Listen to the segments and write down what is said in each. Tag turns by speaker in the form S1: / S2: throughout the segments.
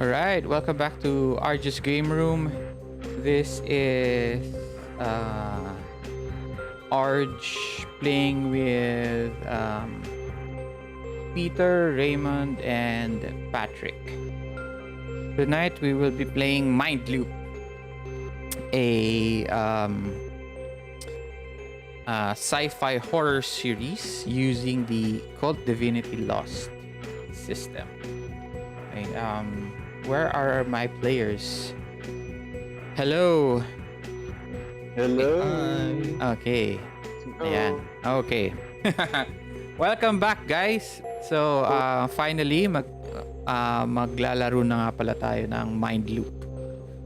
S1: Alright, welcome back to Arjus Game Room. This is Arj playing with Peter, Raymond, and Patrick. Tonight we will be playing Mind Loop, a sci-fi horror series using the Cult Divinity Lost system. Okay, where are my players? Hello.
S2: Hello.
S1: Okay. Ayan. Okay. Welcome back, guys. So, finally maglalaro na nga pala tayo ng Mind Loop.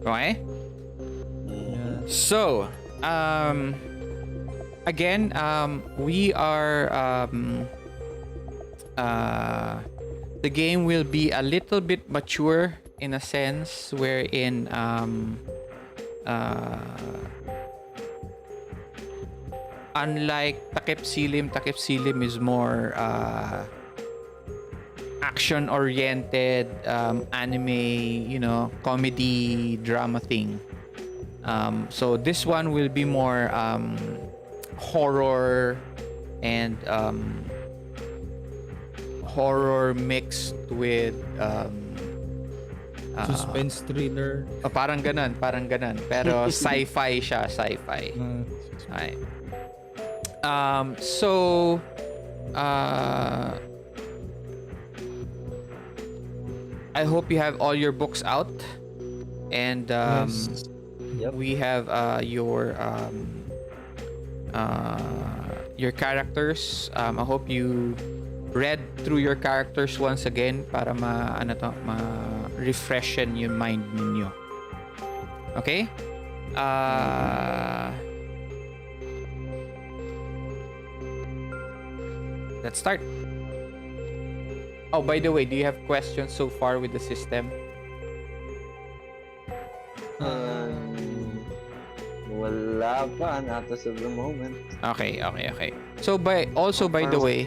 S1: Okay? So, again, we are the game will be a little bit mature in a sense wherein unlike Takip Silim is more action oriented, anime, comedy drama thing. So this one will be more horror and horror mixed with
S3: suspense thriller.
S1: Parang ganun. Pero sci-fi siya, sci-fi. Okay. So I hope you have all your books out and
S3: Yes.
S2: Yep.
S1: we have your characters. I hope you read through your characters once again para ma-refreshen yung mind ninyo. Okay? Let's start. Oh, by the way, do you have questions so far with the system?
S2: Wala pa, not as of the moment.
S1: Okay. So by the way,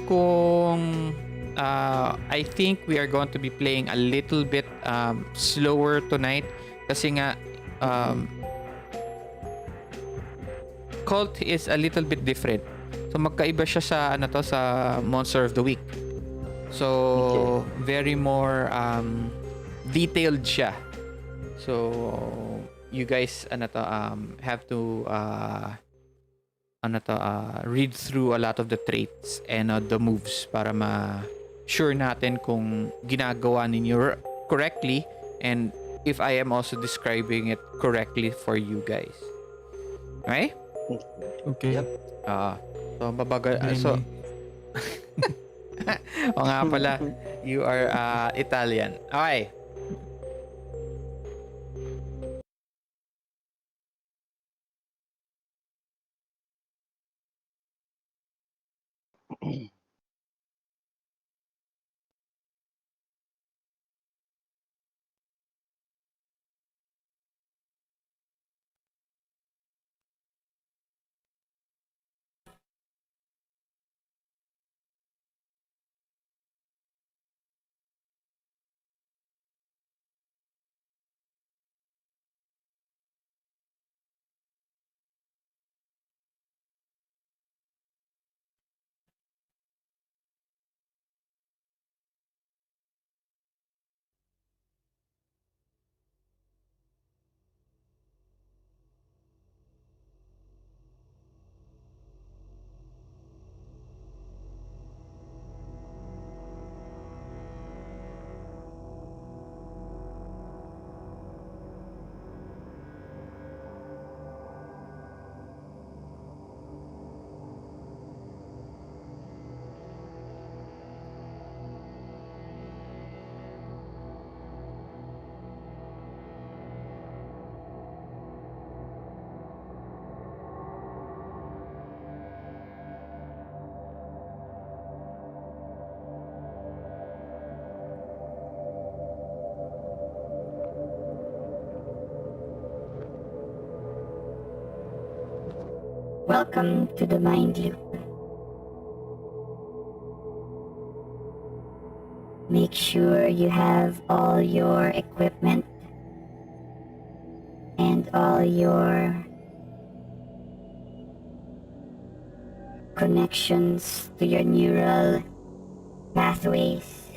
S1: kung I think we are going to be playing a little bit slower tonight kasi nga Cult is a little bit different. So magkaiba siya sa sa Monster of the Week. So very more detailed siya. So you guys have to read through a lot of the traits and the moves para ma-sure natin kung ginagawa ninyo correctly and if I am also describing it correctly for you guys. Okay?
S3: Okay.
S2: Yep.
S1: So mabagal. So o nga pala, you are Italian. Okay.
S4: Welcome to the Mind Loop. Make sure you have all your equipment and all your connections to your neural pathways.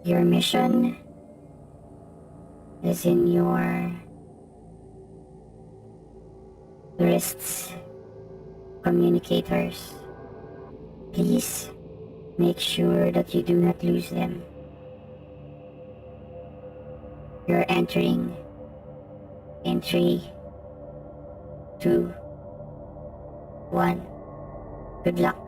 S4: Your mission is in your wrists, communicators. Please make sure that you do not lose them. You're entering in 3, 2, 1. Good luck.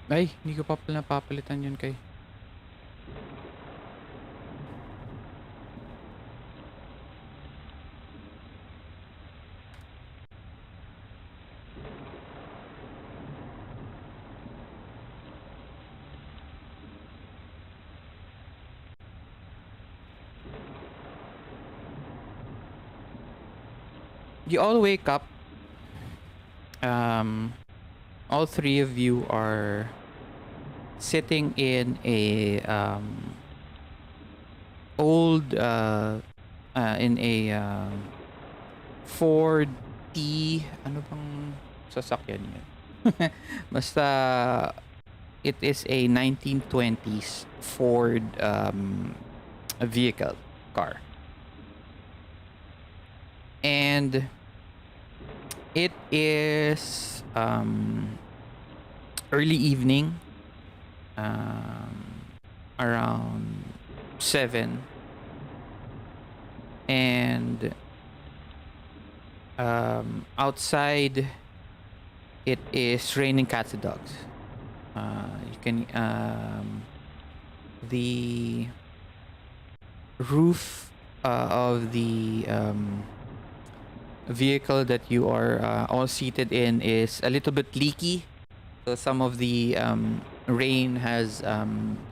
S1: Ay, hindi ko pa pala napapalitan yun kay. You all wake up. All three of you are sitting in a old in a Ford T, ano bang sasakyan yun? Basta it is a 1920s Ford vehicle car. And it is early evening, around 7, and outside it is raining cats and dogs. You can the roof of the vehicle that you are all seated in is a little bit leaky. So some of the rain has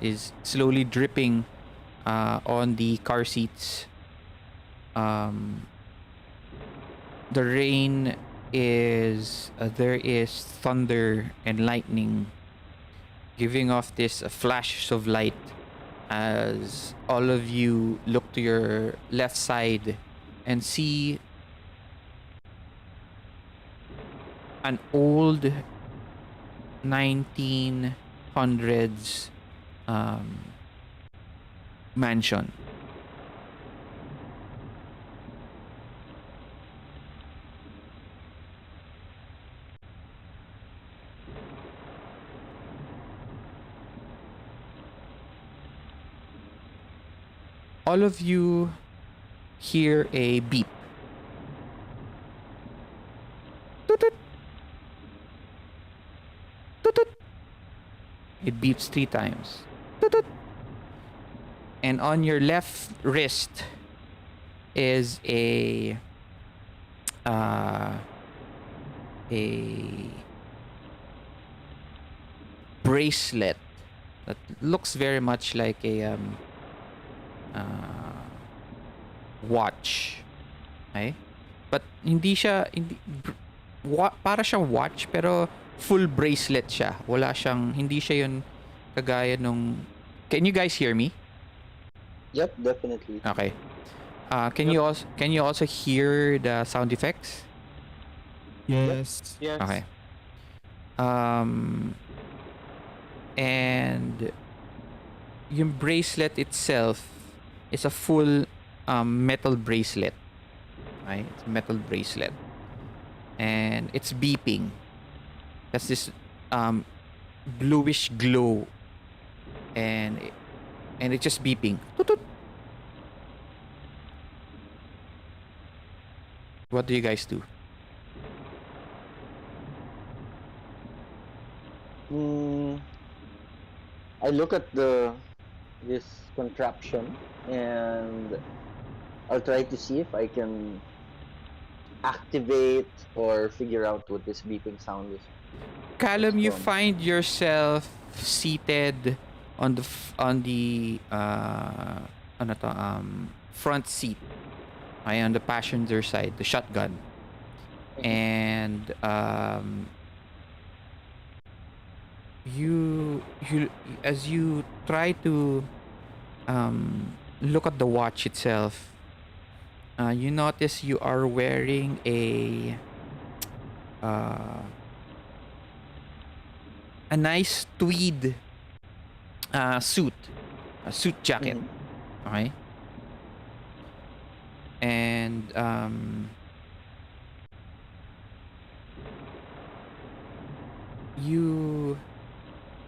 S1: is slowly dripping on the car seats. The rain is there is thunder and lightning giving off this flashes of light as all of you look to your left side and see an old 1900s mansion. All of you hear a beep. Toot toot. Toot toot. It beeps 3 times. Toot toot. And on your left wrist is a bracelet that looks very much like a watch. Okay? But hindi siya para siyang watch pero full bracelet siya. Wala siyang hindi siya yun kagaya nung Can you guys hear me?
S2: Yep, definitely.
S1: Okay. Can you also hear the sound effects?
S3: Yes.
S5: Yes.
S1: Okay. Um, and yung bracelet itself is a full metal bracelet. Right? It's a metal bracelet. And it's beeping. That's this um, bluish glow. And it's just beeping. Toot, toot. What do you guys do?
S2: Hmm. I look at this contraption and I'll try to see if I can activate or figure out what this beeping sound is
S1: Callum, you
S2: from.
S1: find yourself seated on on the ano to, front seat, ay on the passenger side, the shotgun,
S2: Mhm.
S1: and you as you try to look at the watch itself, you notice you are wearing uh, a nice tweed suit, a suit jacket.
S2: Mhm.
S1: Okay. And you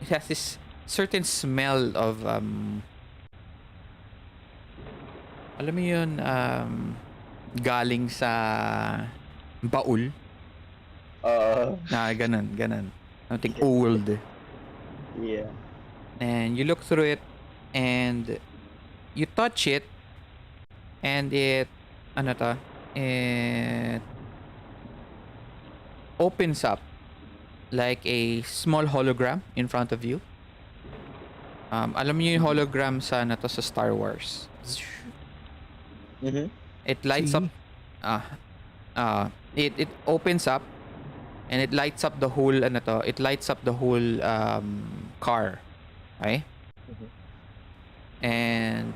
S1: it has this certain smell of alam mo yun, galing sa baul na ganun something
S2: Yeah.
S1: old,
S2: Yeah.
S1: and you look through it and you touch it, and it ano to it opens up like a small hologram in front of you. Alam niyo yung
S2: Mhm.
S1: hologram sa na to sa Star Wars.
S2: Mhm.
S1: It lights up
S3: See?
S1: uh, it opens up and it lights up the whole ano to, it lights up the whole car. Okay?
S2: Mhm.
S1: And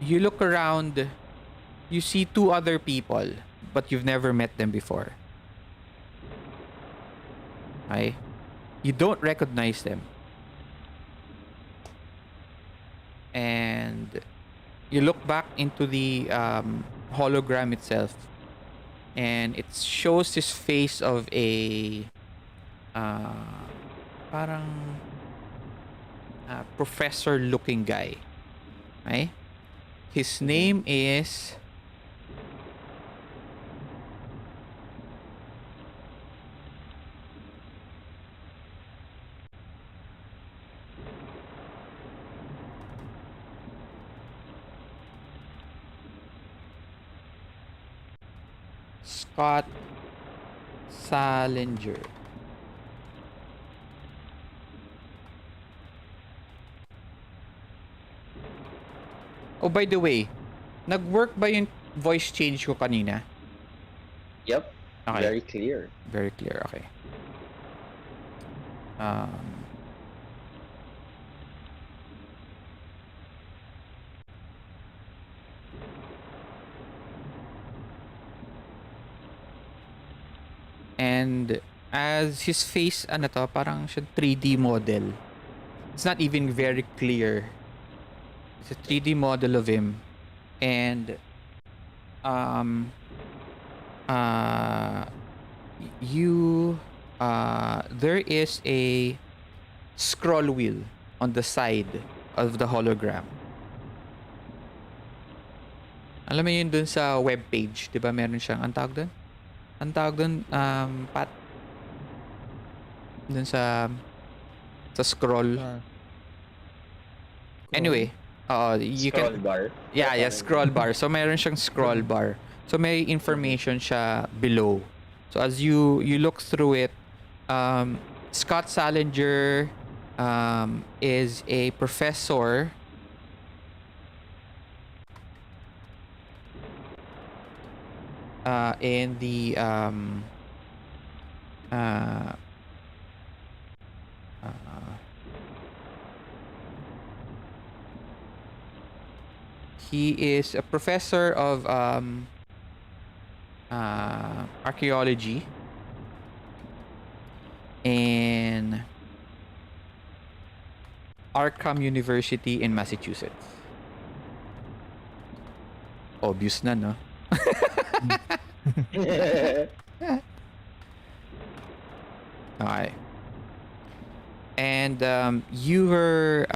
S1: you look around, you see two other people, but you've never met them before. Okay? You don't recognize them. And you look back into the hologram itself, and it shows this face of a uh, parang professor looking guy. Okay? His
S2: Mhm.
S1: name is Scott Salinger. Oh, by the way, nag-work ba yung voice change ko kanina?
S2: Yep.
S1: Okay.
S2: Very clear.
S1: Very clear. Okay. Um, and as his face, ano to, parang siya 3D model. It's not even very clear. It's a 3D model of him. And um uh you there is a scroll wheel on the side of the hologram. Alam mo yun dun sa web page, 'di ba? Meron siyang ang tawag dun? Ang tawag dun pat dun sa scroll.
S3: Ah,
S1: Anyway,
S3: scroll.
S1: you can
S2: Scroll bar.
S1: yeah,
S2: Parang
S1: scroll bar. So meron siyang scroll bar. So may
S2: Mhm.
S1: information siya below. So as you look through it, Scott Salinger is a professor in the uh, He is a professor of archaeology in Arkham University in Massachusetts. Obvious na, no? Okay. And your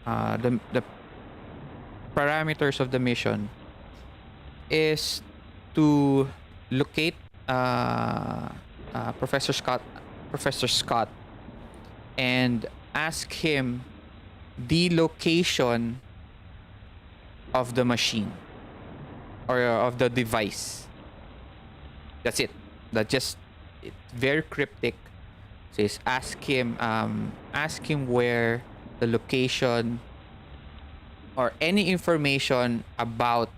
S1: the parameters of the mission is to locate uh, Professor Scott and ask him the location of the machine or of the device. That's it. That just it's very cryptic. Says ask him where the location or any information about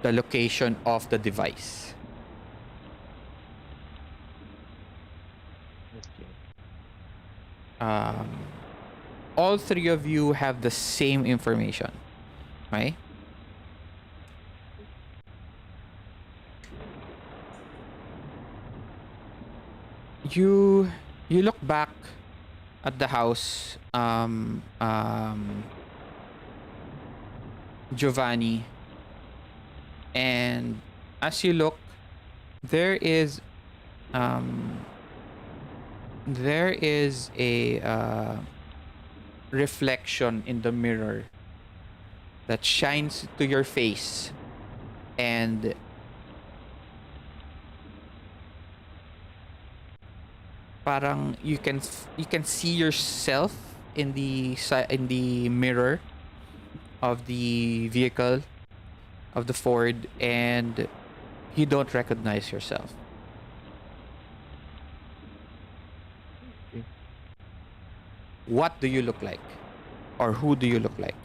S1: the location of the device.
S2: Okay.
S1: Um, all three of you have the same information, right? You you look back at the house, Giovanni, and as you look, there is um, there is a reflection in the mirror that shines to your face, and parang you can see yourself in in the mirror of the vehicle of the Ford, and you don't recognize yourself.
S3: Okay.
S1: What do you look like, or who do you look like?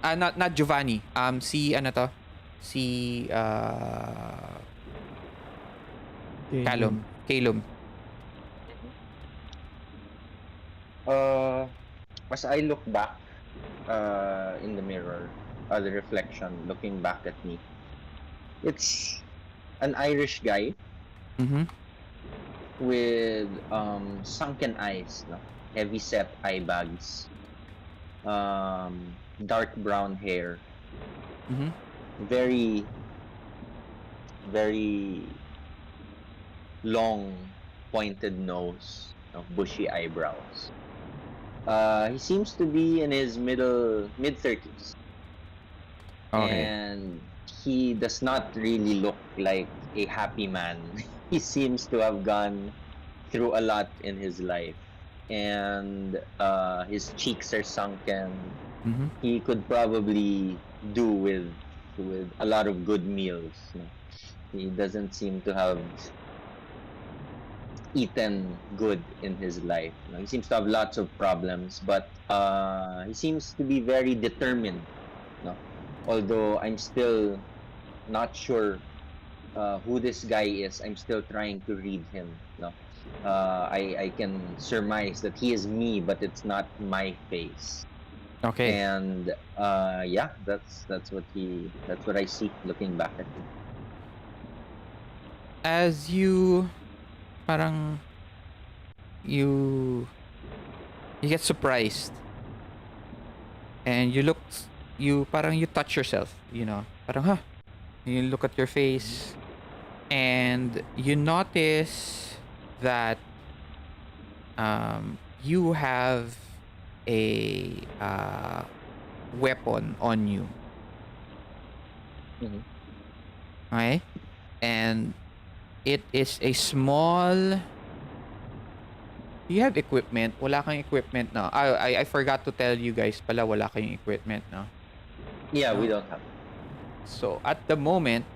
S1: Not Giovanni. Si ano to? Si Calum.
S3: Caleb.
S1: Calum.
S2: Uh, as I look back in the mirror, the reflection looking back at me, it's an Irish guy
S1: Mm-hmm.
S2: with sunken eyes, no, heavy set eye bags, dark brown hair,
S1: Mm-hmm.
S2: very very long pointed nose, no, bushy eyebrows. He seems to be in his mid 30s,
S1: Okay.
S2: and he does not really look like a happy man. He seems to have gone through a lot in his life, and his cheeks are sunken.
S1: Mm-hmm.
S2: He could probably do with a lot of good meals. No, he doesn't seem to have eaten good in his life. No, he seems to have lots of problems, but he seems to be very determined. No, although I'm still not sure who this guy is. I'm still trying to read him. No, I can surmise that he is me, but it's not my face.
S1: Okay.
S2: And yeah, that's what I see looking back at him.
S1: As you parang you you get surprised and you parang you touch yourself, parang huh. You look at your face and you notice that you have a weapon on you.
S2: Mhm.
S1: Okay? And it is a small. Do you have equipment? Wala kang equipment, no? I forgot to tell you guys pala, wala kayong equipment, no?
S2: Yeah, we
S1: No?
S2: don't have.
S1: So, at the moment,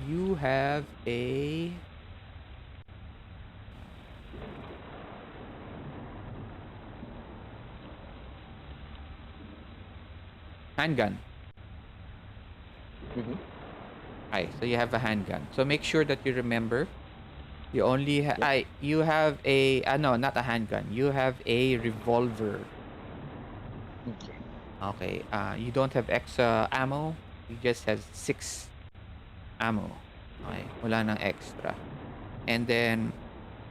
S1: you have a handgun.
S2: Mhm.
S1: Okay, so you have a handgun. So make sure that you remember You only you have a no, not a handgun. You have a revolver.
S2: Okay.
S1: Okay. You don't have extra ammo. You just have 6 ammo. Okay. Wala nang extra. And then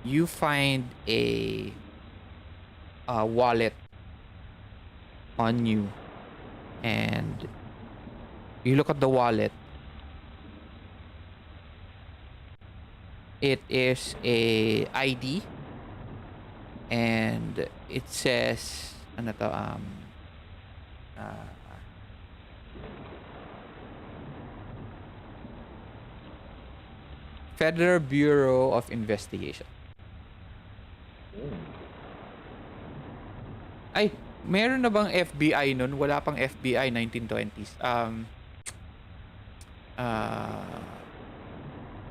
S1: you find a wallet on you, and you look at the wallet. It is a ID, and it says ano to uh, Federal Bureau of Investigation.
S2: Mm.
S1: Ay, meron na bang FBI nun? Wala pang FBI 1920s. Uh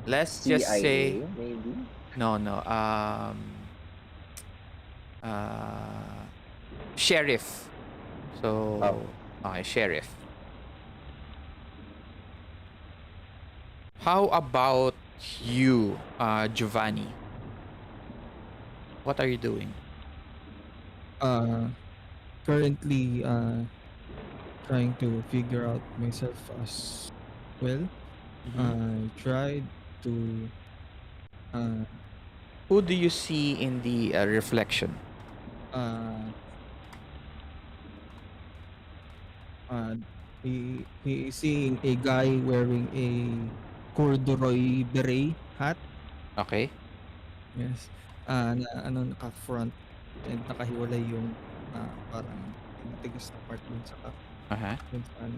S1: let's just say
S2: CIA, maybe?
S1: no. Sheriff. So,
S2: Oh.
S1: okay, sheriff. How about you, Giovanni? What are you doing?
S3: Currently trying to figure out myself as well. I tried to uh
S1: Who do you see in the reflection?
S3: uh uh he is seeing a guy wearing a corduroy beret hat.
S1: Okay.
S3: Yes. Na ano, naka-front and nakahiwalay yung parang yung matigas na part dun sa
S1: Uh-huh.
S3: dun sa ano.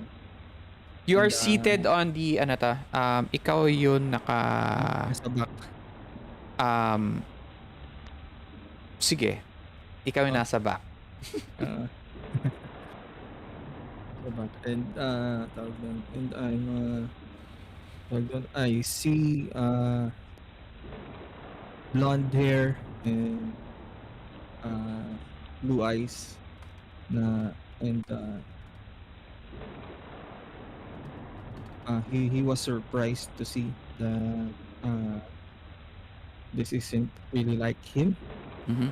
S1: You are
S3: And
S1: seated on the ano ta? Ikaw yun
S3: nasa back.
S1: sige. Ikaw yung
S3: Oh.
S1: nasa back.
S3: Uh, sa back. And tawag doon. And tawag doon, I see blonde hair and blue eyes na and he was surprised to see that this isn't really like him.
S1: Mhm.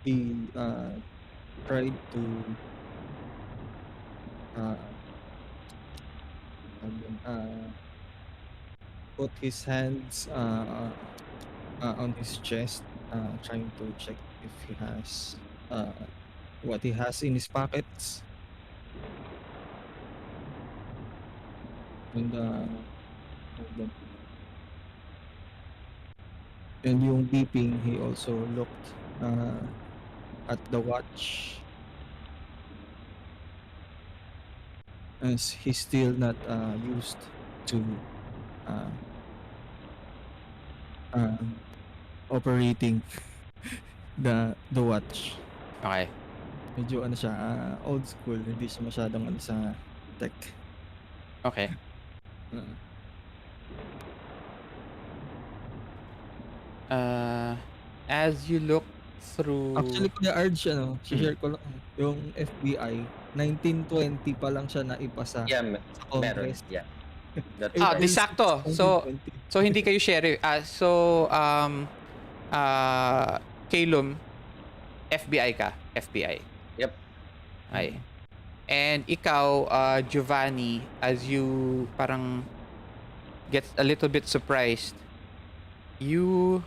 S3: He tried to put his hands on his chest, trying to check if he has what he has in his pockets. And yung beeping, he also looked at the watch, as he's still not used to operating the watch.
S1: Okay.
S3: Medyo ano siya, old school, hindi siya masyadong ano sa tech.
S1: Okay. As you look through...
S3: Actually, Kuya Arj, share ko lang, yung FBI, 1920 pa lang siya naipasa
S2: Yeah,
S3: sa
S2: meron.
S3: Congress.
S2: Yeah. That's
S1: di
S2: right.
S1: sakto. So hindi kayo sheriff. Calum, FBI ka. FBI.
S2: Yep.
S1: Ay. And ikaw, Giovanni, as you parang get a little bit surprised, you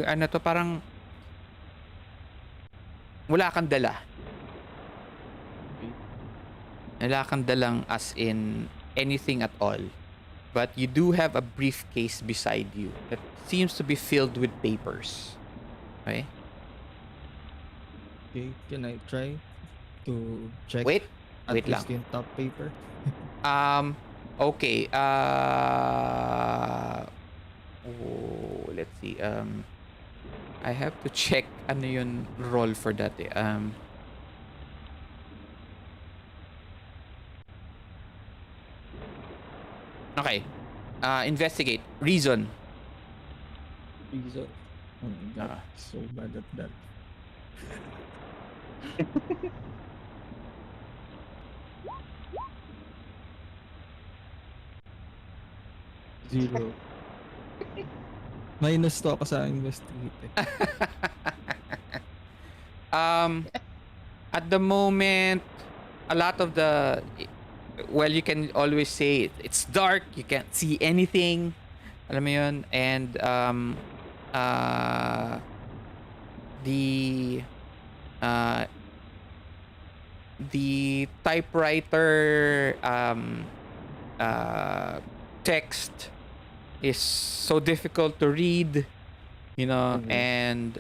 S1: ano to, parang wala kang dala. Wala kang dalang as in anything at all. But you do have a briefcase beside you that seems to be filled with papers. Okay?
S3: Okay, can I try to check
S1: Wait
S3: at
S1: lang.
S3: least yung top paper?
S1: Okay. Let's see. I have to check ano yung role for that eh. Okay. Investigate. Reason.
S3: Oh my God, so bad at that. Zero. Minus to ako sa investigative.
S1: um, at the moment, a lot of the well, you can always say it's dark. You can't see anything. Alam mo yun? And uh, the uh, the typewriter text is so difficult to read,
S2: Mhm.
S1: and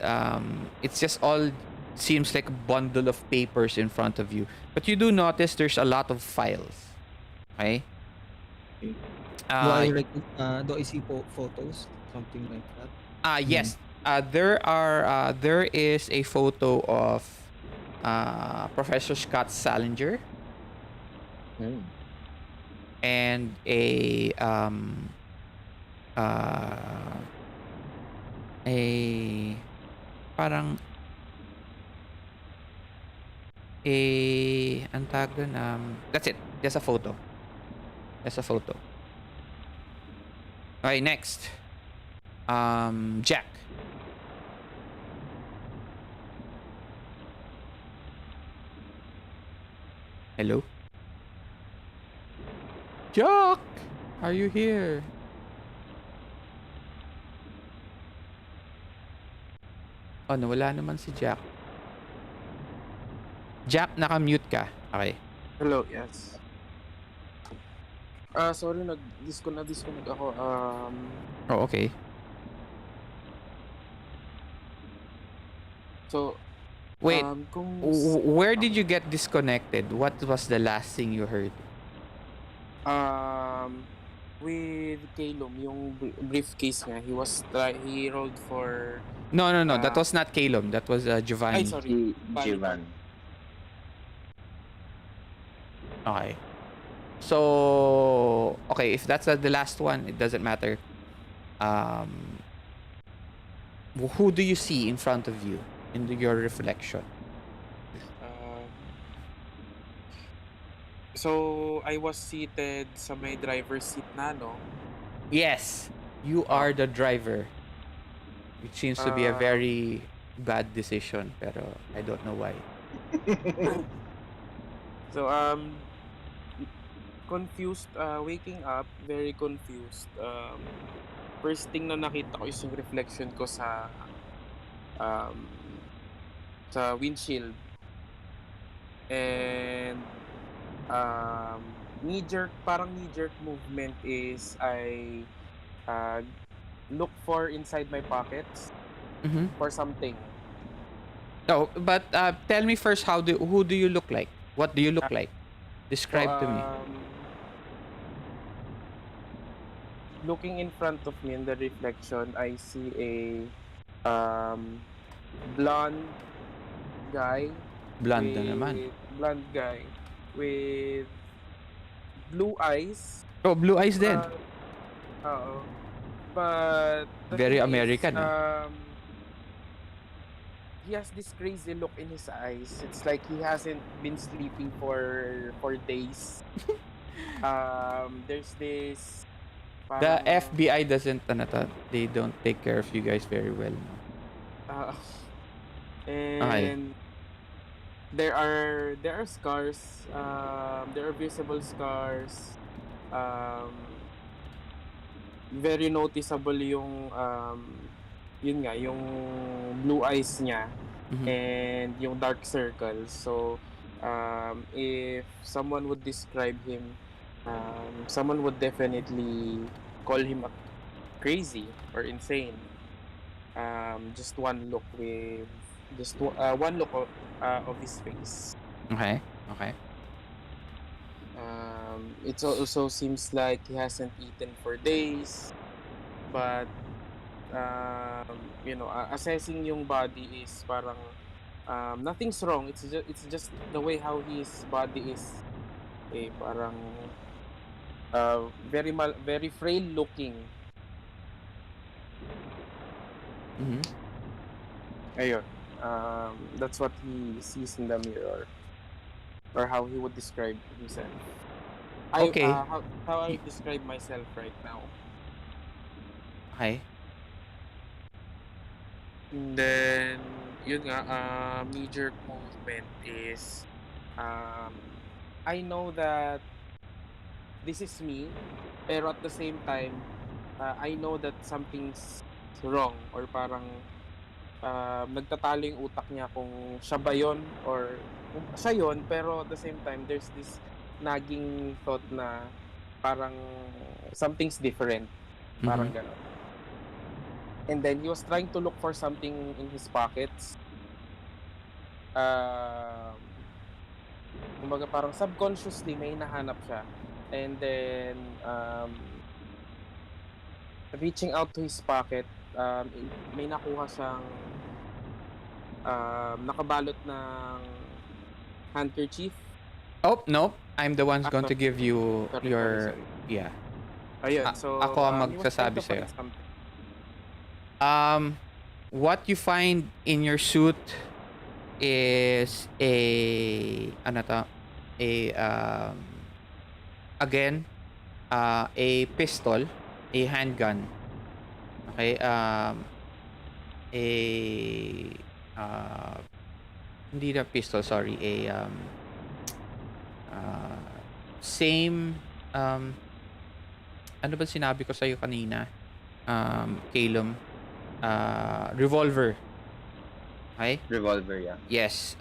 S1: it's just all seems like a bundle of papers in front of you. But you do notice there's a lot of files. Okay.
S3: Okay.
S1: Uh,
S3: Do I see photos? Something like that? No.
S1: yes. There is a photo of Professor Scott Salinger
S2: Mm.
S1: and uh, a parang ang tawag dun, that's it. Just a photo. Just a photo. Okay, next. Jack. Hello? Jack! Are you here? Oh, nawala naman si Jack. Jack, naka-mute ka. Okay.
S5: Hello, yes. Sorry, disconnect ako.
S1: Oh, okay.
S5: So,
S1: Wait,
S5: kung
S1: where did you get disconnected? What was the last thing you heard?
S5: um with Calum, yung briefcase niya, he rolled for
S1: No, no, no. That
S5: uh
S1: was not Calum. That was
S5: ay
S1: Giovanni.
S5: sorry, Bali.
S2: Jivan.
S1: Okay. So, okay, if that's the last one, it doesn't matter. Um, who do you see in front of you in your reflection?
S5: So I was seated sa may driver's seat na, no?
S1: Yes, you are the driver. It seems to be a
S5: Um,
S1: very bad decision, pero I don't know why.
S5: so confused, waking up, very confused. First thing na nakita ko is yung reflection ko um sa windshield, and knee jerk movement is I uh, look for inside my pockets
S1: Mm-hmm.
S5: for something.
S1: Oh, but tell me first, who do you look like? What do you look
S5: Uh,
S1: like?
S5: so
S1: Describe to me.
S5: looking in front of me in the reflection, I see a um blonde guy
S1: Blonde na naman.
S5: blonde guy with blue eyes.
S1: Oh, blue eyes din.
S5: But but the
S1: Very
S5: thing is,
S1: American, ah.
S5: he has this crazy look in his eyes. It's like he hasn't been sleeping for days. There's this
S1: The
S5: parang
S1: FBI doesn't, they don't take care of you guys very well, no?
S5: uh,
S1: Okay.
S5: and there are scars. There are visible scars. Um, very noticeable yung yun nga yung blue eyes niya
S1: Mm-hmm.
S5: and yung dark circles. So if someone would describe him, someone would definitely call him a crazy or insane. Just one look with one look of his face.
S1: Okay. Okay.
S5: It also seems like he hasn't eaten for days, but assessing yung body is parang nothing's wrong. It's just the way how his body is, parang very frail looking.
S1: Mm-hmm.
S5: Ayun. That's what he sees in the mirror, or how he would describe himself.
S1: Okay.
S5: How I
S1: Y-
S5: would describe myself right now.
S1: Okay.
S5: And then, yun nga, knee-jerk movement is, um, I know that this is me, pero at the same time, I know that something's wrong, or parang nagtatalo yung utak niya kung siya ba yun, or kung siya yun, pero at the same time, there's this nagging thought na parang something's different,
S1: Mm-hmm.
S5: parang ganon. And then he was trying to look for something in his pockets. Um, Kumbaga parang subconsciously may nahanap siya. And then reaching out to his pocket, may nakuha siyang nakabalot ng handkerchief.
S1: Oh, no. I'm the one's going to
S5: Sorry,
S1: give you
S5: sorry, sorry,
S1: your...
S5: sorry.
S1: Yeah.
S5: Ayun, so
S1: Ako ang
S5: he was trying
S1: magsasabi
S5: to
S1: sa'yo.
S5: find something.
S1: What you find in your suit is a... Ano to? Again, a pistol, a handgun. Okay? A... Uh, hindi na pistol, sorry. Same... Ano ba sinabi ko sa'yo kanina? Calum. Revolver. Okay?
S2: Revolver, yeah.
S1: Yes.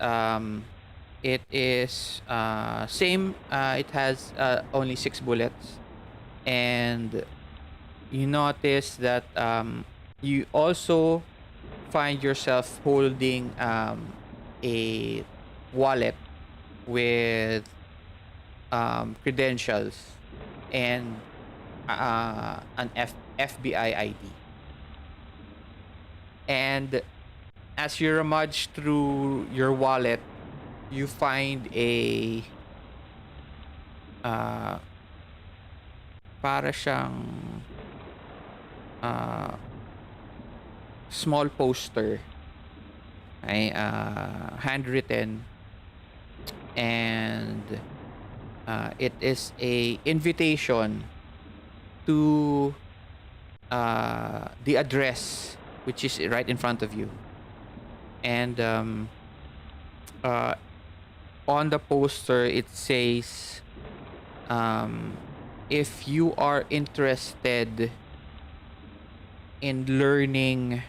S1: It is same. It has only 6 bullets, and you notice that you also find yourself holding a wallet with credentials and an FBI ID. And as you rummage through your wallet, you find a uh, para siyang uh, small poster, ay handwritten, and it is a invitation to the address, which is right in front of you. And uh, on the poster it says, if you are interested in learning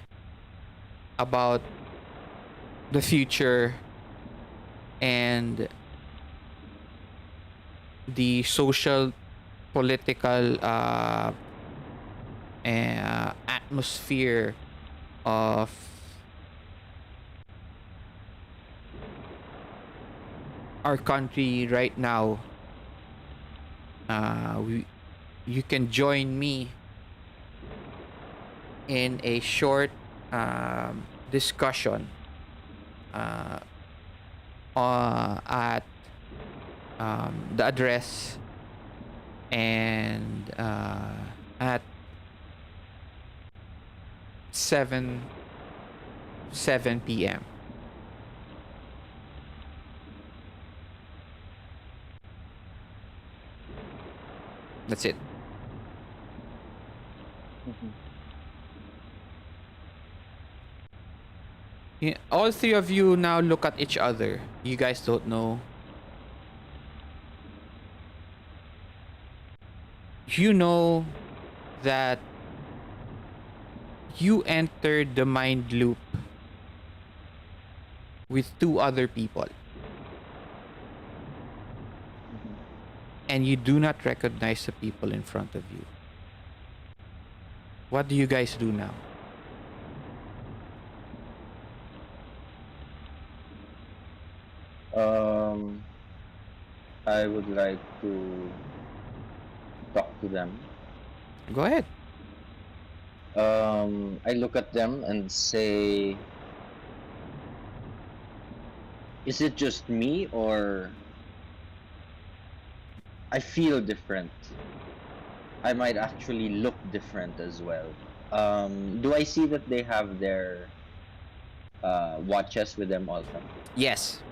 S1: about the future and the social political atmosphere of our country right now, you can join me in a short discussion uh, at the address, and at 7 p.m. That's it.
S2: Mhm.
S1: Yeah, all three of you now look at each other. You guys don't know. You know that you entered the mind loop with 2 other people,
S2: Mhm.
S1: and you do not recognize the people in front of you. What do you guys do now?
S2: Um, I would like to talk to them.
S1: Go ahead.
S2: I look at them and say, is it just me, or I feel different? I might actually look different as well. Do I see that they have their watches with them also.
S1: Yes.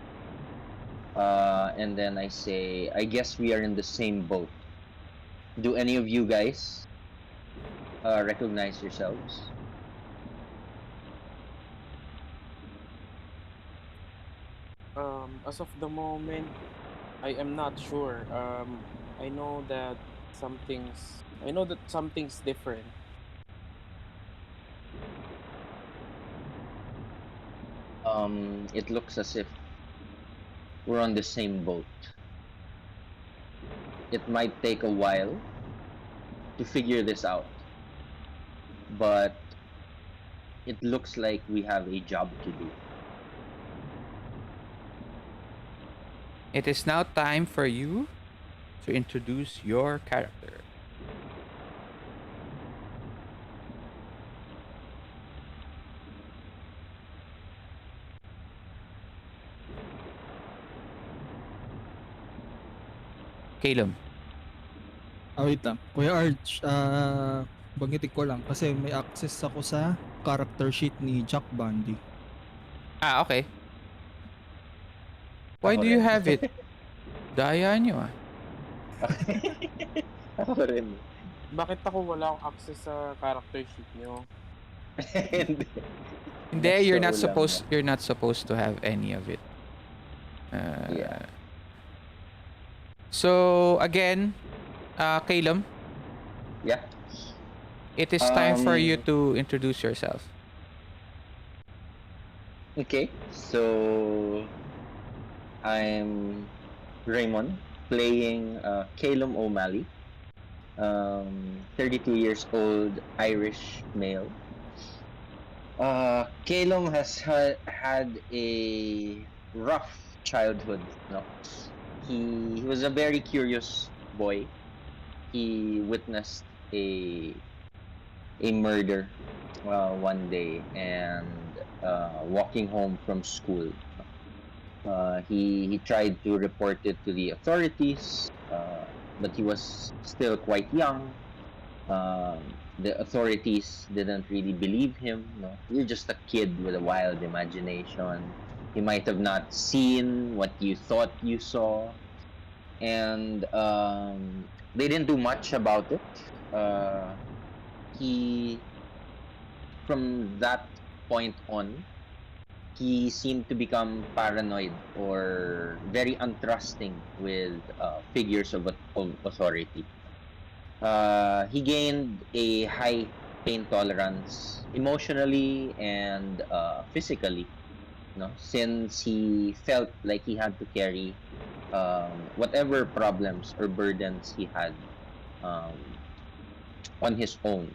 S2: And then I say, I guess we are in the same boat. Do any of you guys recognize yourselves?
S5: As of the moment, I am not sure. I know that something's different.
S2: It looks as if we're on the same boat. It might take a while to figure this out, but it looks like we have a job to do.
S1: It is now time for you to introduce your character. Caleb.
S3: Wait lang. Kuya Arch, banggitin ko lang kasi may access ako sa character sheet ni Jack Bundy.
S1: Ah, okay. Why
S2: Ako
S1: do you
S2: rin.
S1: have it? Daya nyo ah.
S2: Ako rin.
S5: Bakit ako wala akong access sa character sheet nyo?
S2: Hindi.
S1: Hindi,
S2: Next show lang yan.
S1: you're not supposed to have any of it.
S2: Yeah.
S1: So again, Caleb,
S2: Yeah.
S1: it is time for you
S2: Um,
S1: to introduce yourself.
S2: okay. So I'm Raymond playing Calum O'Malley, 32 years old, Irish male. Calum has had a rough childhood. No, he was a very curious boy. He witnessed a murder one day, and walking home from school, he tried to report it to the authorities, but he was still quite young. The authorities didn't really believe him. No, you're just a kid with a wild imagination. You might have not seen what you thought you saw, and they didn't do much about it. He From that point on, he seemed to become paranoid or very untrusting with figures of authority. He gained a high pain tolerance emotionally and physically, no? Since he felt like he had to carry whatever problems or burdens he had um, on his own.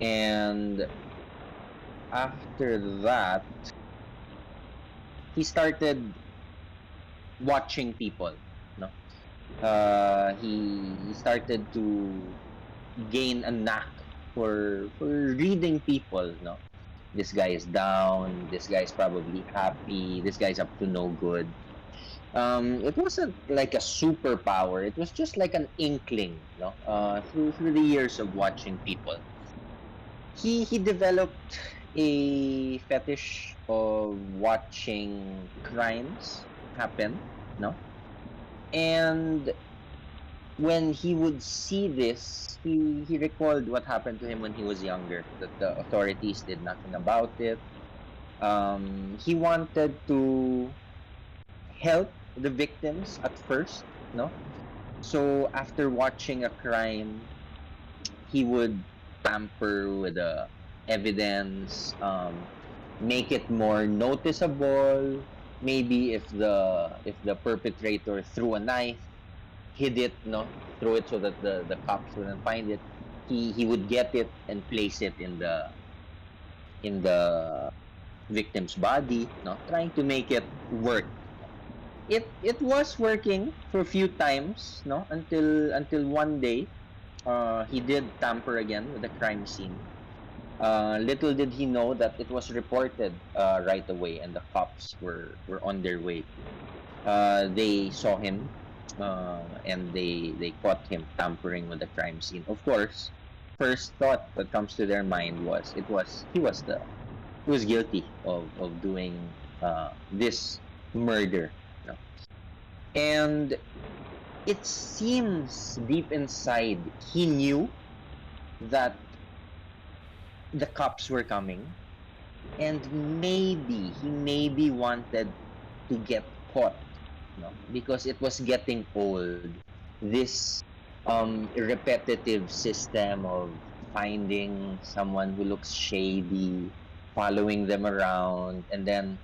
S2: And after that, he started watching people. No, he started to gain a knack for reading people. No, this guy is down. This guy is probably happy. This guy's up to no good. It wasn't like a superpower. It was just like an inkling. No, through the years of watching people, he developed a fetish of watching crimes happen. No, and when he would see this, he recalled what happened to him when he was younger, that the authorities did nothing about it. He wanted to help the victims at first, no? So after watching a crime, he would tamper with the evidence, make it more noticeable. Maybe if the perpetrator threw a knife, hid it, no, throw it so that the cops wouldn't find it. He would get it and place it in the victim's body, no, trying to make it work. No? It was working for a few times, no, until one day, he did tamper again with the crime scene. Little did he know that it was reported right away, and the cops were on their way. They saw him, and they caught him tampering with the crime scene. Of course, first thought that comes to their mind was he was he was guilty of doing this murder. You know? And it seems deep inside he knew that the cops were coming, and maybe he maybe wanted to get caught, because it was getting old. This repetitive system of finding someone who looks shady, following them around, and then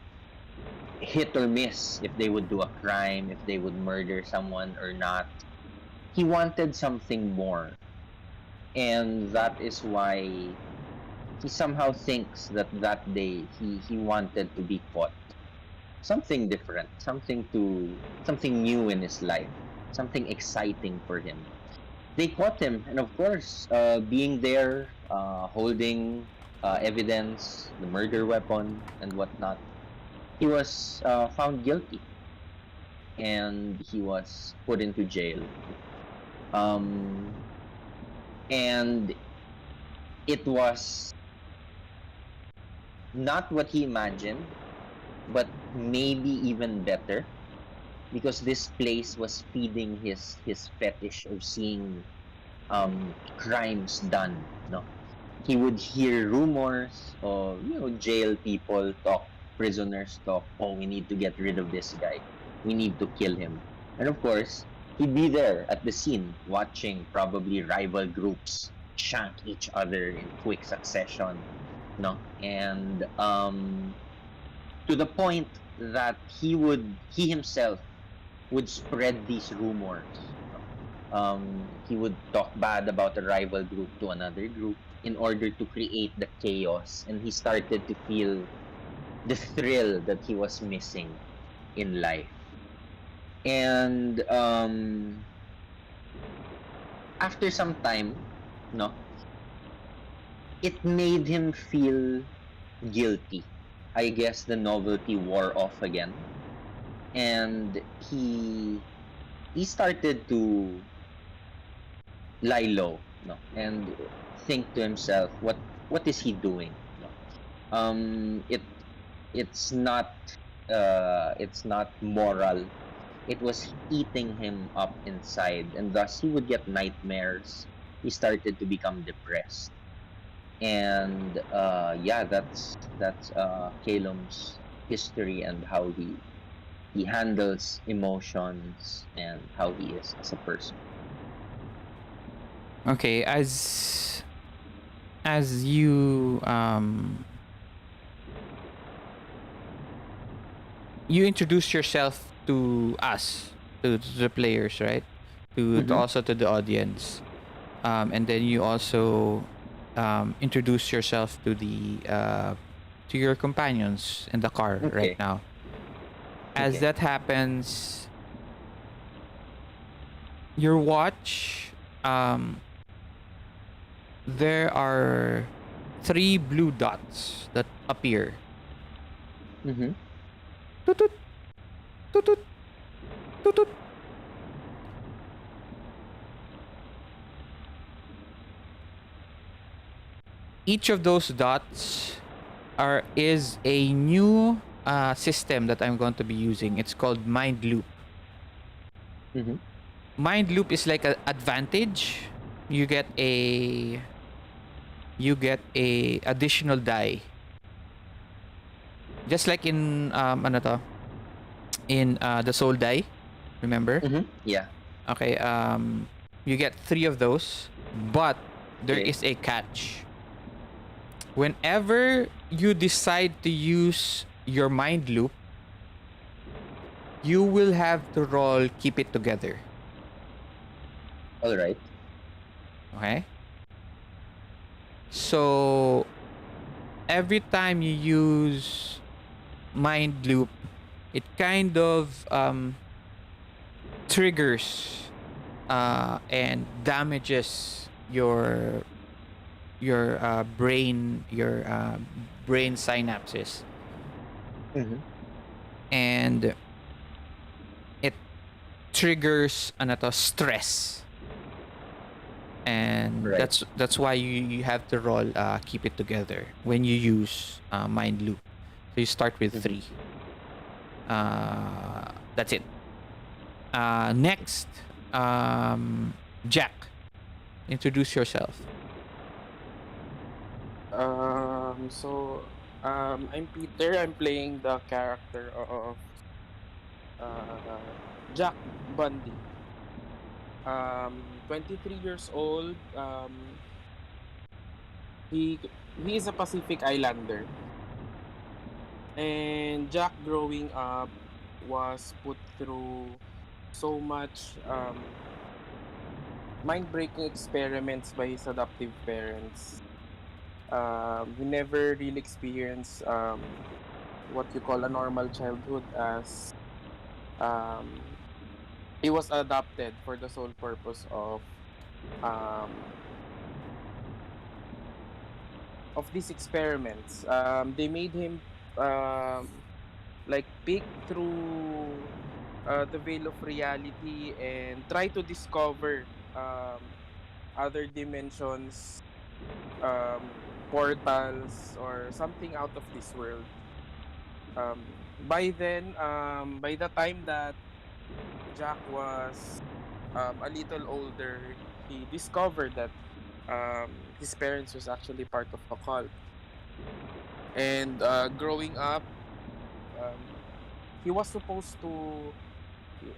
S2: hit or miss if they would do a crime, if they would murder someone or not. He wanted something more, and that is why he somehow thinks that that day he wanted to be caught. Something different, something new in his life, something exciting for him. They caught him, and of course, being there, holding evidence, the murder weapon and whatnot, he was found guilty, and he was put into jail. Um, and it was not what he imagined, but maybe even better, because this place was feeding his fetish of seeing crimes done. No, he would hear rumors of jail people talk, prisoners talk. Oh, we need to get rid of this guy. We need to kill him. And of course, he'd be there at the scene, watching probably rival groups shank each other in quick succession. No, and to the point that he himself would spread these rumors. No? He would talk bad about a rival group to another group in order to create the chaos, and he started to feel the thrill that he was missing in life. And after some time, no, it made him feel guilty. I guess the novelty wore off again, and he started to lie low, and think to himself, what is he doing? It it's not moral. It was eating him up inside, and thus he would get nightmares. He started to become depressed, and yeah, that's Calum's history and how he handles emotions and how he is as a person.
S1: Okay, as you introduce yourself to us, to the players, right? To
S2: Mm-hmm.
S1: also to the audience, and then you also introduce yourself to your companions in the car right
S2: Okay.
S1: now. As
S2: Okay.
S1: that happens, your watch, um, there are three blue dots that appear.
S2: Mm-hmm.
S1: Tutut, tutut, tutut. Each of those dots is a new system that I'm going to be using. It's called mind loop.
S2: Mm-hmm.
S1: Mind loop is like an advantage. You get a additional die. Just like in ano to? In the soul die, remember?
S2: Mm-hmm. Yeah.
S1: Okay, you get three of those, but there
S2: Okay.
S1: is a catch. Whenever you decide to use your mind loop, you will have to roll keep it together.
S2: All right.
S1: Okay? So every time you use mind loop, it kind of triggers and damages your brain synapses,
S2: Mm-hmm.
S1: and it triggers ano to, stress, and
S2: Right.
S1: that's why you have to roll keep it together when you use mind loop. So you start with
S2: Mhm.
S1: 3. That's it. Next, Jack, introduce yourself.
S5: I'm Peter. I'm playing the character of uh, Jack Bundy. 23 years old. He he is a Pacific Islander, and Jack growing up was put through so much mind-breaking experiments by his adoptive parents. He never really experienced what you call a normal childhood, as um, he was adopted for the sole purpose um, of these experiments. They made him um, like peek through the veil of reality and try to discover other dimensions, portals, or something out of this world. By the time that Jack was a little older, he discovered that his parents was actually part of a cult. And growing up, um, he was supposed to,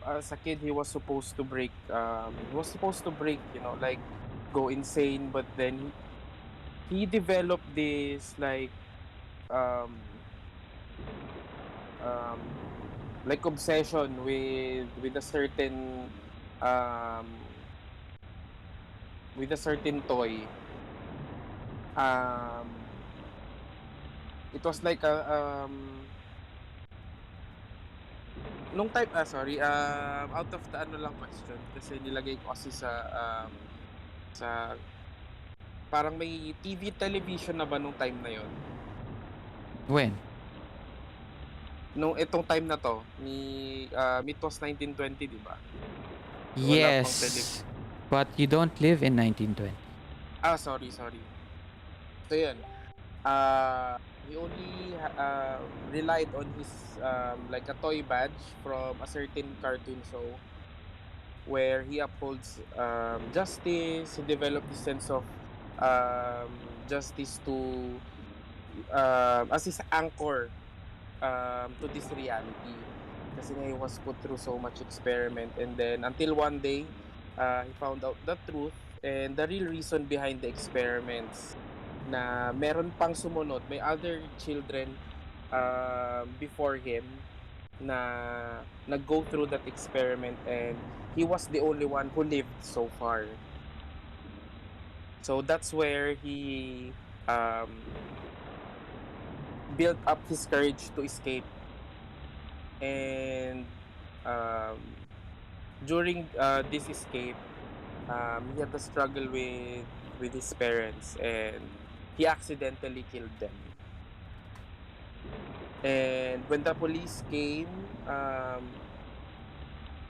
S5: as a kid, he was supposed to break, like go insane. But then he developed this um, like obsession with um, a certain toy. Um, it was like a nung type sorry, out of the ano lang question, kasi nilagay ko kasi sa parang may television na ba nung time na yon.
S1: When?
S5: Nung itong time na to ni it was 1920, di ba? So wala pang
S1: Yes, but you don't live in 1920.
S5: sorry. So yun, he only relied on his like a toy badge from a certain cartoon show where he upholds justice. He developed this sense of justice to as his anchor to this reality. Kasi nga he was put through so much experiment, and then until one day he found out the truth and the real reason behind the experiments, na meron pang sumunod, may other children before him na nag-go through that experiment, and he was the only one who lived so far. So that's where he um, built up his courage to escape. And um, during this escape, he had a struggle with his parents, and he accidentally killed them. And when the police came,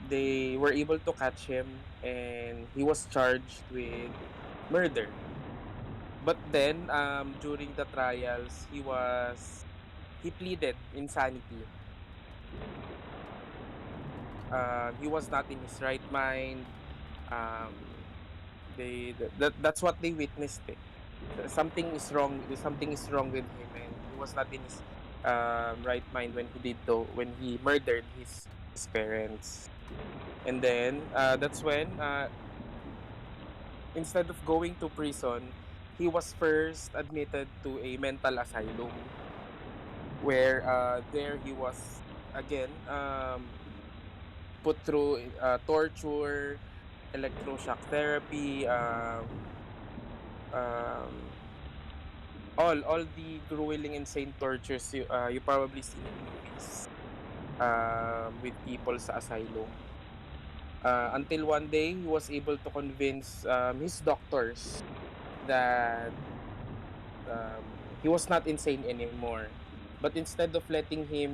S5: they were able to catch him, and he was charged with murder. But then, during the trials, he pleaded insanity. He was not in his right mind. Um, that's what they witnessed. Eh. Something is wrong. Something is wrong with him, and he was not in his right mind when when he murdered his parents. And then that's when instead of going to prison, he was first admitted to a mental asylum, where there he was again put through torture, electroshock therapy, um, all the grueling, insane tortures you probably seen in movies with people sa asylum. Until one day, he was able to convince his doctors that he was not insane anymore. But instead of letting him,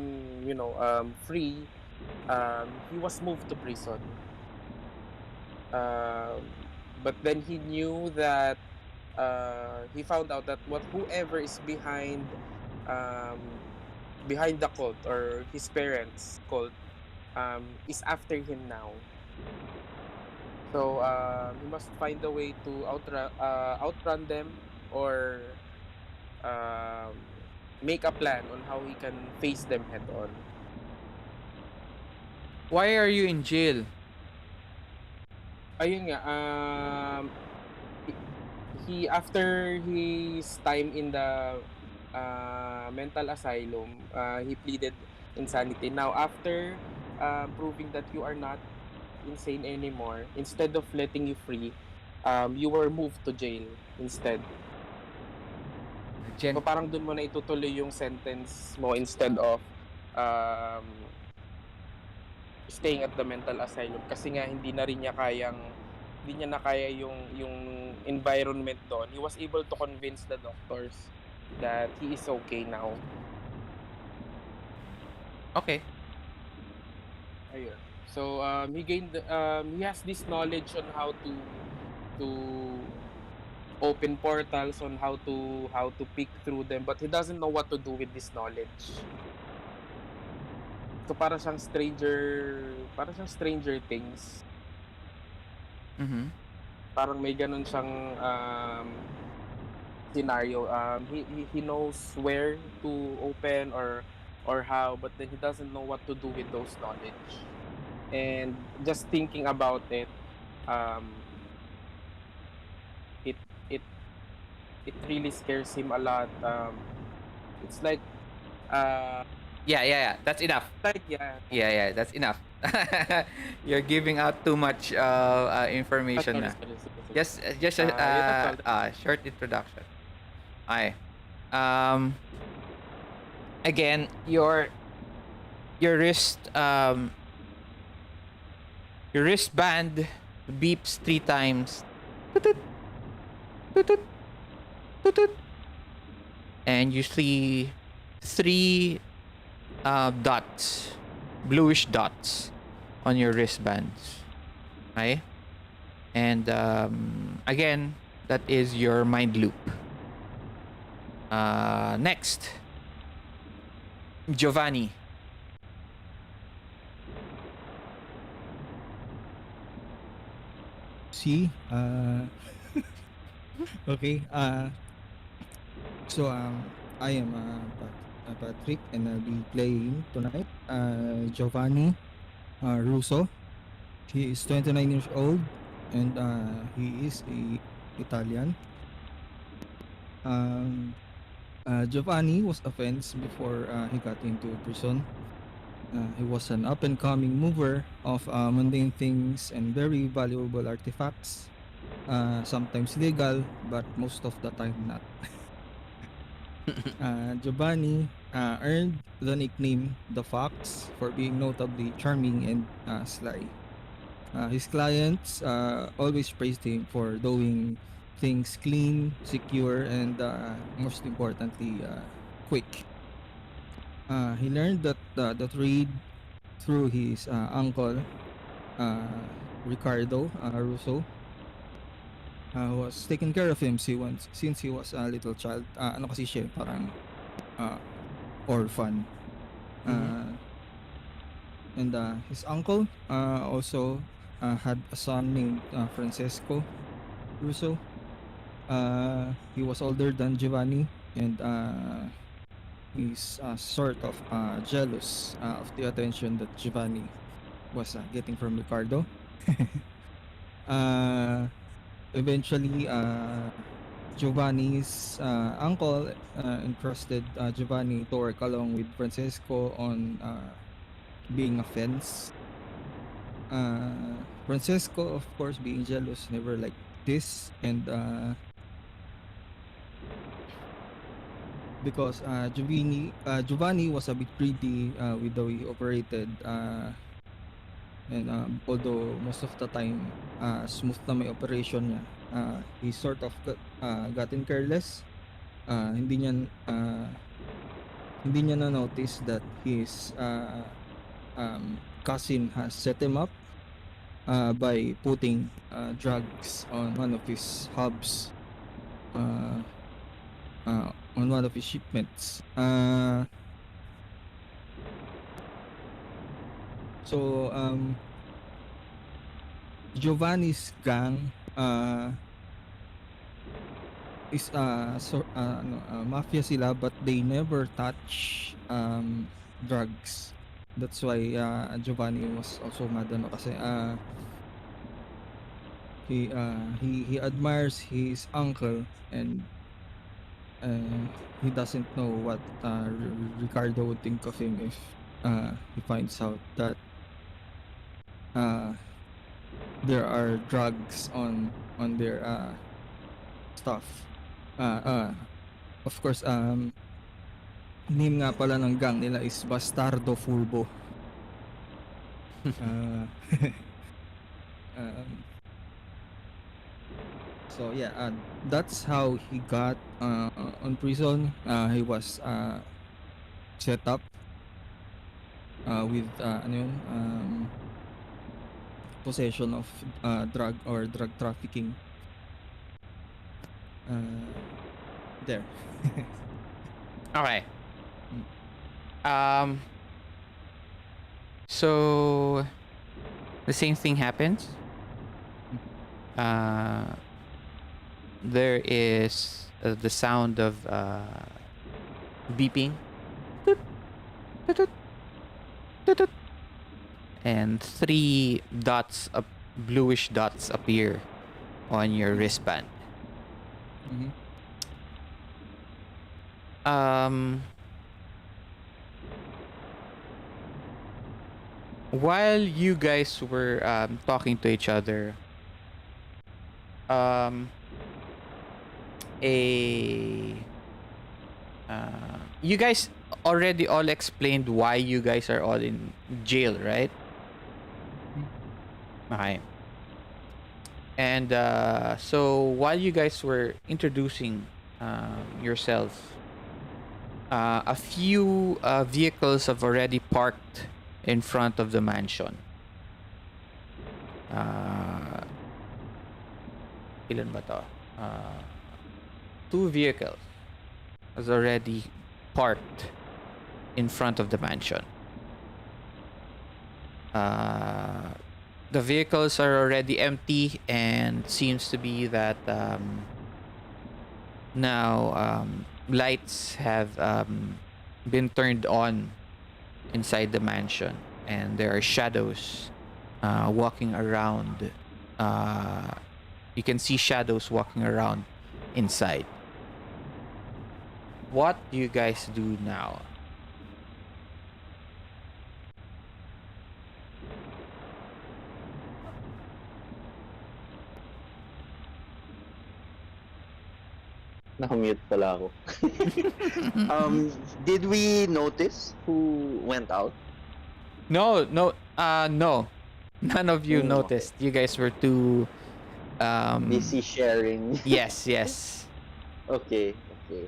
S5: free, he was moved to prison. Um, But then he knew that he found out that what whoever is um, behind the cult or his parents' cult is after him now. So he must find a way to outrun them or um, make a plan on how he can face them head on.
S1: Why are you in jail?
S5: Ayun nga, he, he after his time in the mental asylum, he pleaded insanity. Now, after proving that you are not insane anymore, instead of letting you free, you were moved to jail instead. So
S1: Gen
S5: parang dun mo na itutuloy yung sentence mo instead of um, staying at the mental asylum kasi nga hindi niya na kaya yung environment doon. He was able to convince the doctors that he is okay now.
S1: Okay.
S5: Ayun. So he has this knowledge on how to open portals, on how to peek through them, but he doesn't know what to do with this knowledge. So para siyang Stranger Things.
S1: Mhm.
S5: Parang may ganun siyang scenario. He knows where to open or how, but then he doesn't know what to do with those knowledge. And just thinking about it, um, it it it really scares him a lot. It's uh
S1: Yeah. That's enough.
S5: like yeah.
S1: Yeah, that's enough. You're giving out too much information
S5: Sorry,
S1: na.
S5: sorry, sige, sige.
S1: Just
S5: Yeah, that's all.
S1: short introduction. Okay. Um again, your your wristband beeps 3 times. Tutut, tutut, tutut. And you see 3 dots, bluish dots on your wristbands. Okay? And again, that is your mind loop. Next, Giovanni.
S3: See, okay. So I am Patrick, and I'll be playing tonight. Giovanni Russo. He is 29 years old, and he is a Italian. Um, Giovanni was offense before he got into prison. He was an up and coming mover of mundane things and very valuable artifacts. Sometimes legal, but most of the time not. Giovanni earned the nickname the Fox for being notably charming and sly. His clients always praised him for doing things clean, secure, and most importantly, quick. He learned the trade through his uncle, uh, Ricardo Russo, who was taking care of him since he was a little child. Ano kasi siya, parang uh, orphan.
S1: Mhm.
S3: And his uncle also had a son named Francesco Russo. He was older than Giovanni, and he's sort of jealous of the attention that Giovanni was getting from Ricardo. uh, Eventually, Giovanni's uncle entrusted Giovanni to work along with Francesco on being a fence. Francesco, of course, being jealous, never like this, and because Giovanni was a bit greedy with the way he operated, and although most of the time smooth na may operation niya, he sort of gotten careless. Uh, hindi niya uh, hindi niya na notice that his cousin has set him up. by putting drugs on one of his hubs, uh, on one of his shipments. So Giovanni's gang is mafia sila, but they never touch drugs. That's why Giovanni was also mad ano kasi he admires his uncle, and uh, he doesn't know what Ricardo would think of him if he finds out that uh there are drugs on their stuff. Uh, uh, of course, name nga pala ng gang nila is Bastardo Fulbo. Uh, um, so yeah, that's how he got on prison. He was set up with ano yun, possession of drug or drug trafficking. There.
S1: Okay.
S3: Mm.
S1: Um. So the same thing happens. Uh, there is the sound of beeping. Toot, toot, toot, toot, toot. And three dots, bluish dots appear on your wristband.
S3: Mhm.
S1: Um, while you guys were talking to each other, um, a you guys already all explained why you guys are all in jail, right?
S3: Mm.
S1: Okay. And so while you guys were introducing yourselves, a few vehicles have already parked in front of the mansion. Uh, ilan ba to? Two vehicles has already parked in front of the mansion. Uh, the vehicles are already empty, and seems to be that now lights have been turned on inside the mansion, and there are shadows walking around. Uh, you can see shadows walking around inside. What do you guys do now?
S2: Nakamute pala ako. Did we notice who went out?
S1: No, no, no. None of you
S2: Okay.
S1: noticed. You guys were too
S2: Busy sharing.
S1: yes, yes.
S2: Okay, okay.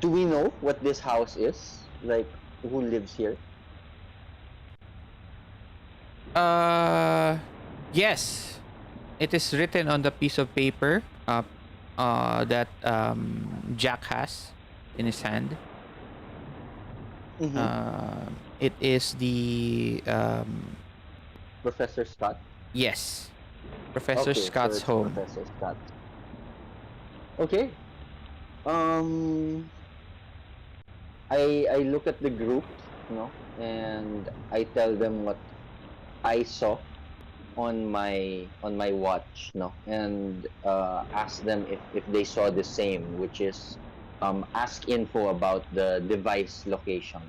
S2: Do we know what this house is? Like, who lives here?
S1: Uh yes. It is written on the piece of paper that Jack has in his hand.
S2: Mm-hmm.
S1: It is the
S2: Professor Scott.
S1: yes, Professor
S2: Okay, so
S1: Scott's
S2: it's
S1: home.
S2: Professor Scott. Okay. Um, I look at the group, and I tell them what I saw on my watch, and ask them if they saw the same, which is ask info about the device location.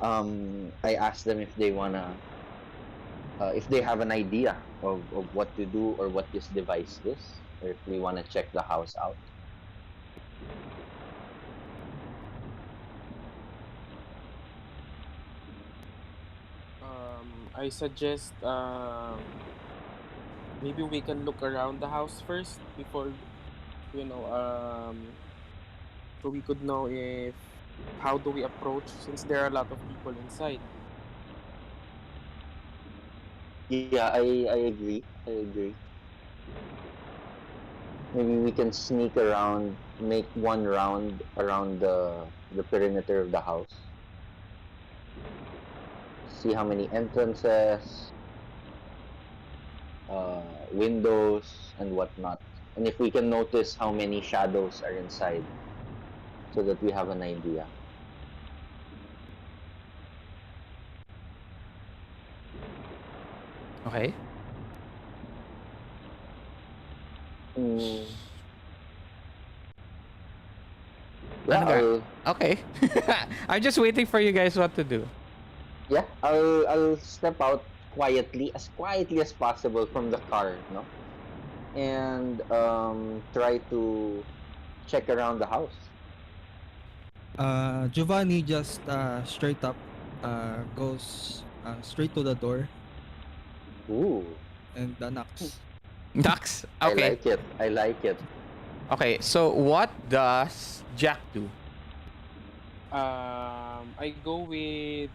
S2: I ask them if they have an idea of what to do or what this device is, or if we want to check the house out.
S5: I suggest maybe we can look around the house first before, you know, so we could know if how do we approach since there are a lot of people inside?
S2: Yeah, I agree. I agree. Maybe we can sneak around, make one round around the perimeter of the house. See how many entrances, windows, and whatnot. And if we can notice how many shadows are inside, so that we have an idea.
S1: Okay.
S2: Mm, yeah,
S1: Ano ga? Okay. I'm just waiting for you guys what to do.
S2: I'll step out quietly as possible from the car, no, and try to check around the house.
S3: Giovanni just straight up goes straight to the door
S2: Ooh,
S3: and knocks.
S1: Ducks.
S2: I
S1: Okay.
S2: like it. I like it.
S1: Okay. So what does Jack do?
S5: I go with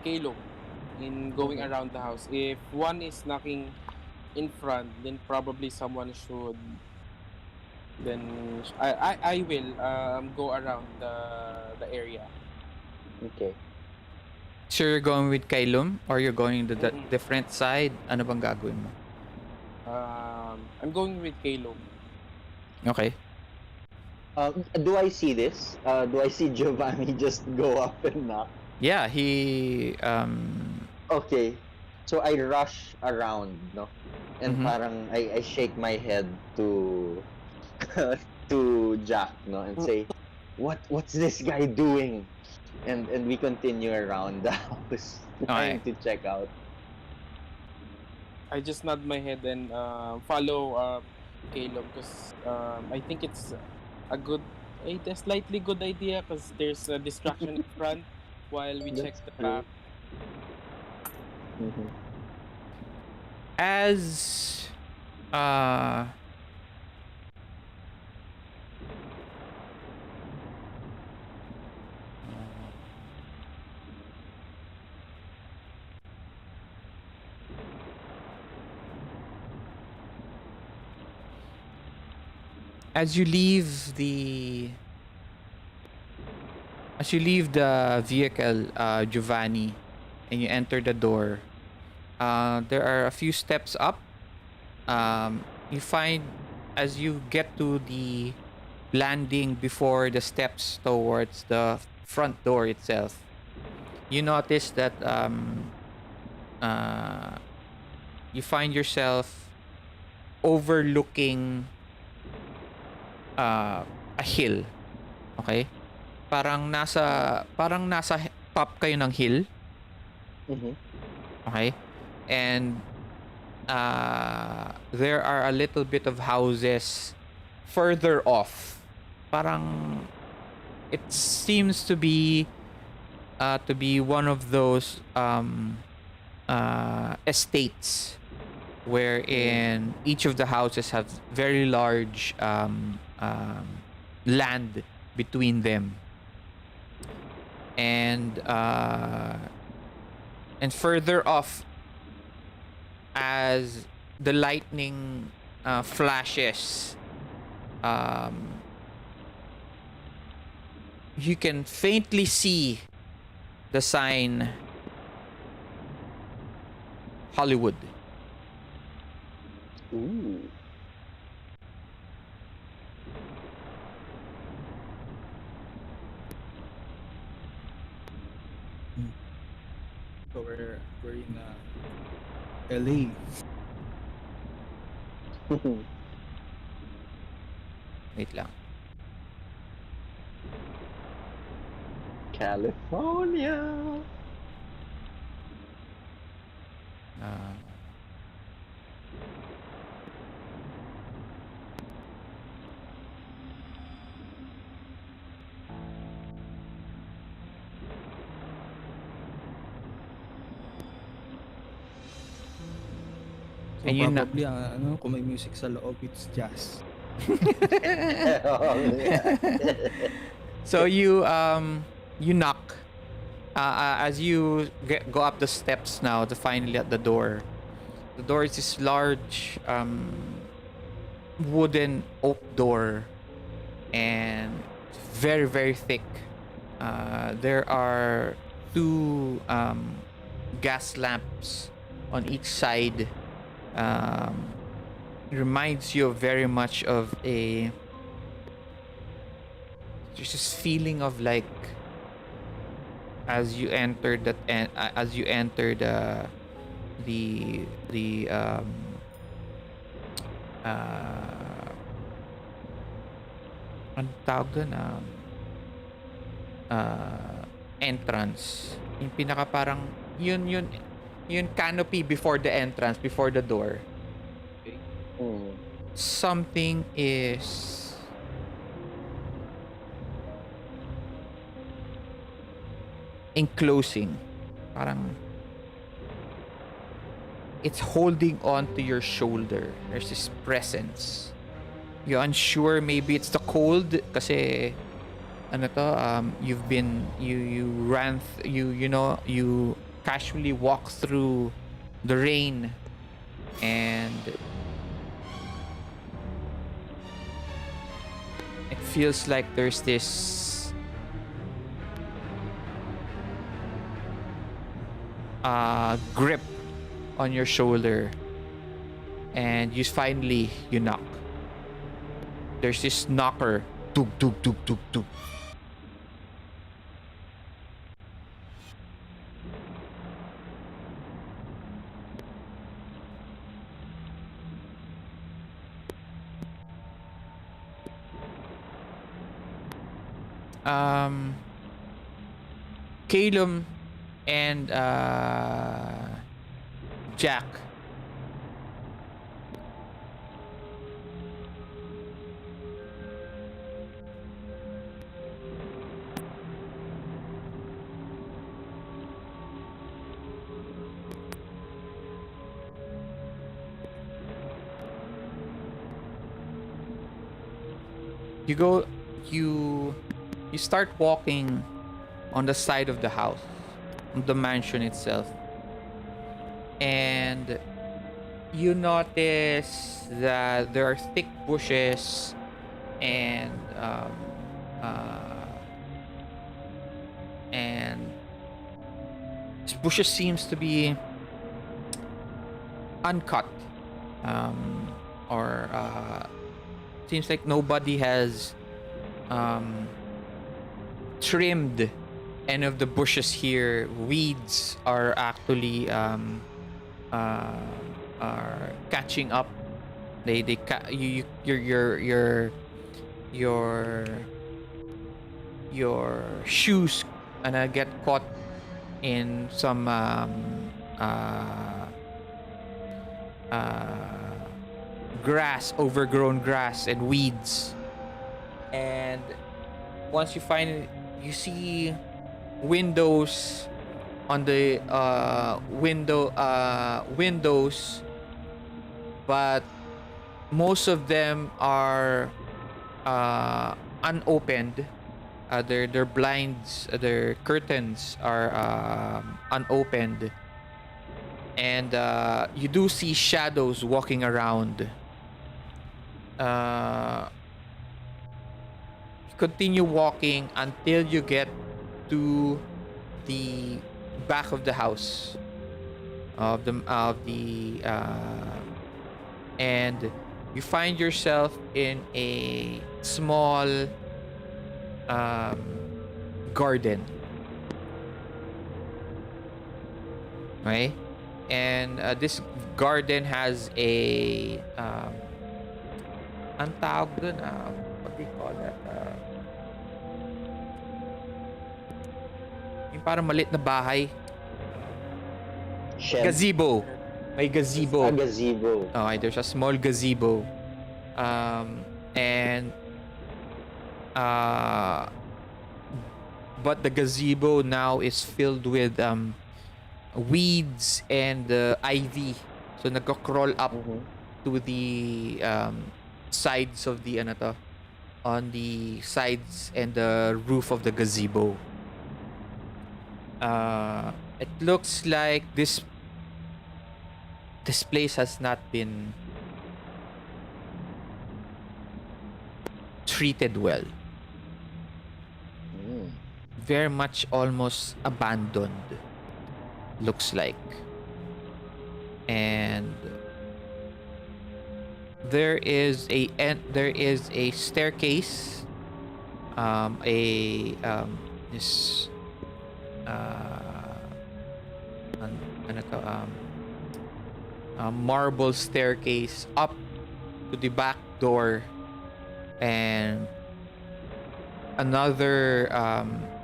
S5: Caleb in going
S2: Mhm.
S5: around the house. If one is knocking in front, then probably someone should. Then I will go around the area.
S2: Okay.
S1: So you're going with Kailum or you're going to the
S5: Mm-mm.
S1: different side? Ano bang gagawin mo?
S5: I'm going with Caleb.
S1: Okay.
S2: Do I see this? Do I see Giovanni just go up and knock?
S1: Yeah, he
S2: Okay. So I rush around, no? And
S1: mhm.
S2: parang I shake my head to to Jack, no, and say, what's this guy doing? And we continue around the house trying
S1: Okay.
S2: to check out.
S5: I just nod my head and follow Caleb because I think it's a slightly good idea because there's a distraction in front while we check
S2: That's
S5: the
S2: true.
S5: back.
S2: Mm-hmm.
S1: As uh as you leave the vehicle, Giovanni, and you enter the door, there are a few steps up. You find as you get to the landing before the steps towards the front door itself, you notice that uh, you find yourself overlooking a hill. Okay? Parang nasa top kayo ng hill.
S2: Mm-hmm.
S1: Okay? And there are a little bit of houses further off. Parang it seems to be one of those estates wherein each of the houses have very large land between them, and further off, as the lightning flashes, um, you can faintly see the sign Hollywood.
S2: Ooh.
S3: So we're in LA.
S1: Wait lang.
S2: California.
S1: Uh,
S3: So
S1: and yun na.
S3: probably kung may music sa loob, it's jazz.
S2: Oh, yeah.
S1: So you knock. As you go up the steps now to finally at the door. The door is this large wooden oak door, and it's very very thick. There are two gas lamps on each side. Reminds you very much of a there's this feeling of like as you enter that and as you enter the ano tawag dun? Entrance, yung pinaka parang yun canopy before the entrance, before the door.
S2: Mm.
S1: Something is enclosing, parang it's holding on to your shoulder. There's this presence. You're unsure, maybe it's the cold kasi ano to you've been you ran you casually walk through the rain, and it feels like there's this grip on your shoulder, and you knock. There's this knocker, tuk tuk tuk tuk tuk. Calum and Jack. You start walking on the side of the house, on the mansion itself, and you notice that there are thick bushes, and this bushes seems to be uncut, or seems like nobody has trimmed any of the bushes here. Weeds are actually are catching up. Your shoes and get caught in some grass, overgrown grass and weeds. And once you find it, you see windows on the windows, but most of them are unopened. Their blinds, their curtains are unopened, and you do see shadows walking around. Continue walking until you get to the back of the house and you find yourself in a small garden. Okay? And this garden has a ang tawag dun, what do you call that? Yung parang maliit na bahay.
S2: Shed.
S1: Gazebo. May gazebo.
S2: A gazebo.
S1: Okay, there's a small gazebo. And but the gazebo now is filled with weeds and ivy. So nagko-crawl up to the sides of the on the sides and the roof of the gazebo. It looks like this place has not been treated well. Very much almost abandoned, looks like. And there is a staircase, this ano to, a marble staircase up to the back door, and another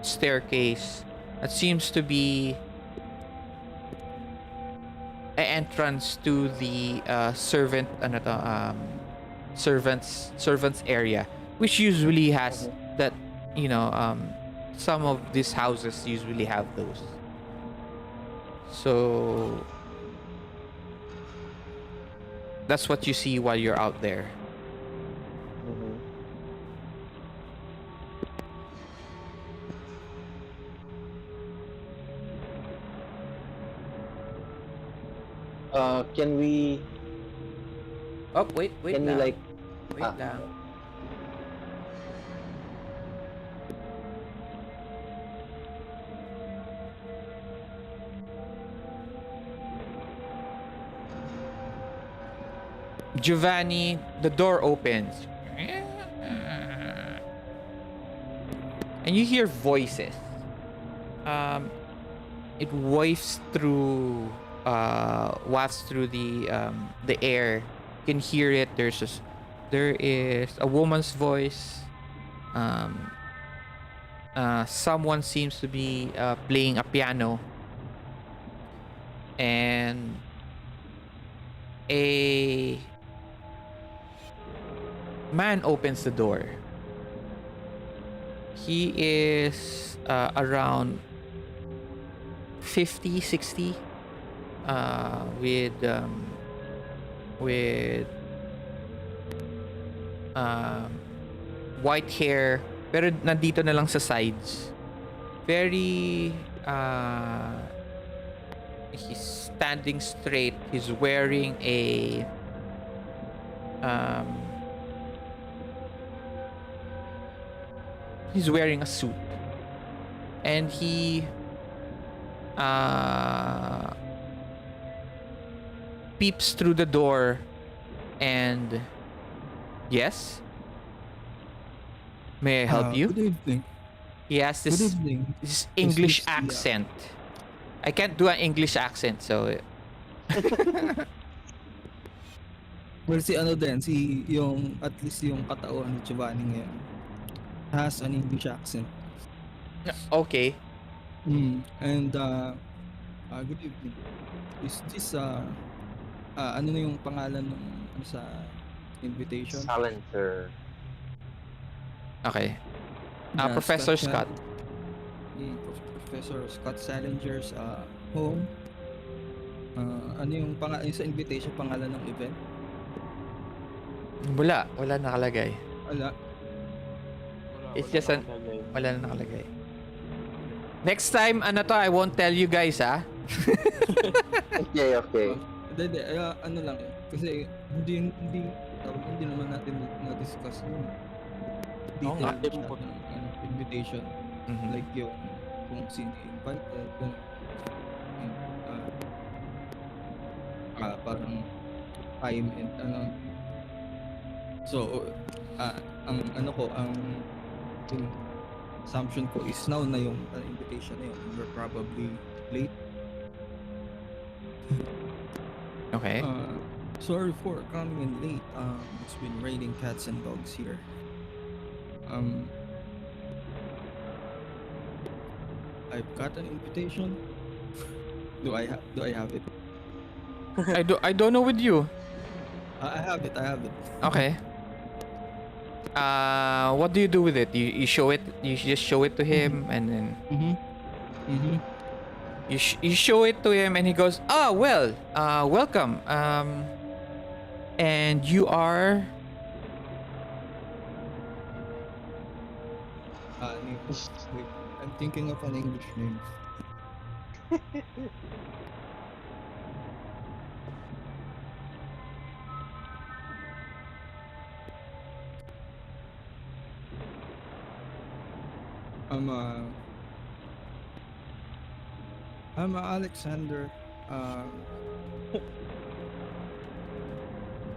S1: staircase that seems to be an entrance to the servants area, which usually has that, some of these houses usually have those. So that's what you see while you're out there.
S2: Can we?
S1: Oh, wait
S2: Can we
S1: lang.
S2: like?
S1: Wait lang. Giovanni, the door opens. And you hear voices. It wafts through the air. You can hear it. There is a woman's voice. Someone seems to be playing a piano. And a man opens the door. He is around 50, 60, with white hair, pero nandito na lang sa sides. Very he's standing straight. He's wearing a suit, and he peeps through the door. And yes, may I help you?
S3: Good evening.
S1: He has
S3: Good
S1: this
S3: evening.
S1: English
S3: Is this the,
S1: accent. I can't do an English accent, so
S3: Well, at least yung katawan ni Giovanni ngayon has an English accent.
S1: okay.
S3: And good evening. Is this ano na yung pangalan ng sa invitation?
S2: Silencer.
S1: Okay.
S3: Yeah,
S1: Professor Scott.
S3: Professor Scott Salinger's home. Ano yung pangalan sa invitation, pangalan ng event?
S1: Wala nakalagay.
S3: Wala.
S1: It's just wala na nakalagay. Next time, I won't tell you guys, ah.
S2: Okay.
S3: Hindi, ano lang eh. Kasi hindi naman natin na-discuss yung
S1: nga.
S3: detail ng invitation.
S1: Mhm.
S3: Like yung kung sino invited, kung parang time and so ang yung assumption ko is now na yung invitation na yun. We're probably late.
S1: Okay.
S3: Sorry for coming in late. It's been raining cats and dogs here. I've got an invitation. Do I have it?
S1: I don't know with you.
S3: I have it.
S1: Okay. What do you do with it? You show it. You just show it to him, and then you show it to him, and he goes, "Ah, well, welcome. And you are."
S3: Wait, I'm thinking of an English name. I'm a I'm a Alexander. Um,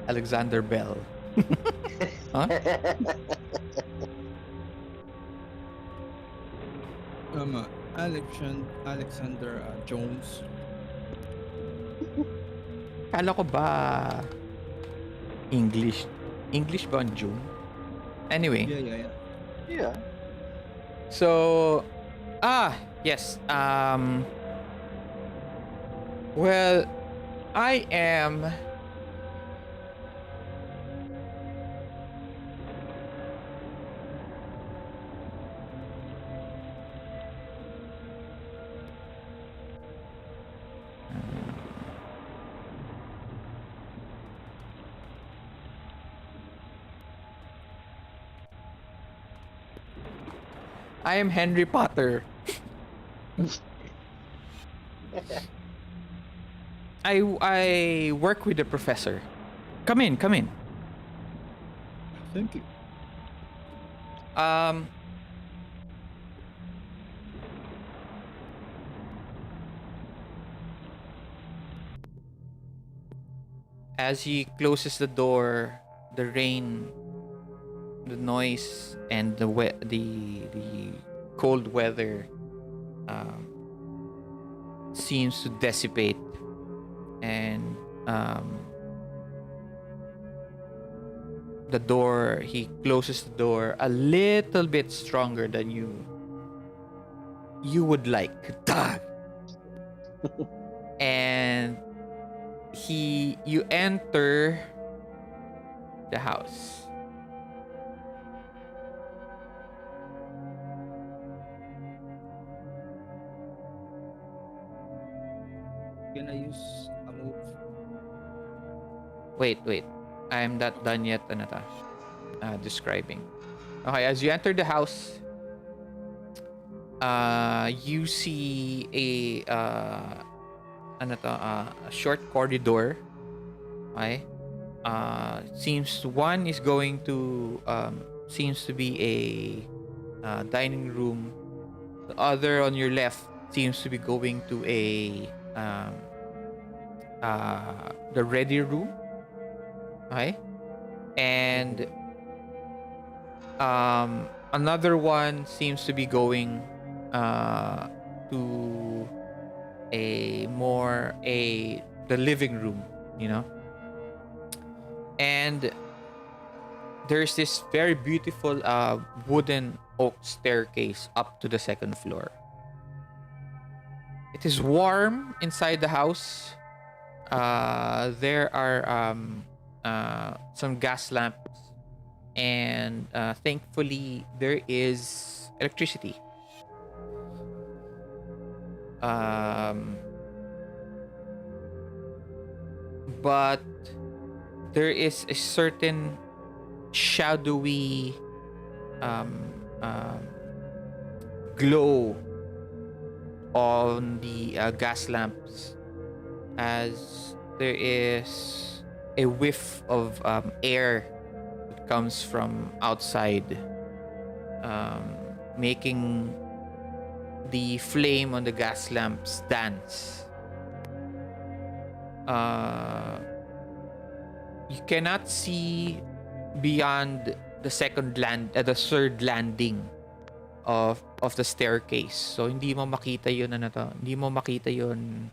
S1: Alexander Bell. Huh?
S3: I'm a Alexander Jones.
S1: Kala ko ba English? English ba ang June? Anyway,
S3: Yeah.
S2: Yeah.
S1: so yes. Well, I am I am Henry Potter. I work with the professor. Come in, come in.
S3: Thank you.
S1: Um as he closes the door, the rain, the noise, and the cold weather seems to dissipate, and the door, he closes the door a little bit stronger than you would like. And you enter the house.
S3: Can I use a move?
S1: Wait. I'm not done yet, Anata. Describing. Okay, as you enter the house, you see a short corridor. Okay? Seems one is going to seems to be a dining room. The other on your left seems to be going to a the ready room. Okay? And another one seems to be going to the living room, you know. And there's this very beautiful wooden oak staircase up to the second floor. It is warm inside the house. There are some gas lamps, and thankfully there is electricity. But there is a certain shadowy glow on the gas lamps, as there is a whiff of air that comes from outside, making the flame on the gas lamps dance. You cannot see beyond the the third landing of the staircase. So hindi mo makita yun Hindi mo makita yun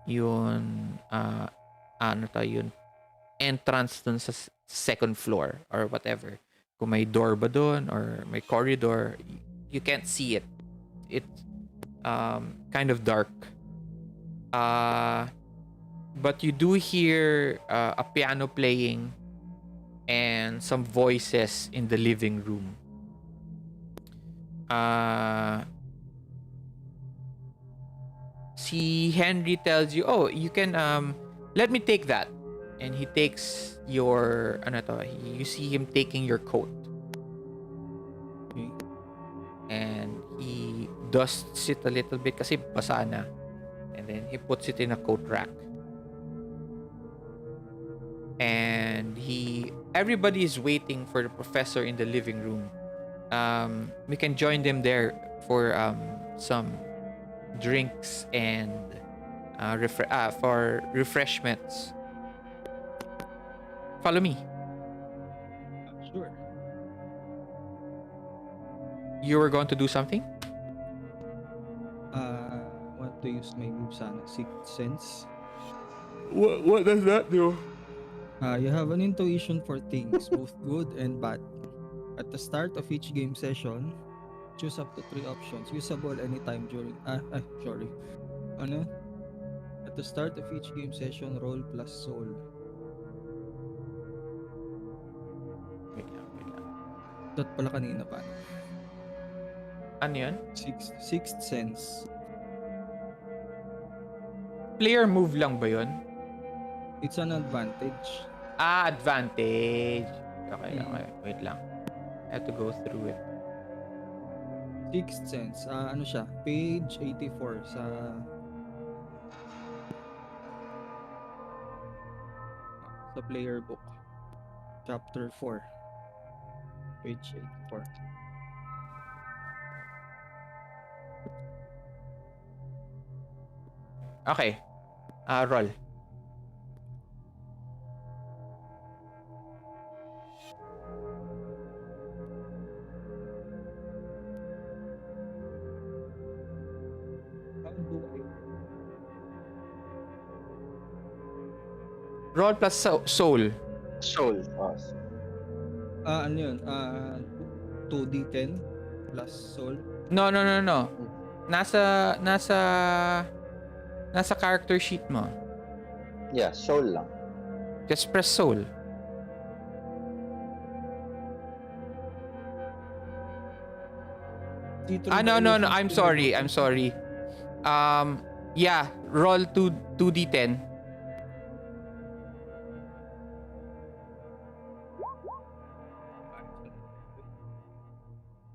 S1: yun entrance dun sa second floor or whatever. Kung may door ba dun or may corridor, you can't see it. It's kind of dark. But you do hear a piano playing and some voices in the living room. Si Henry tells you, "Oh, you can let me take that." And he takes your you see him taking your coat.
S3: Okay.
S1: And dusts it a little bit kasi basa na. And then he puts it in a coat rack. And everybody is waiting for the professor in the living room. We can join them there for some drinks and for refreshments. Follow me.
S3: Sure.
S1: You were going to do something?
S3: Want to use my move sana, Sixth Sense.
S1: What does that do?
S3: You have an intuition for things, both good and bad. At the start of each game session, choose up to 3 options, usable anytime during... sorry. Ano? At the start of each game session, roll plus soul.
S1: Wait lang.
S3: That pala kanina pa.
S1: Ano yun?
S3: Sixth Sense.
S1: Player move lang ba yun?
S3: It's an advantage.
S1: Advantage. Okay. Wait lang. I have to go through it.
S3: Sixth Sense. Ano siya? Page 84 sa player book. Chapter 4. Page 84.
S1: Okay. Roll.
S3: How do I...
S1: Roll plus soul.
S2: Soul.
S3: ano yun? 2d10 plus soul.
S1: No. Nasa character sheet mo.
S2: Yeah, soul lang.
S1: Just press soul. No. I'm sorry. Yeah, roll 2d10.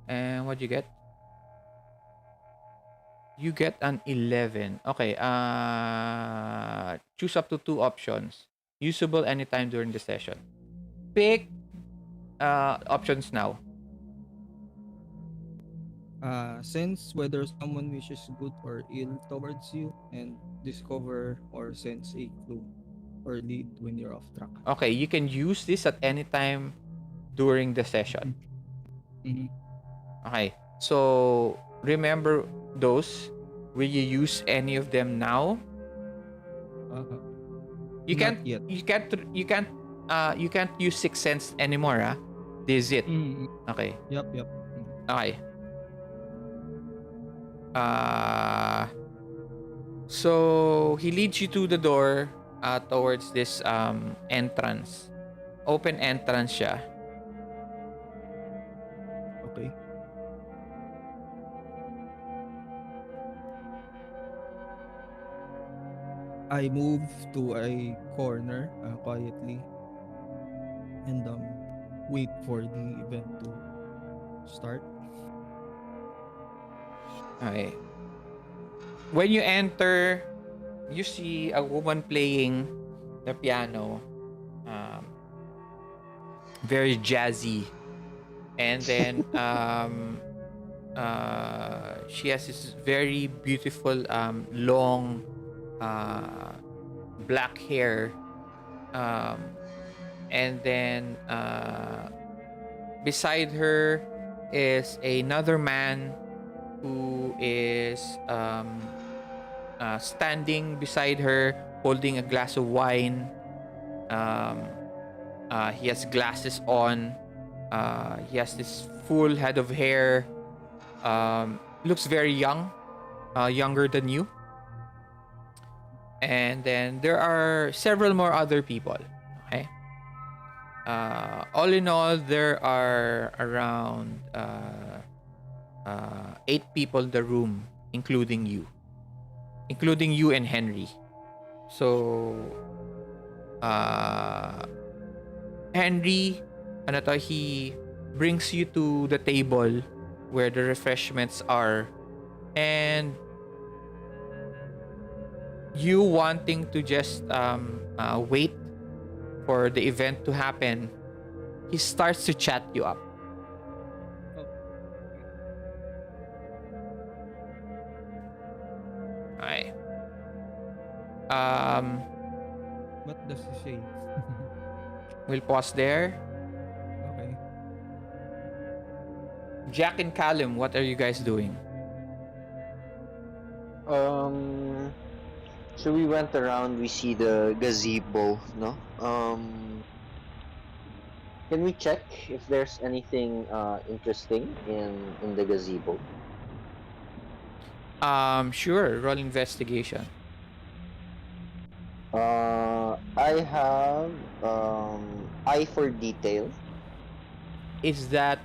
S1: And what'd you get? You get an 11. Okay, choose up to 2 options. Usable anytime during the session. Pick options now.
S3: Sense whether someone wishes good or ill towards you, and discover or sense a clue or lead when you're off track.
S1: Okay, you can use this at any time during the session.
S3: Mm-hmm.
S1: Okay, so remember those. Will you use any of them now? You
S3: Not
S1: can't.
S3: yet.
S1: You can't use Sixth Sense anymore. This is it.
S3: Mm-hmm.
S1: Okay.
S3: Yep.
S1: Okay. So he leads you to the door towards this entrance. Open entrance siya.
S3: Okay. I move to a corner quietly and wait for the event to start.
S1: Okay. When you enter, you see a woman playing the piano. Very jazzy. And then she has this very beautiful long black hair. And then beside her is another man who is standing beside her holding a glass of wine. He has glasses on. He has this full head of hair. Looks very young, younger than you. And then there are several more other people. Okay. All in all, there are around 8 people in the room, including you and Henry. So, Henry, he brings you to the table where the refreshments are, And you wanting to just wait for the event to happen, he starts to chat you up.
S3: Oh,
S1: Okay. Um,
S3: what does he say?
S1: we'll pause there.
S3: Okay.
S1: Jack and Callum, what are you guys doing?
S2: Um, so we went around. We see the gazebo, no? Can we check if there's anything interesting in the gazebo?
S1: Sure. Roll investigation.
S2: I have eye for detail.
S1: Is that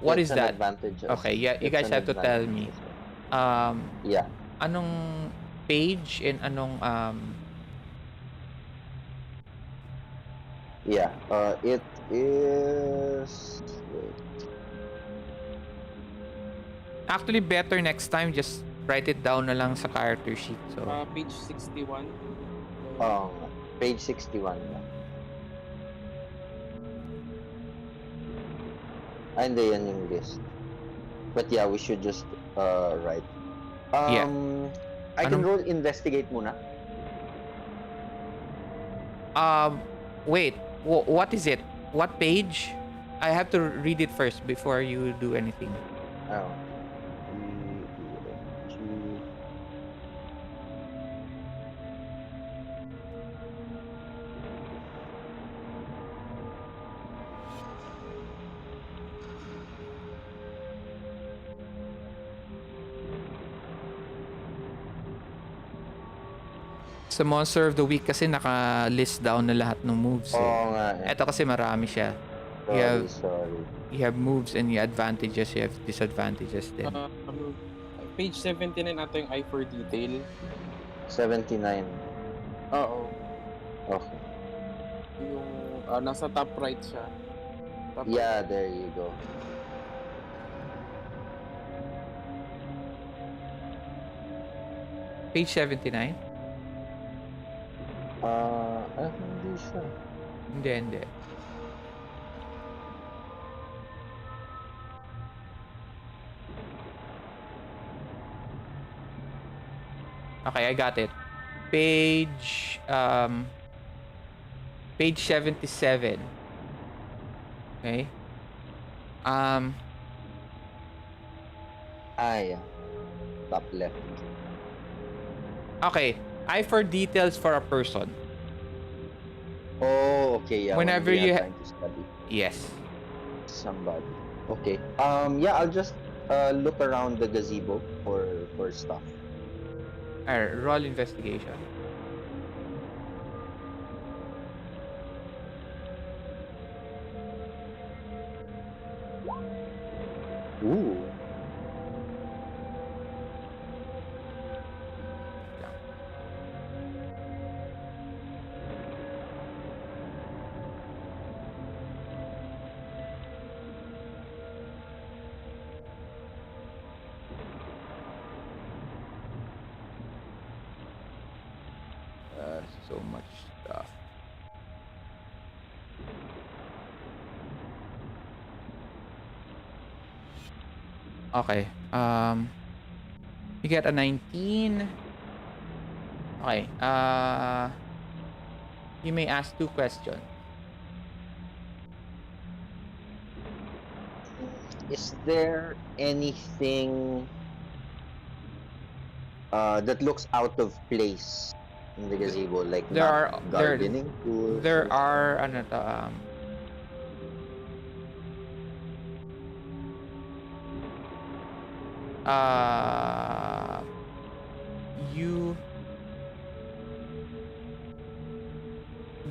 S1: what
S2: It's
S1: is
S2: an
S1: that?
S2: advantage
S1: Okay, yeah, you
S2: it's
S1: guys
S2: an
S1: have to tell
S2: advantage
S1: me.
S2: as well.
S1: Um,
S2: Yeah.
S1: anong page and anong
S2: Yeah. It is. Wait.
S1: actually better next time just write it down na lang sa character sheet. So,
S5: Page 61.
S2: Um, page 61 ba? Ah, hindi yan yung list. But yeah, we should just write.
S1: yeah.
S2: I can
S1: Anong
S2: roll investigate muna.
S1: um wait, what is it? What page? I have to read it first before you do anything.
S2: Oh, okay. EFG.
S1: Sa Monster of the Week kasi naka-list down na lahat ng moves eh.
S2: Oo nga eh.
S1: Ito kasi marami siya.
S2: Sorry.
S1: You have moves and you advantages, you have disadvantages din.
S5: Page 79 ata yung eye for detail.
S2: 79.
S5: Oo.
S2: Okay.
S5: Yung nasa top right siya. Top
S2: Yeah, there you go.
S1: Page 79?
S2: Hindi siya.
S1: Hindi. Okay, I got it. Page 77. Okay.
S2: Yeah. Top left.
S1: Okay. Eye for details for a person.
S2: Oh, okay. Yeah.
S1: Whenever
S2: when we
S1: you
S2: are trying to study
S1: yes.
S2: somebody. Okay. Yeah, I'll just look around the gazebo for stuff.
S1: Roll investigation.
S2: Ooh.
S1: So much stuff. Okay. You get a 19. Okay. You may ask 2 questions.
S2: Is there anything that looks out of place in the gazebo, like
S1: There
S2: not
S1: are
S2: gardening tools
S1: there
S2: or
S1: are
S2: stuff?
S1: ano to, you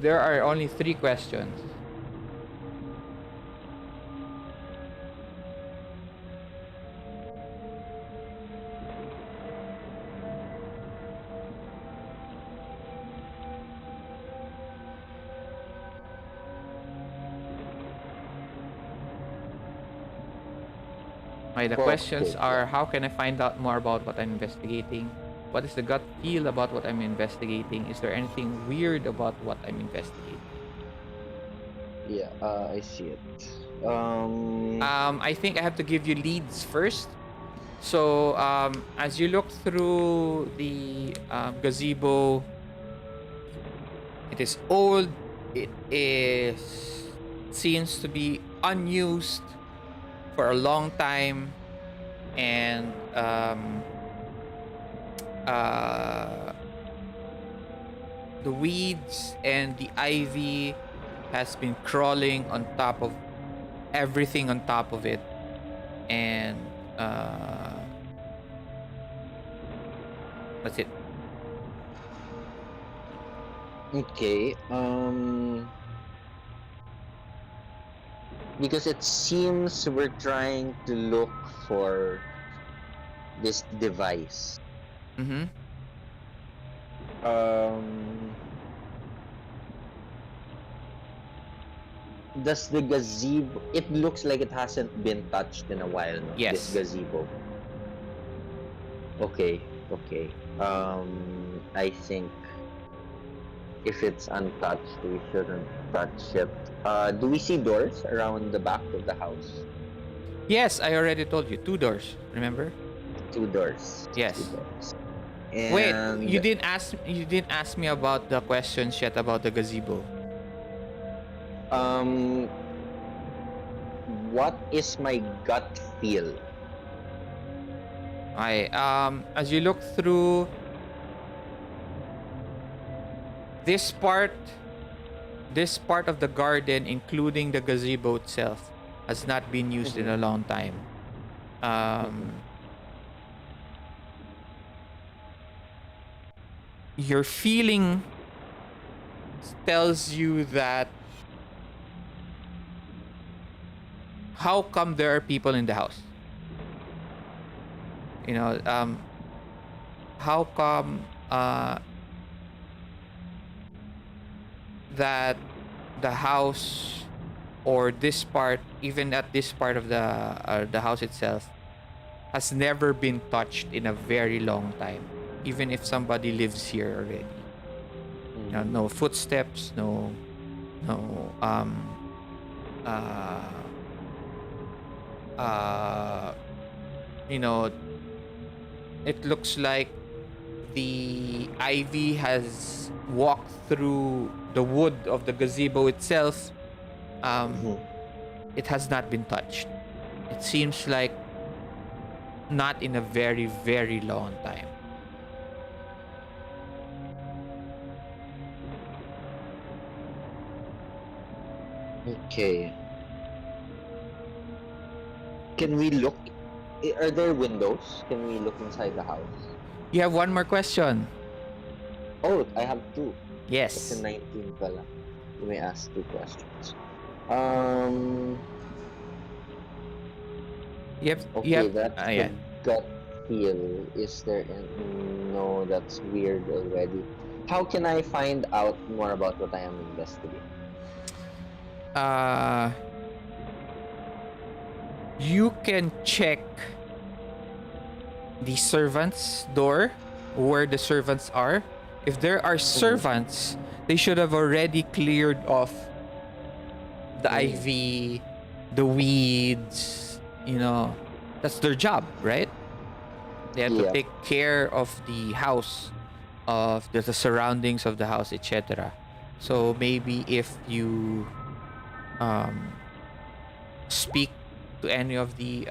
S1: there are only 3 questions. Okay, the
S2: Okay,
S1: questions are:
S2: yeah.
S1: how can I find out more about what I'm investigating? What is the gut feel about what I'm investigating? Is there anything weird about what I'm investigating?
S2: Yeah, I see it.
S1: I think I have to give you leads first. So, as you look through the gazebo, it is old. It is seems to be unused for a long time, and uh, the weeds and the ivy has been crawling on top of everything on top of it, and that's it.
S2: Okay. Because it seems we're trying to look for this device.
S1: Mm-hmm.
S2: Um, does the gazebo? It looks like it hasn't been touched in a while, no? This
S1: Yes.
S2: gazebo. Okay. Okay. I think if it's untouched, we shouldn't touch it. Do we see doors around the back of the house?
S1: Yes, I already told you. 2 doors. Remember?
S2: Two doors. Two
S1: Yes.
S2: doors.
S1: Wait,
S2: And
S1: you didn't ask. You didn't ask me about the questions yet about the gazebo.
S2: um, what is my gut feel?
S1: As you look through this part, this part of the garden, including the gazebo itself, has not been used in a long time. Your feeling tells you that how come there are people in the house? You know, how come that the house or this part, even at this part of the house itself, has never been touched in a very long time, even if somebody lives here already. You know, no footsteps, no uh you know, it looks like the ivy has walked through the wood of the gazebo itself. It has not been touched. It seems like not in a very, very long time.
S2: Okay. Can we look? Are there windows? Can we look inside the house?
S1: You have one more question.
S2: Oh, I have two. It's
S1: Yes.
S2: in 19 pala. You may ask two questions. Um.
S1: You have.
S2: Okay, that's
S1: Yeah.
S2: the gut feel. Is there? No, that's weird already. How can I find out more about what I am investigating?
S1: You can check the servants' door, where the servants are. If there are servants, they should have already cleared off the ivy, the weeds. You know, that's their job, right? They have to
S2: Yeah.
S1: take care of the house, of the surroundings of the house, etc. So maybe if you speak to any of the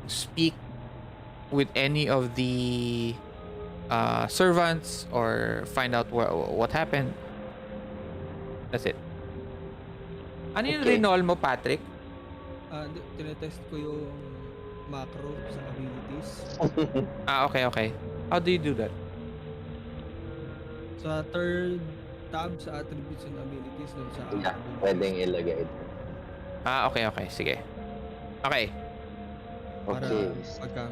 S1: speak with any of the servants, or find out what happened. That's it. Ano yung
S2: Okay.
S1: rinol mo, Patrick?
S3: Tinetest ko yung macro sa abilities.
S1: Okay. How do you do that?
S3: Sa third tab sa attributes and abilities dun sa
S2: Yeah,
S3: abilities.
S2: pwedeng ilagay.
S1: Okay. Sige. Okay.
S3: Para
S2: Okay.
S3: pagka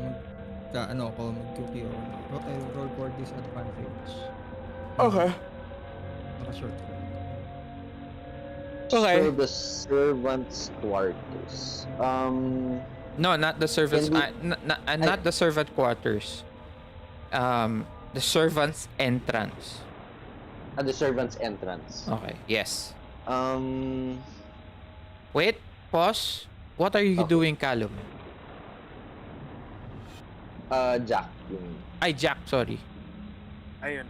S3: mag-QQ roll for disadvantage.
S1: Okay.
S3: Naka-short.
S1: Okay.
S2: So the servants' quarters.
S1: No, not the servants.
S2: Can we? I
S1: Not the servant quarters. The servants' entrance.
S2: At the servants' entrance.
S1: Okay. Yes.
S2: Um.
S1: Wait. Pause. What are you
S2: Okay.
S1: doing, Callum?
S2: Jack, you mean?
S1: Ay, Jack. Sorry.
S5: Ayun,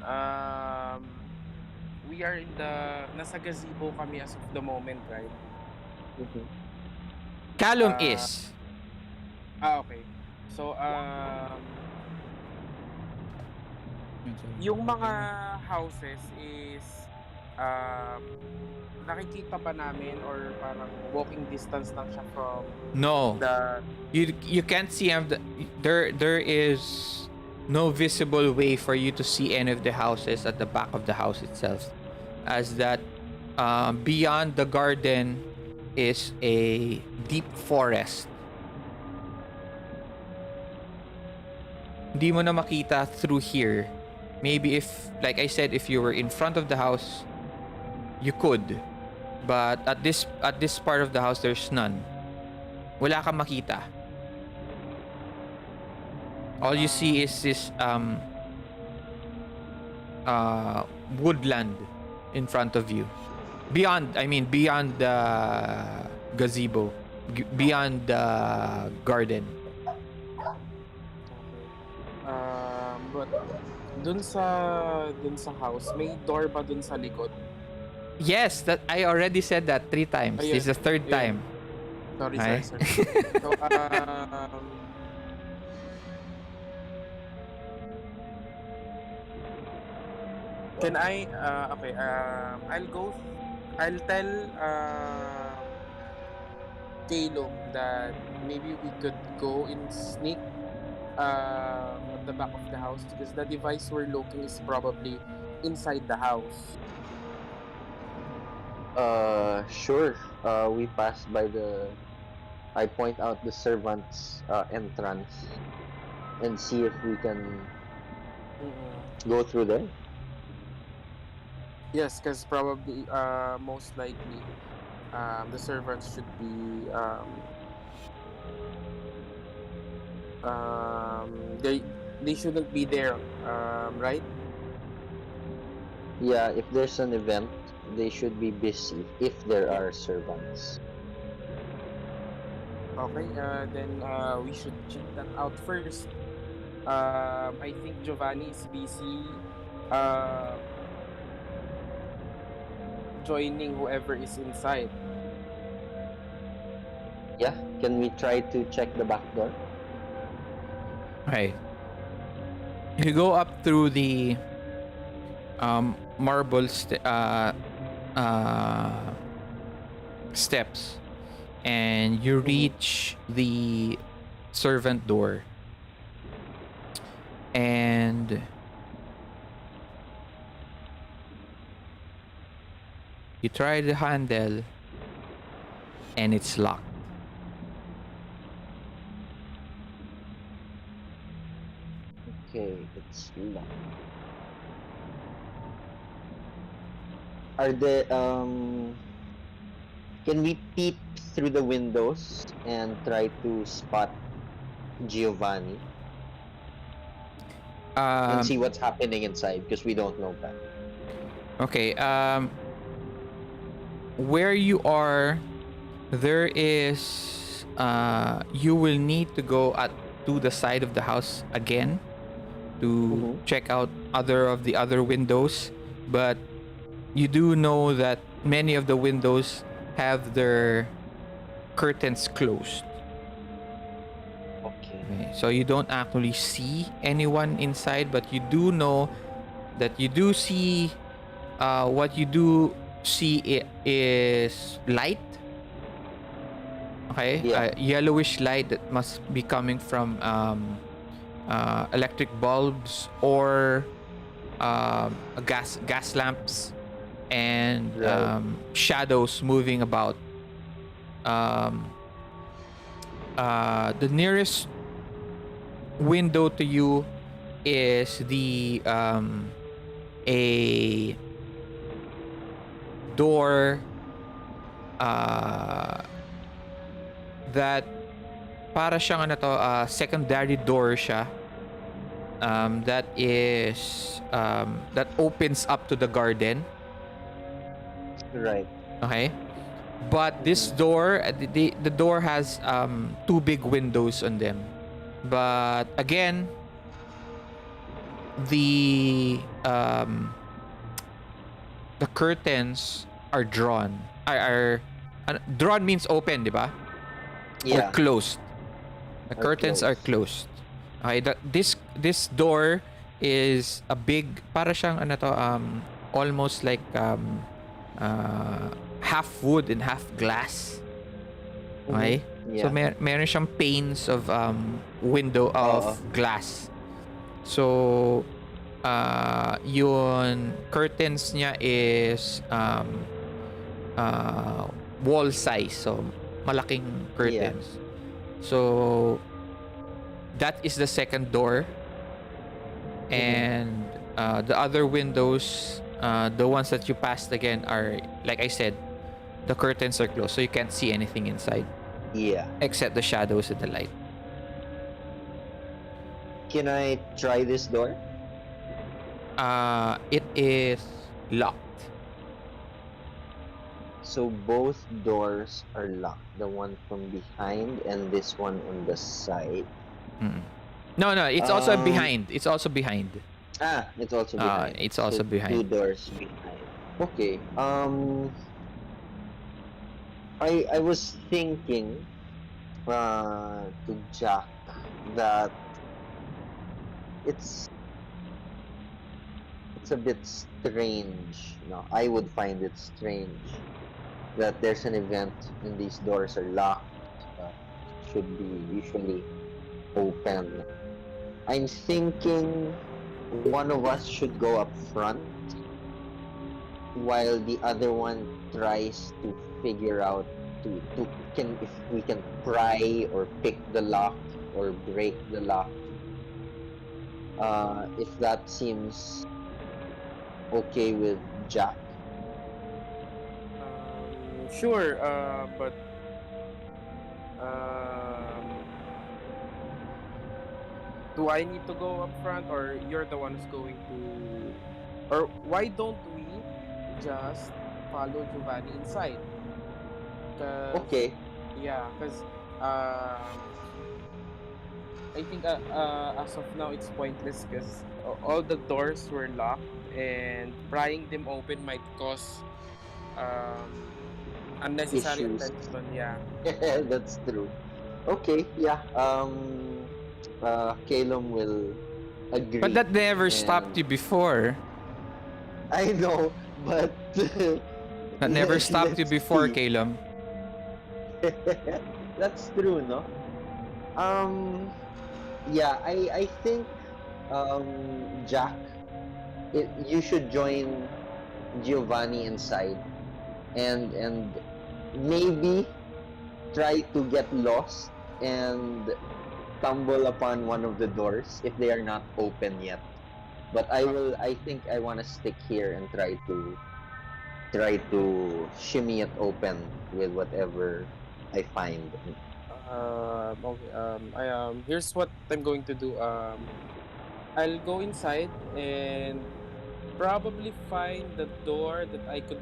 S5: we are in the, nasa gazebo kami as of the moment, right?
S2: Mhm.
S1: Callum
S5: Ah,
S1: is.
S5: okay. So,
S3: Yun, sorry.
S5: yung mga houses is, um, nakikita ba namin or parang walking distance lang siya from
S1: No.
S5: the,
S1: You can't see there is no visible way for you to see any of the houses at the back of the house itself, as that beyond the garden is a deep forest. Hindi mo na makita through here. Maybe if, like I said, if you were in front of the house, you could, but at this part of the house there's none. Wala kang makita. All you see is this woodland in front of you. Beyond the gazebo, beyond the garden.
S5: but dun sa house, may door ba dun sa likod?
S1: Yes, that I already said that 3 times.
S5: Ayun.
S1: This is the third
S5: Ayun.
S1: time.
S5: Sorry.
S1: Ay.
S5: So, can I, okay, I'll tell, Calum that maybe we could go and sneak, at the back of the house because the device we're looking is probably inside the house.
S2: Sure. We pass by the. I point out the servants' entrance and see if we can
S5: Mm-mm.
S2: go through there.
S5: Yes, because probably, most likely, the servants should be, they shouldn't be there, right?
S2: Yeah, if there's an event, they should be busy if there are servants.
S5: Okay, then we should check that out first. I think Giovanni is busy, uh, joining whoever is inside.
S2: Yeah, can we try to check the back door?
S1: Right. You go up through the marble steps, and you reach the servant door, and you try the handle, and it's locked.
S2: Okay, it's locked. Are there Can we peep through the windows and try to spot Giovanni and see what's happening inside because we don't know that.
S1: Okay. Where you are, there is. You will need to go to the side of the house again to check out the other windows, but you do know that many of the windows have their curtains closed. Okay, so you don't actually see anyone inside, but you do know that you do see what you do see is light. Okay,
S2: Yeah.
S1: yellowish light that must be coming from electric bulbs or gas lamps, and
S2: Right.
S1: shadows moving about. The nearest window to you is a door uh, that para siyang secondary door siya, that is that opens up to the garden.
S2: Right.
S1: Okay, but this door, the door has two big windows on them, but again, the the curtains are drawn. Drawn means open, di ba? Or
S2: Yeah.
S1: closed. The
S2: Are
S1: curtains are closed. Okay, this door is a big, para siyang almost like half wood and half glass. Okay? So
S2: Yeah.
S1: meron siyang panes of window of
S2: Oo.
S1: glass. So yung curtains niya is wall size. So malaking curtains. So that is the second door. And the other windows, the ones that you passed again, are, like I said, the curtains are closed, so you can't see anything inside
S2: Yeah.
S1: except the shadows and the light.
S2: Can I try this door?
S1: It is locked.
S2: So both doors are locked. The one from behind and this one on the side.
S1: No, it's also
S2: Um,
S1: behind. It's also behind.
S2: It's also behind.
S1: It's also
S2: So
S1: behind.
S2: 2 doors behind. Okay. I was thinking to Jack that it's a bit strange. No, I would find it strange that there's an event and these doors are locked. Should be usually open. I'm thinking one of us should go up front while the other one tries to figure out to can if we can pry or pick the lock or break the lock. If that seems okay with Jack.
S5: Sure, but um, do I need to go up front, or you're the one who's going to, or why don't we just follow Giovanni inside? Cause
S2: Okay.
S5: yeah, cause I think as of now it's pointless because all the doors were locked and prying them open might cause um, unnecessary
S2: Issues.
S5: attention. Yeah.
S2: That's true. Okay, yeah. Calum will
S1: But
S2: agree,
S1: that never stopped
S2: and
S1: you before.
S2: I know, but
S1: That never stopped you
S2: let's
S1: before,
S2: see.
S1: Calum.
S2: That's true, no? Um, yeah, I think Jack, you should join Giovanni inside, and maybe try to get lost and stumble upon one of the doors if they are not open yet. But I think I want to stick here and try to shimmy it open with whatever I find.
S5: Okay. Here's what I'm going to do. I'll go inside and probably find the door that I could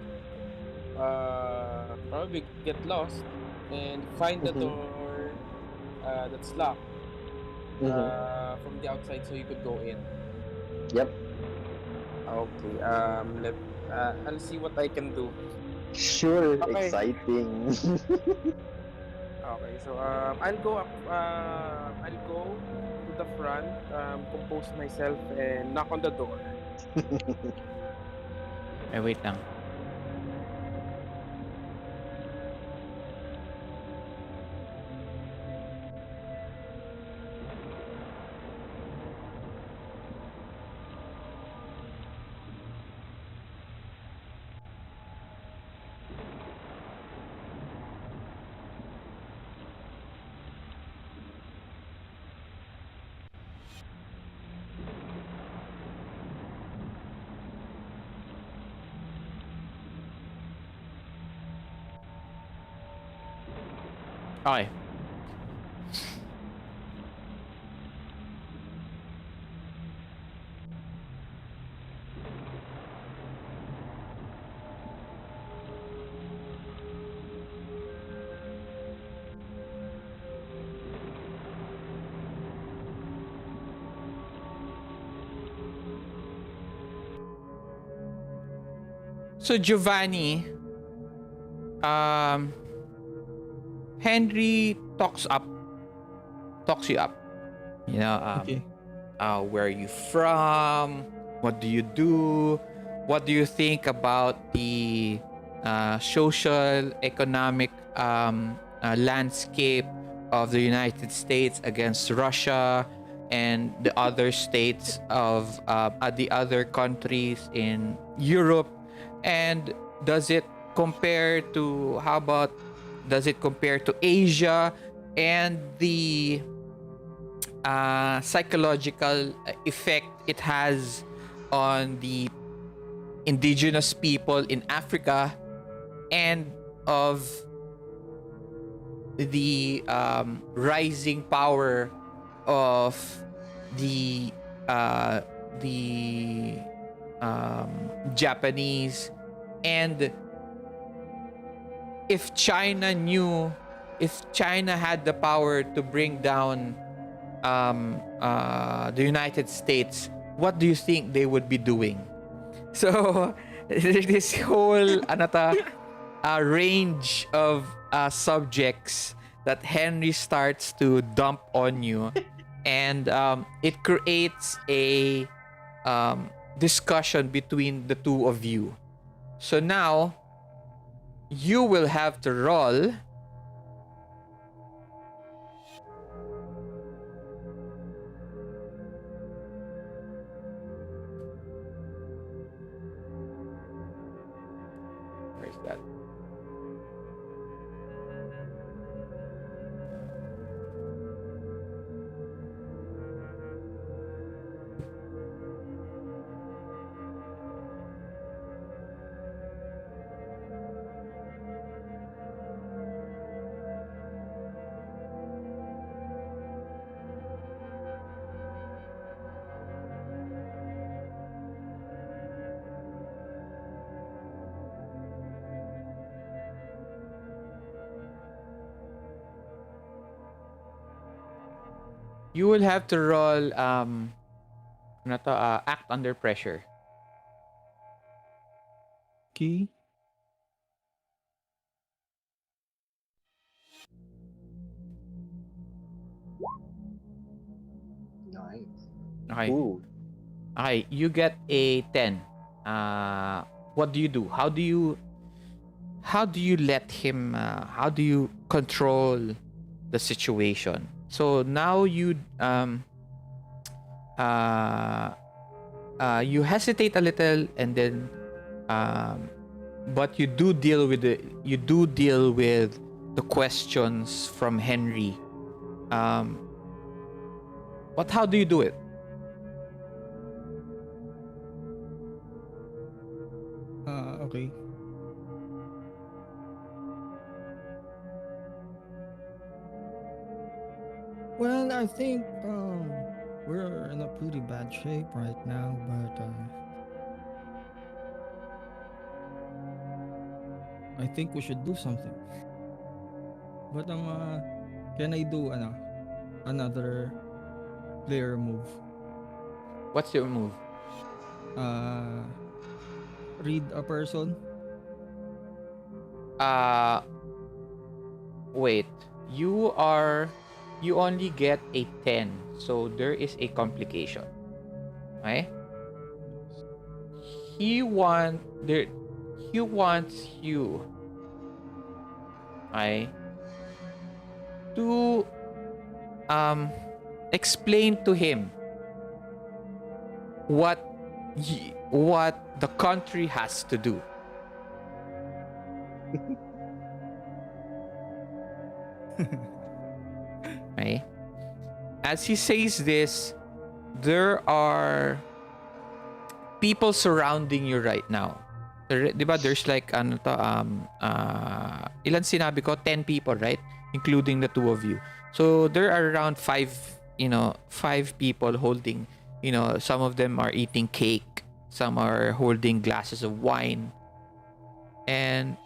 S5: probably get lost and find the
S2: Mm-hmm.
S5: door that's locked
S2: Mm-hmm.
S5: from the outside so you could go in.
S2: Yep.
S5: Okay. I'll see what I can do.
S2: Sure.
S5: Okay.
S2: Exciting.
S5: Okay. So I'll go up. I'll go to the front, compose myself, and knock on the door.
S1: Ay, wait lang. Okay. So Giovanni, um, Henry talks you up. You know,
S3: Okay.
S1: where are you from? What do you do? What do you think about the social, economic landscape of the United States against Russia and the other states of the other countries in Europe? And does it compare to, how about, does it compare to Asia and the psychological effect it has on the indigenous people in Africa and of the rising power of the uh, the Japanese, and if China knew, if China had the power to bring down the United States, what do you think they would be doing? So this whole range of subjects that Henry starts to dump on you, and it creates a discussion between the two of you. So now you will have to roll where's that? You will have to roll act under pressure.
S3: Okay.
S2: Nice.
S1: Okay.
S2: Ooh.
S1: Okay, you get a 10. What do you do? How do you let him how do you control the situation? So now you hesitate a little, and then but you do deal with the questions from Henry. But how do you do it?
S3: Okay. Well, I think we're in a pretty bad shape right now, but I think we should do something. But can I do another player move?
S1: What's your move?
S3: Uh, Read a person.
S1: Wait. You only get a 10. So there is a complication. Okay? He wants you, okay, to explain to him what the country has to do. Okay? As he says this, there are people surrounding you right now. Diba, there's like ilan sinabi ko? 10 people, right? including the two of you. So there are around five people holding, some of them are eating cake, some are holding glasses of wine, and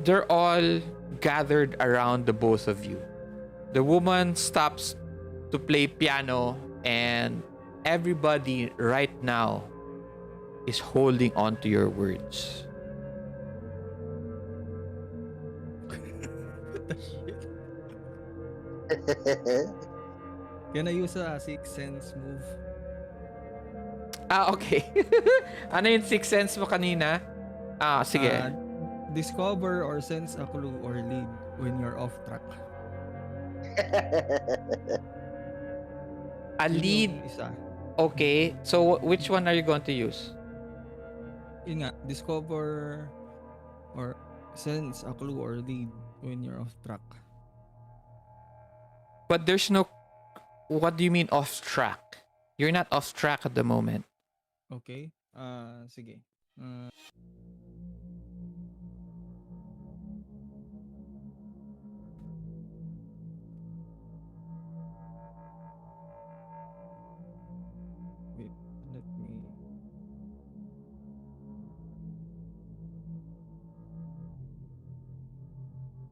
S1: they're all gathered around the both of you. The woman stops to play piano, and everybody right now is holding on to your words.
S3: What the shit? Can I use a sixth sense move?
S1: Okay. Ano yung sixth sense mo kanina? Sige.
S3: Discover or sense a clue or lead when you're off track.
S1: A
S3: Yun
S1: lead.
S3: yung isa.
S1: Okay. So, which one are you going to use?
S3: Yun nga, discover or sense a clue or lead when you're off track.
S1: But there's no... What do you mean off track? You're not off track at the moment.
S3: Okay? Sige. Wait, let me...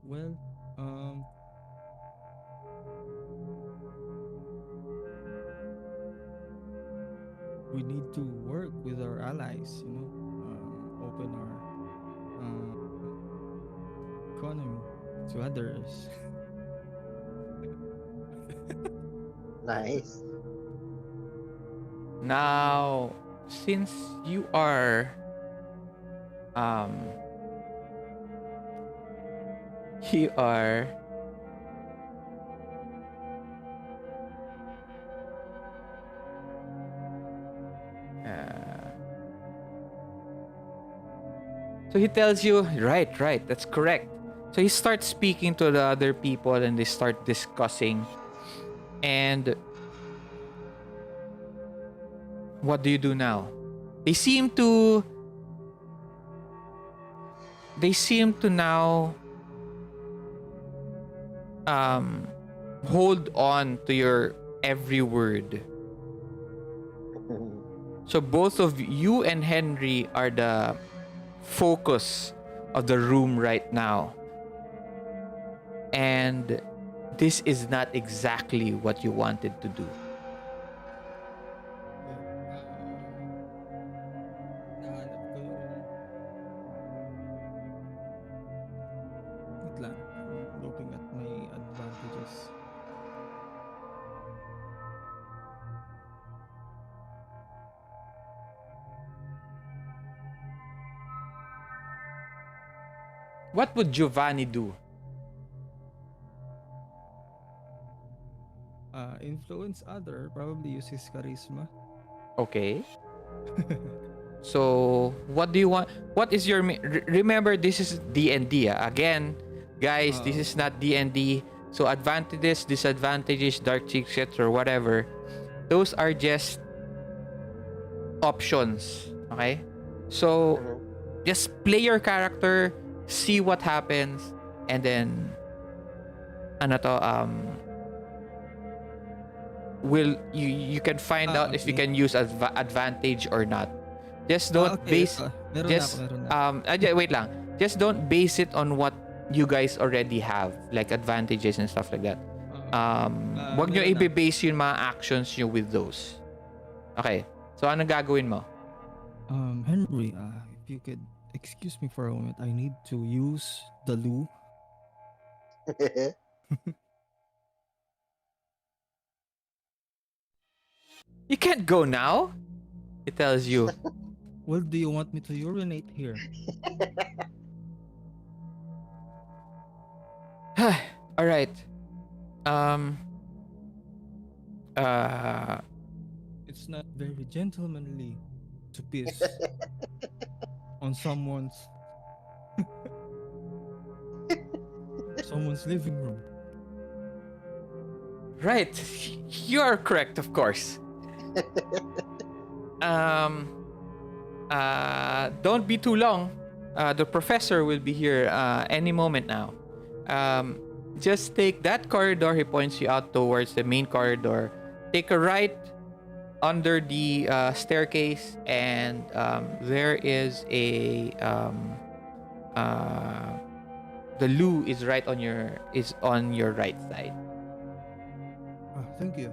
S3: Well, we need to work with our allies, open our economy to others.
S2: Nice.
S1: Now, since you are... You are... So he tells you, right, that's correct. So he starts speaking to the other people and they start discussing. And what do you do now? They seem to now hold on to your every word. So both of you and Henry are the focus of the room right now. And this is not exactly what you wanted to do.
S3: Nahanap ko yung... Wait lang. I'm looking at my advantages.
S1: What would Giovanni do?
S3: Influence other, probably use his charisma.
S1: Okay. So, what do you want? What is your... Remember, this is D&D. Again, guys, this is not D&D. So, advantages, disadvantages, dark secrets, or whatever, those are just options. Okay? So, just play your character, see what happens, and then you can find out if you
S3: okay.
S1: can use advantage or not. Just don't base
S3: Meron
S1: just
S3: na ako.
S1: wait lang. Just don't base it on what you guys already have, like advantages and stuff like that. Wag nyo
S3: meron na.
S1: i-base yung mga actions nyo with those. Okay. So ano gagawin mo?
S3: Henry, if you could excuse me for a moment, I need to use the loo.
S1: You can't go now. It tells you.
S3: Well, do you want me to urinate here?
S1: All right.
S3: It's not very gentlemanly to piss on someone's living room.
S1: Right. You are correct, of course. Don't be too long. The professor will be here any moment now. just take that corridor. He points you out towards the main corridor. Take a right under the staircase, and there is a the loo is on your right side.
S3: Thank you.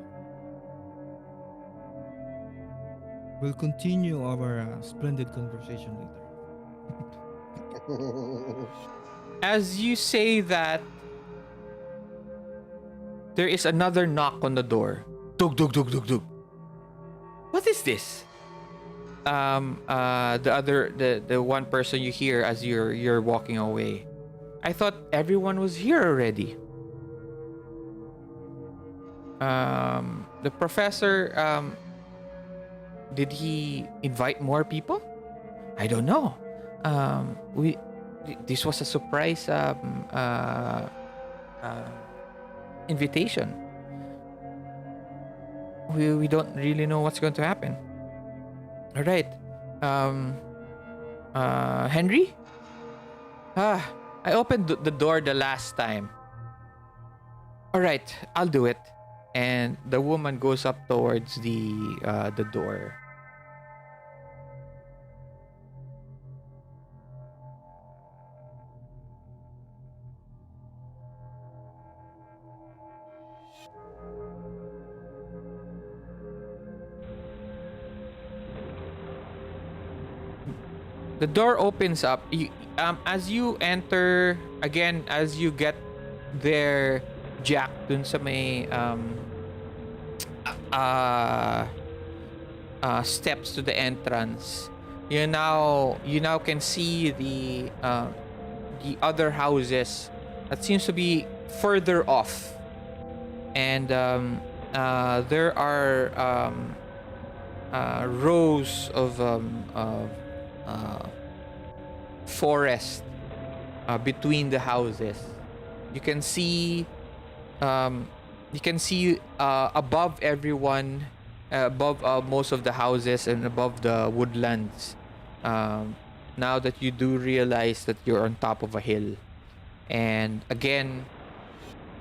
S3: We'll continue our splendid conversation later.
S1: As you say that, there is another knock on the door. Dug dug dug dug dug. What is this? The one person you hear as you're walking away. I thought everyone was here already. The professor, did he invite more people? I don't know. This was a surprise invitation. We don't really know what's going to happen. All right. Henry? I opened the door the last time. All right, I'll do it. And the woman goes up towards the door. The door opens up. As you enter, again, as you get there, Jack, dun sa may steps to the entrance, you now can see the other houses that seems to be further off, and there are rows of forest between the houses. You can see above everyone, above most of the houses and above the woodlands. Now that you do realize that you're on top of a hill, and again,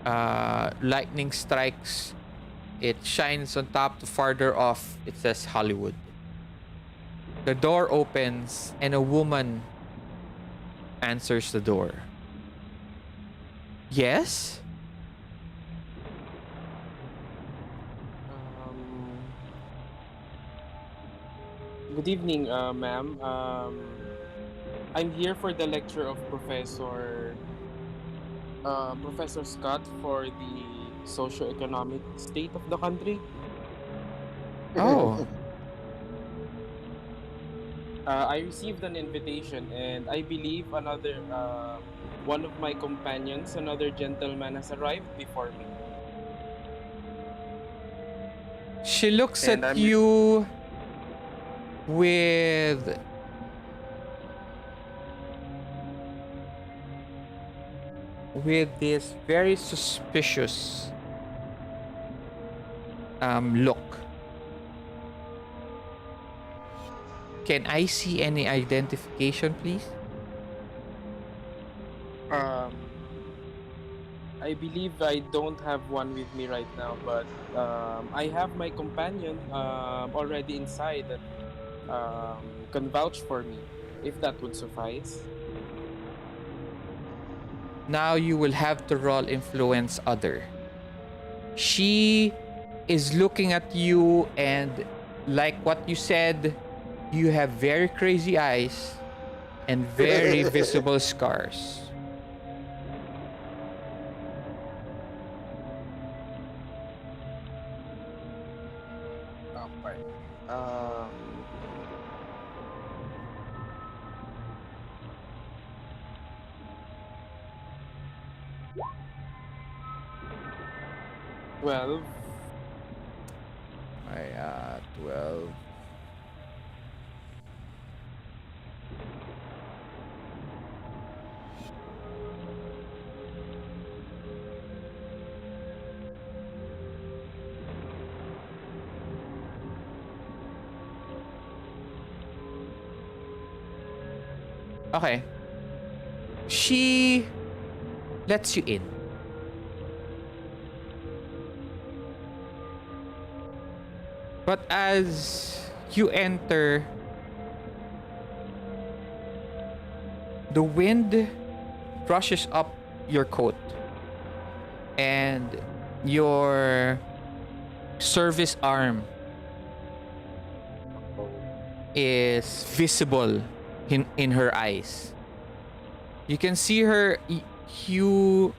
S1: lightning strikes. It shines on top. Farther off, it says Hollywood. The door opens and a woman answers the door. Yes?
S5: Good evening, ma'am. I'm here for the lecture of Professor Scott for the socio-economic state of the country.
S1: Oh.
S5: I received an invitation, and I believe one of my companions, another gentleman, has arrived before me.
S1: She looks
S5: And
S1: at
S5: I'm-
S1: you with this very suspicious look. Can I see any identification, please?
S5: I believe I don't have one with me right now, but I have my companion already inside that can vouch for me, if that would suffice.
S1: Now you will have to roll influence other. She is looking at you, and like what you said, you have very crazy eyes and very visible scars.
S5: Okay. Well,
S1: 12. Okay. She lets you in. But as you enter, the wind brushes up your coat and your service arm is visible in her eyes. You can see her. You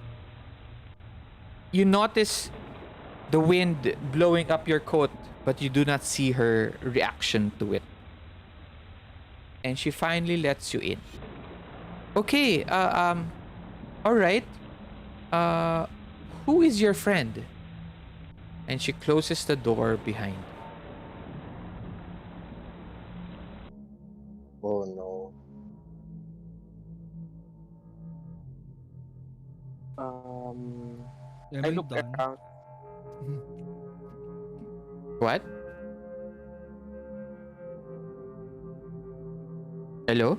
S1: notice the wind blowing up your coat, but you do not see her reaction to it. And she finally lets you in. Okay, all right. Uh, who is your friend? And she closes the door behind.
S2: Oh no.
S3: Am
S5: I
S3: I
S5: look
S3: done?
S5: around.
S1: What? Hello?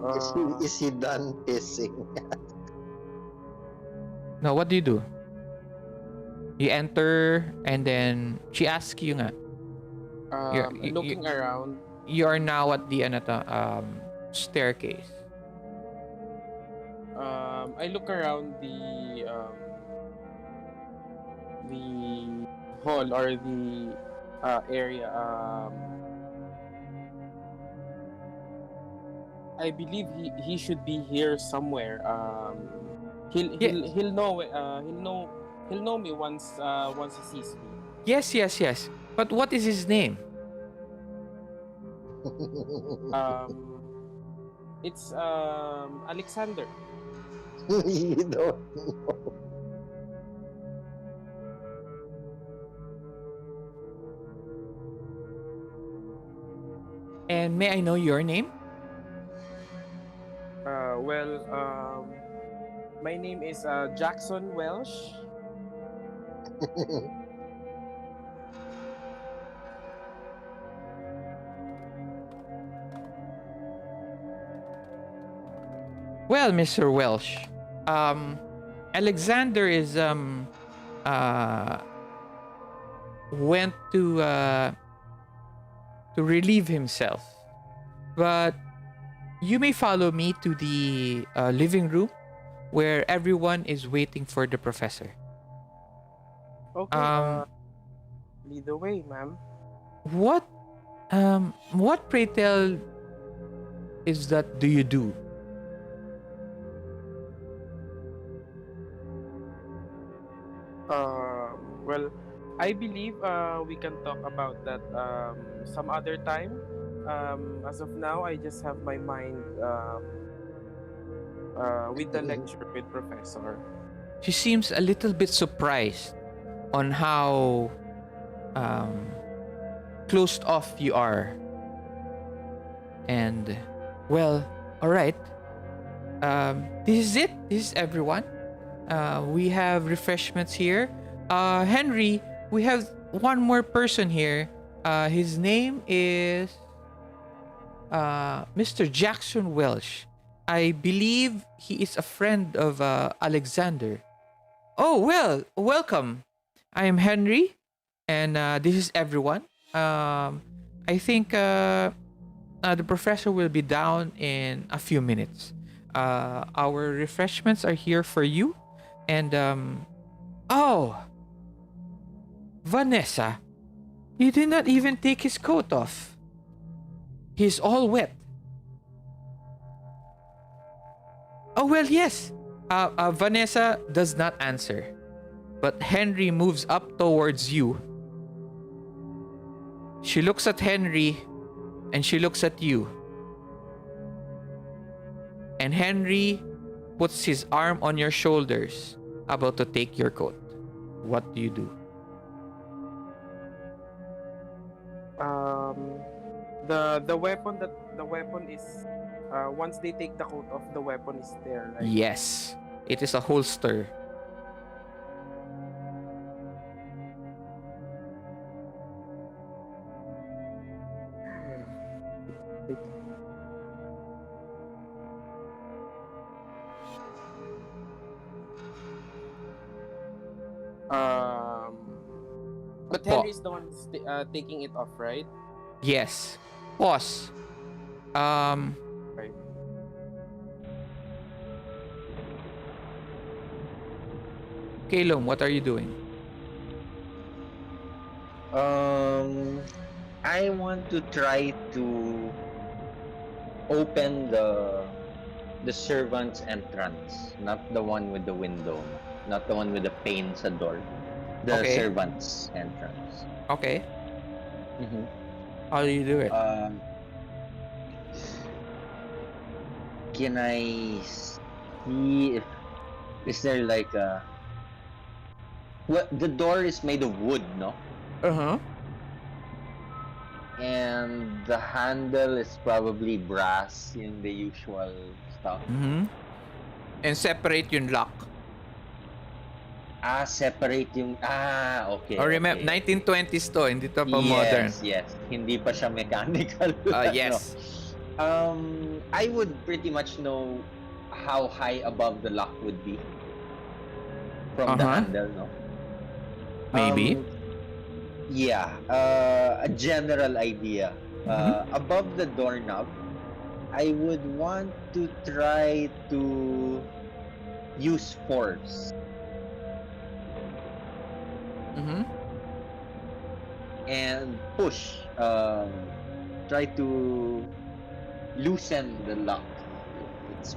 S5: Uh,
S2: Is he done pissing?
S1: No, what do you do? You enter and then she asks you nga.
S5: looking around.
S1: You are now at the ano to, staircase.
S5: I look around the hall or the area. I believe he should be here somewhere.
S1: Yeah.
S5: He'll know me once he sees me.
S1: Yes. But what is his name?
S5: Um, it's Alexander.
S2: You don't know.
S1: And may I know your name?
S5: Well, my name is Jackson Welsh.
S1: Well, Mr. Welsh, Alexander is uh went to relieve himself. But you may follow me to the living room where everyone is waiting for the professor.
S5: Okay.
S1: Um,
S5: Lead the way, ma'am.
S1: what pray tell is that do you do?
S5: Well, I believe we can talk about that some other time. As of now, I just have my mind with the lecture with professor.
S1: She seems a little bit surprised on how closed off you are. And, well, alright. This is it. This is everyone. We have refreshments here. Henry, we have one more person here. His name is Mr. Jackson Welsh. I believe he is a friend of Alexander. Oh, well, welcome. I am Henry, and this is everyone. I think the professor will be down in a few minutes. Our refreshments are here for you. And, oh, Vanessa, he did not even take his coat off. He's all wet. Oh, well, yes. Vanessa does not answer. But Henry moves up towards you. She looks at Henry and she looks at you. And Henry puts his arm on your shoulders, about to take your coat. What do you do?
S5: The weapon is once they take the coat off, the weapon is there, right?
S1: Yes, it is a holster.
S5: Um, but But Henry is the one taking it off, right?
S1: Yes. Pause. Um,
S5: Right.
S1: Kalum, what are you doing?
S2: I want to try to open the servant's entrance, not the one with the window, no? Not the one with the pane sa door. The
S1: Okay.
S2: servant's entrance.
S1: Okay.
S2: Mm-hmm.
S1: How do you do it?
S2: Can I see if is there like a well, the door is made of wood, no?
S1: Uh-huh.
S2: And the handle is probably brass, yung the usual stuff.
S1: Mm-hmm. And separate yung lock.
S2: Separate yung okay.
S1: Or remember,
S2: Okay, okay.
S1: 1920s to, hindi to pa modern.
S2: Yes. Hindi pa siya mechanical.
S1: Yes.
S2: I would pretty much know how high above the lock would be from the handle, no?
S1: Maybe.
S2: Yeah, a general idea. Above the doorknob, I would want to try to use force.
S1: Mm-hmm.
S2: And push. Try to loosen the lock. It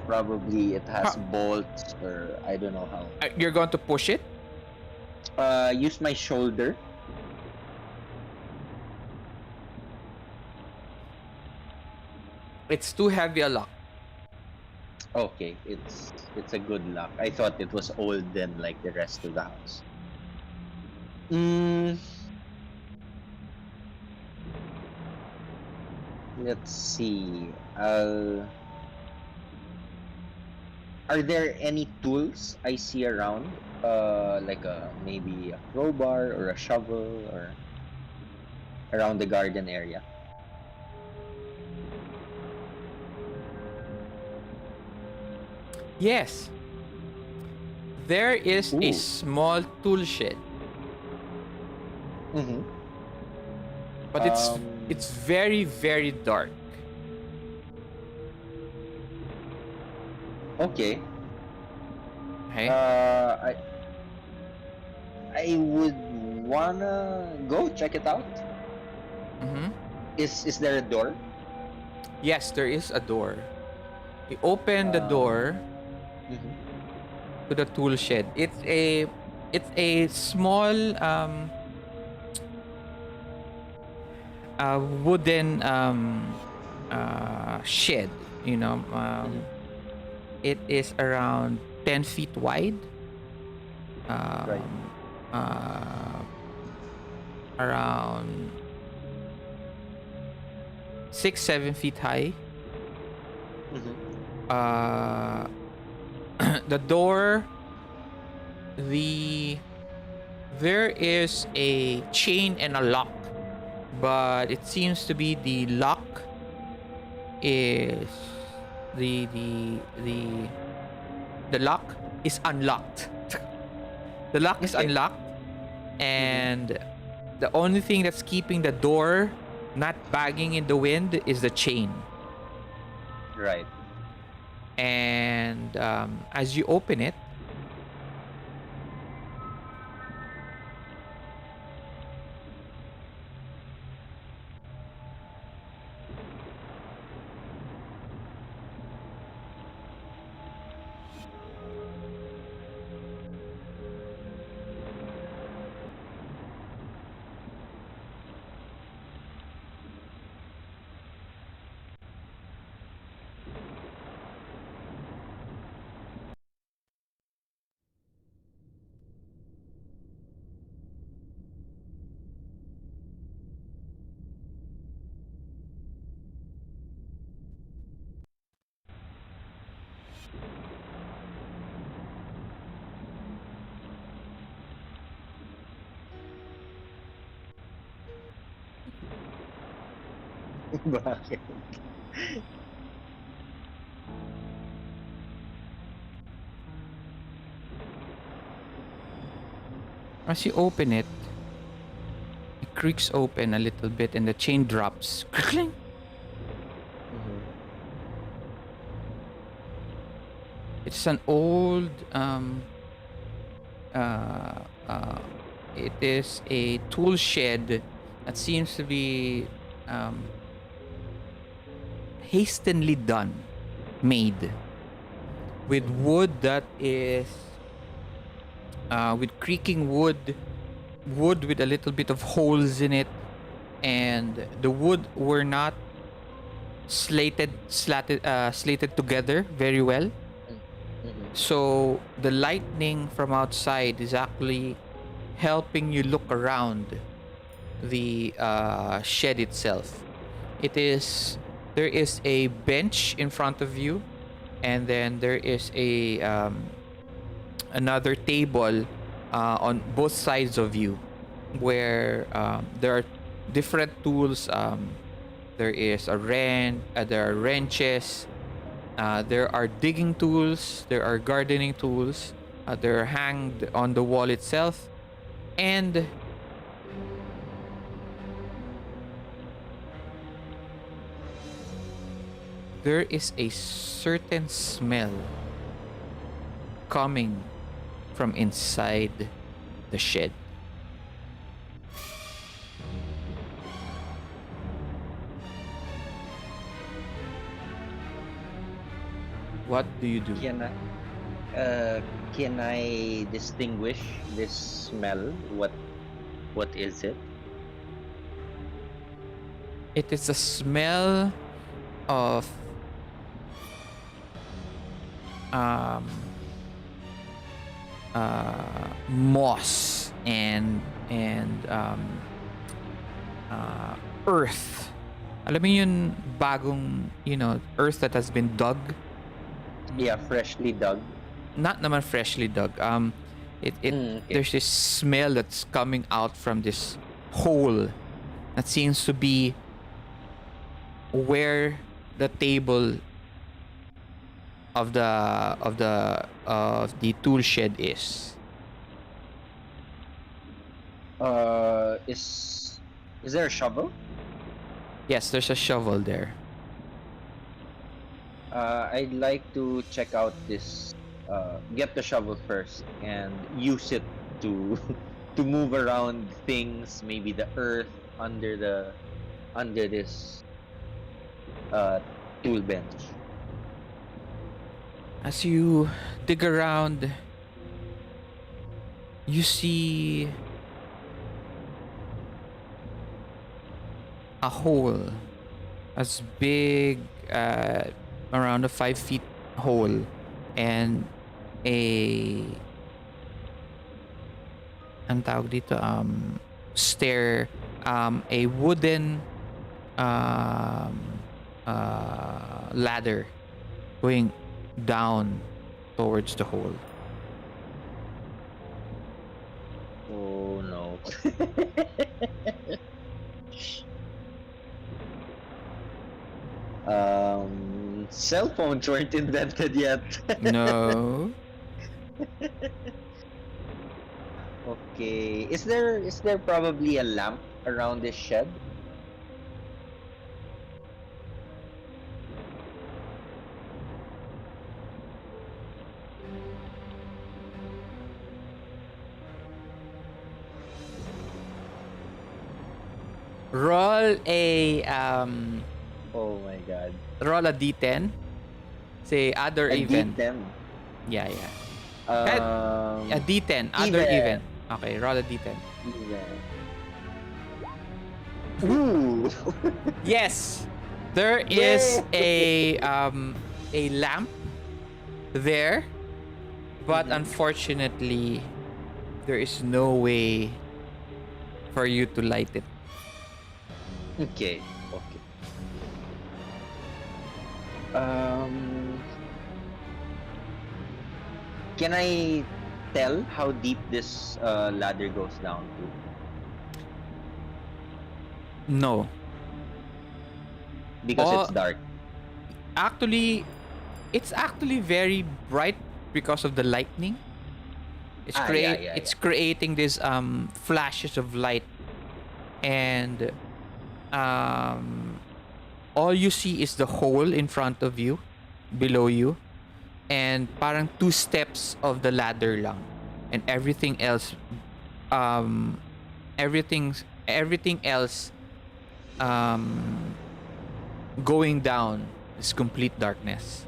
S2: has bolts, or I don't know how.
S1: You're going to push it?
S2: Use my shoulder.
S1: It's too heavy a lock.
S2: Okay, it's a good lock. I thought it was old then, like the rest of the house. Let's see. Are there any tools I see around? Like maybe a crowbar or a shovel or around the garden area.
S1: Yes. There is a small tool shed.
S2: Mm-hmm.
S1: But it's very, very dark.
S2: Okay.
S1: Okay.
S2: I would wanna go check it out.
S1: Mm-hmm.
S2: Is there a door?
S1: Yes, there is a door. You open the door to the tool shed. It's a small wooden shed. You know, it is around 10 feet wide. Around 6-7 feet high. The door, there is a chain and a lock, but it seems to be the lock is the lock is unlocked. The lock is unlocked, and the only thing that's keeping the door not banging in the wind is the chain.
S2: Right.
S1: And as you open it,
S2: Bakit?
S1: as you open it, creaks open a little bit and the chain drops. Cling.
S2: Mhm.
S1: It's an old it is a tool shed that seems to be um, hastily made with wood that is with creaking wood with a little bit of holes in it, and the wood were not slated together very well.
S2: Mhm.
S1: So the lightning from outside is actually helping you look around the shed itself. There is a bench in front of you, and then there is a another table on both sides of you, where there are different tools. There are wrenches. There are digging tools. There are gardening tools. They're hanged on the wall itself, and there is a certain smell coming from inside the shed. What do you do?
S2: Can I distinguish this smell? What is it?
S1: It is a smell of um, moss and earth. Alam mo yun, bagong, earth that has been dug?
S2: Yeah, freshly dug.
S1: Not naman freshly dug.
S2: Okay.
S1: There's this smell that's coming out from this hole that seems to be where the table of the tool shed is.
S2: Is there a shovel?
S1: Yes, there's a shovel there.
S2: I'd like to check out this. Get the shovel first and use it to to move around things. Maybe the earth under this tool bench.
S1: As you dig around, you see a hole as big, around a 5 feet hole, and ang tawag dito, stair, a wooden ladder going down towards the hole.
S2: Oh no. Cell phones weren't invented yet.
S1: No.
S2: Okay. Is there probably a lamp around this shed?
S1: Roll a
S2: Oh my god.
S1: roll a d10. Say odd or
S2: A
S1: even.
S2: D10.
S1: Yeah.
S2: Um,
S1: A d10, odd or
S2: even.
S1: even. Okay, roll a d10.
S2: Even. Ooh.
S1: Yes, there is
S2: Yay!
S1: a lamp there, but
S2: Mhm.
S1: unfortunately, there is no way for you to light it.
S2: Okay. Um, can I tell how deep this ladder goes down to?
S1: No,
S2: Because
S1: Oh.
S2: it's dark.
S1: it's actually very bright because of the lightning. It's
S2: Yeah.
S1: creating this flashes of light, and all you see is the hole in front of you, below you, and parang 2 steps of the ladder lang, and everything else, um, everything else, um, going down is complete darkness.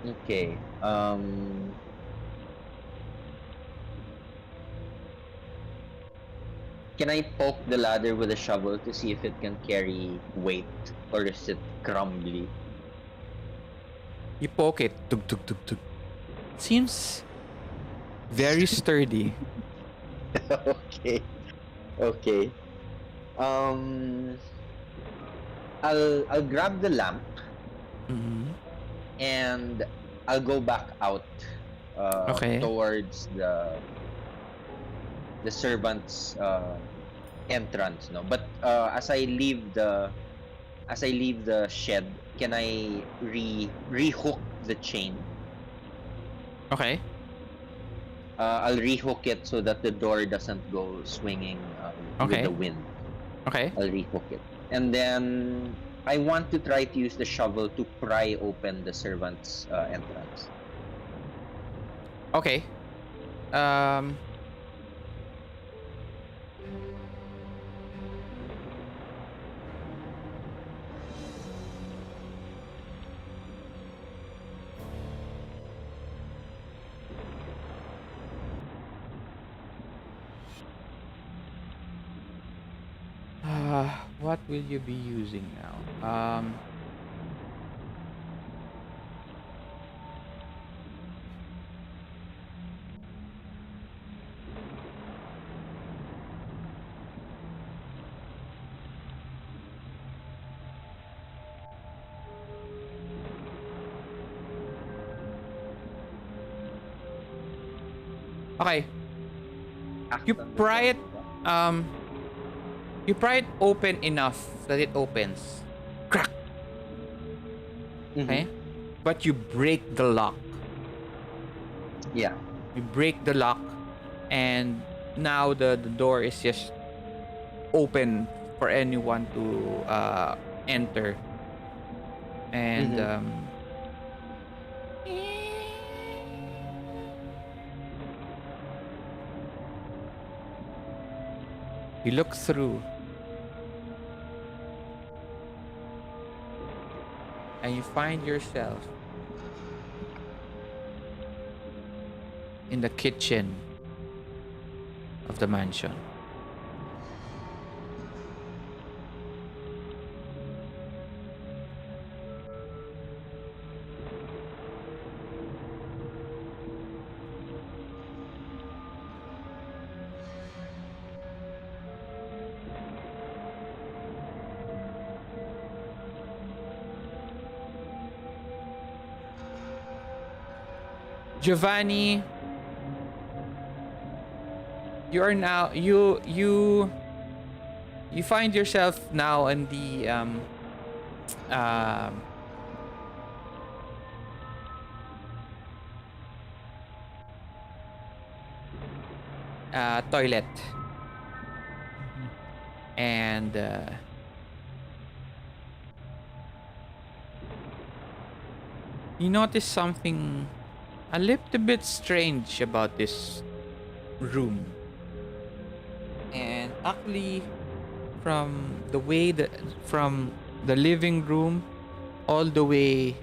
S2: Okay. Can I poke the ladder with a shovel to see if it can carry weight, or is it crumbly?
S1: You poke it, tug tug tug tug. Seems very sturdy.
S2: Okay. Okay. Um, I'll grab the lamp
S1: Mhm.
S2: and I'll go back out
S1: Okay.
S2: towards the servants entrance, no, but as I leave the shed, can I rehook the chain?
S1: Okay.
S2: I'll rehook it so that the door doesn't go swinging with the
S1: Okay.
S2: wind.
S1: Okay.
S2: I'll rehook it, and then I want to try to use the shovel to pry open the servants entrance.
S1: Okay. Um. What will you be using now? Okay. You
S2: After the
S1: pry
S2: door,
S1: it. Um. You pry it open enough that it opens. Crack.
S2: mm-hmm.
S1: Okay. But you break the lock.
S2: Yeah.
S1: You break the lock, and now the door is just open for anyone to enter. And
S2: Mm-hmm.
S1: you look through, and you find yourself in the kitchen of the mansion. Giovanni, you are now you find yourself now in the um toilet,
S3: Mhm.
S1: and you notice something a little bit strange about this room. And actually, from the way that from the living room all the way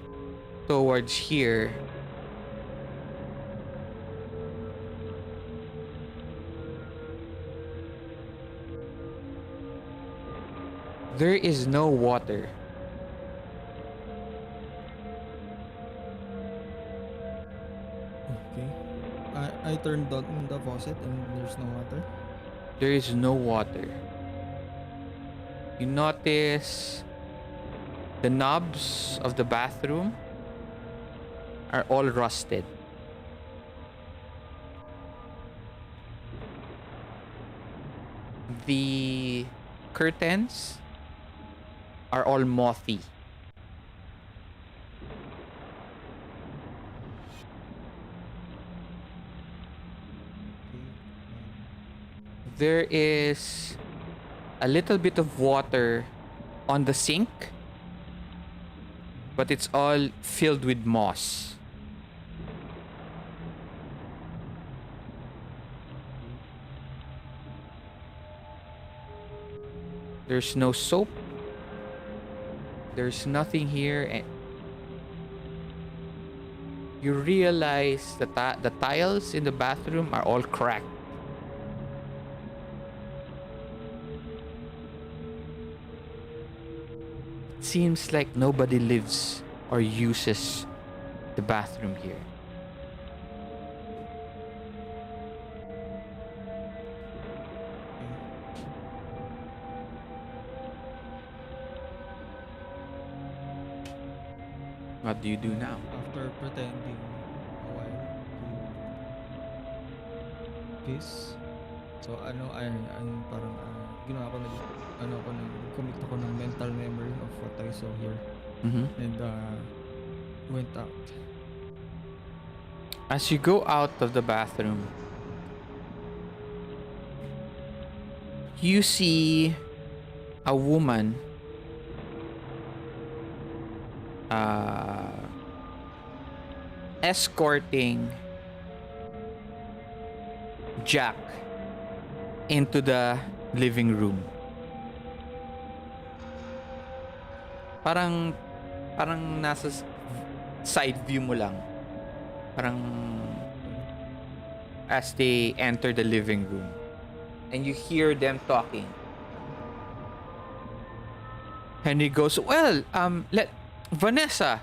S1: towards here, there is no water.
S3: Okay. I turned on the faucet and there's no water.
S1: There is no water. You notice the knobs of the bathroom are all rusted. The curtains are all mothy. there is a little bit of water on the sink, but it's all filled with moss. There's no soap. There's nothing here. And you realize that the tiles in the bathroom are all cracked. It seems like nobody lives or uses the bathroom here. What do you do now?
S3: After pretending a while to kiss, so I parang ginawa ko commit ako ng mental memory of what I saw here
S1: Mm-hmm.
S3: and went out.
S1: As you go out of the bathroom, you see a woman escorting Jack into the living room. Parang nasa side view mo lang. Parang as they enter the living room. And you hear them talking. Henry goes, "Well, Vanessa,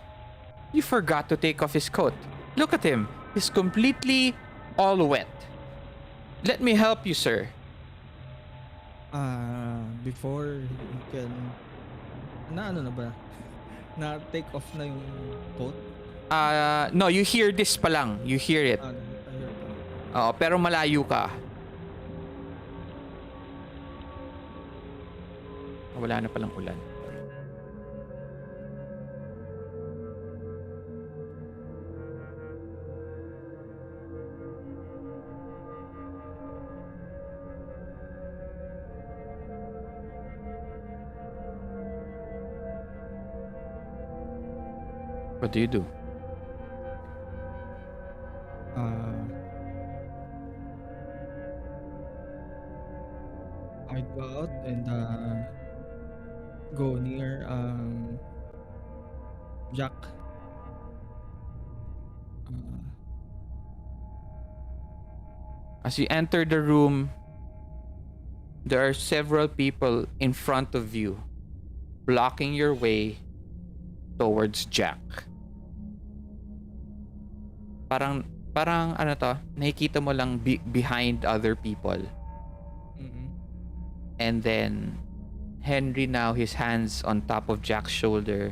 S1: you forgot to take off his coat. Look at him. He's completely all wet. Let me help you, sir."
S3: Before he can na take off na yung coat.
S1: No, you hear this pa lang. You hear it.
S3: I heard that.
S1: Oo, pero malayo ka. Wala na palang ulan. What do you do?
S3: I go out and go near Jack.
S1: As you enter the room, there are several people in front of you, blocking your way towards Jack. Parang ano to, nakikita mo lang behind other people.
S3: Mm-hmm.
S1: And then Henry now, his hands on top of Jack's shoulder.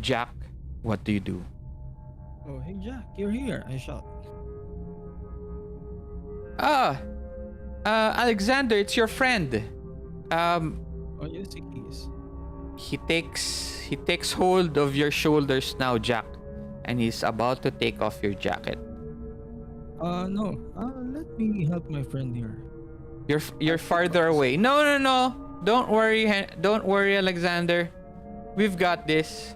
S1: Jack, what do you do?
S3: Oh, hey Jack, you're here! I shout.
S1: Alexander, it's your friend.
S3: Oh, yes, he is.
S1: He takes hold of your shoulders now, Jack, and he's about to take off your jacket.
S3: No. Let me help my friend here.
S1: You're farther away. No. Don't worry, Alexander. We've got this.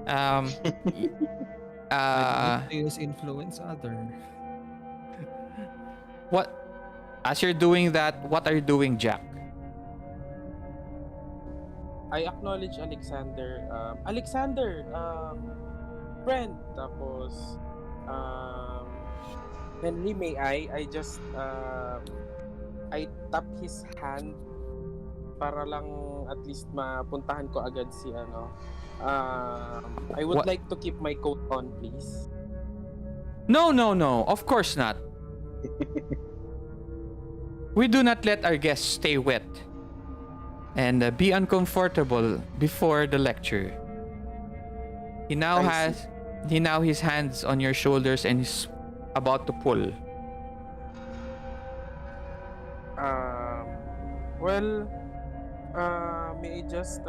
S3: I did not influence other.
S1: What? As you're doing that, what are you doing, Jack?
S5: I acknowledge Alexander. Friend. Tapos, Henry, may I just, I tap his hand para lang at least mapuntahan ko agad si ano. I would
S1: What?
S5: like to keep my coat on, please.
S1: No. Of course not. We do not let our guests stay wet and be uncomfortable before the lecture. He now his hands on your shoulders and he's about to pull.
S5: May I just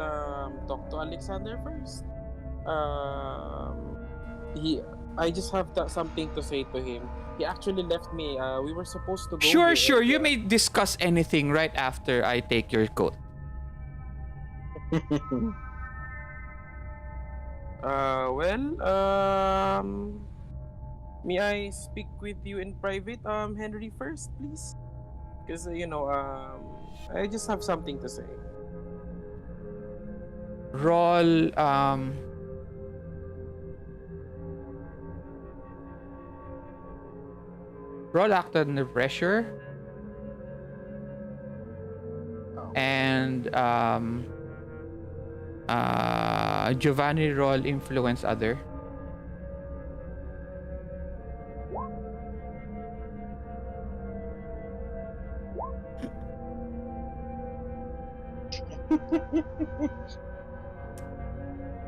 S5: talk to Alexander first? I just have something to say to him. He actually left me. We were supposed to go
S1: Sure,
S5: here.
S1: sure.
S5: and,
S1: You may discuss anything right after I take your coat.
S5: Well, may I speak with you in private, Henry, first, please? Because, I just have something to say.
S1: Roll roll act under pressure. And Giovanni roll influence other.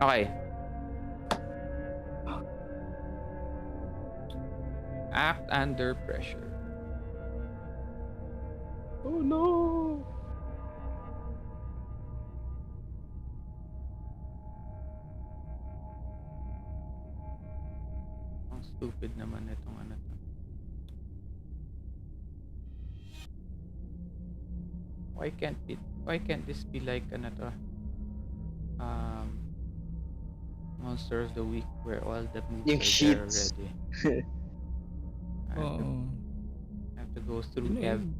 S1: Okay. Act under pressure.
S5: Oh, no!
S1: Ang stupid naman itong ano to. Why can't this be like ano to? Monster of the Week where all the moves
S2: Yung
S1: are
S2: sheets.
S1: there already. I have to go through
S3: Yun,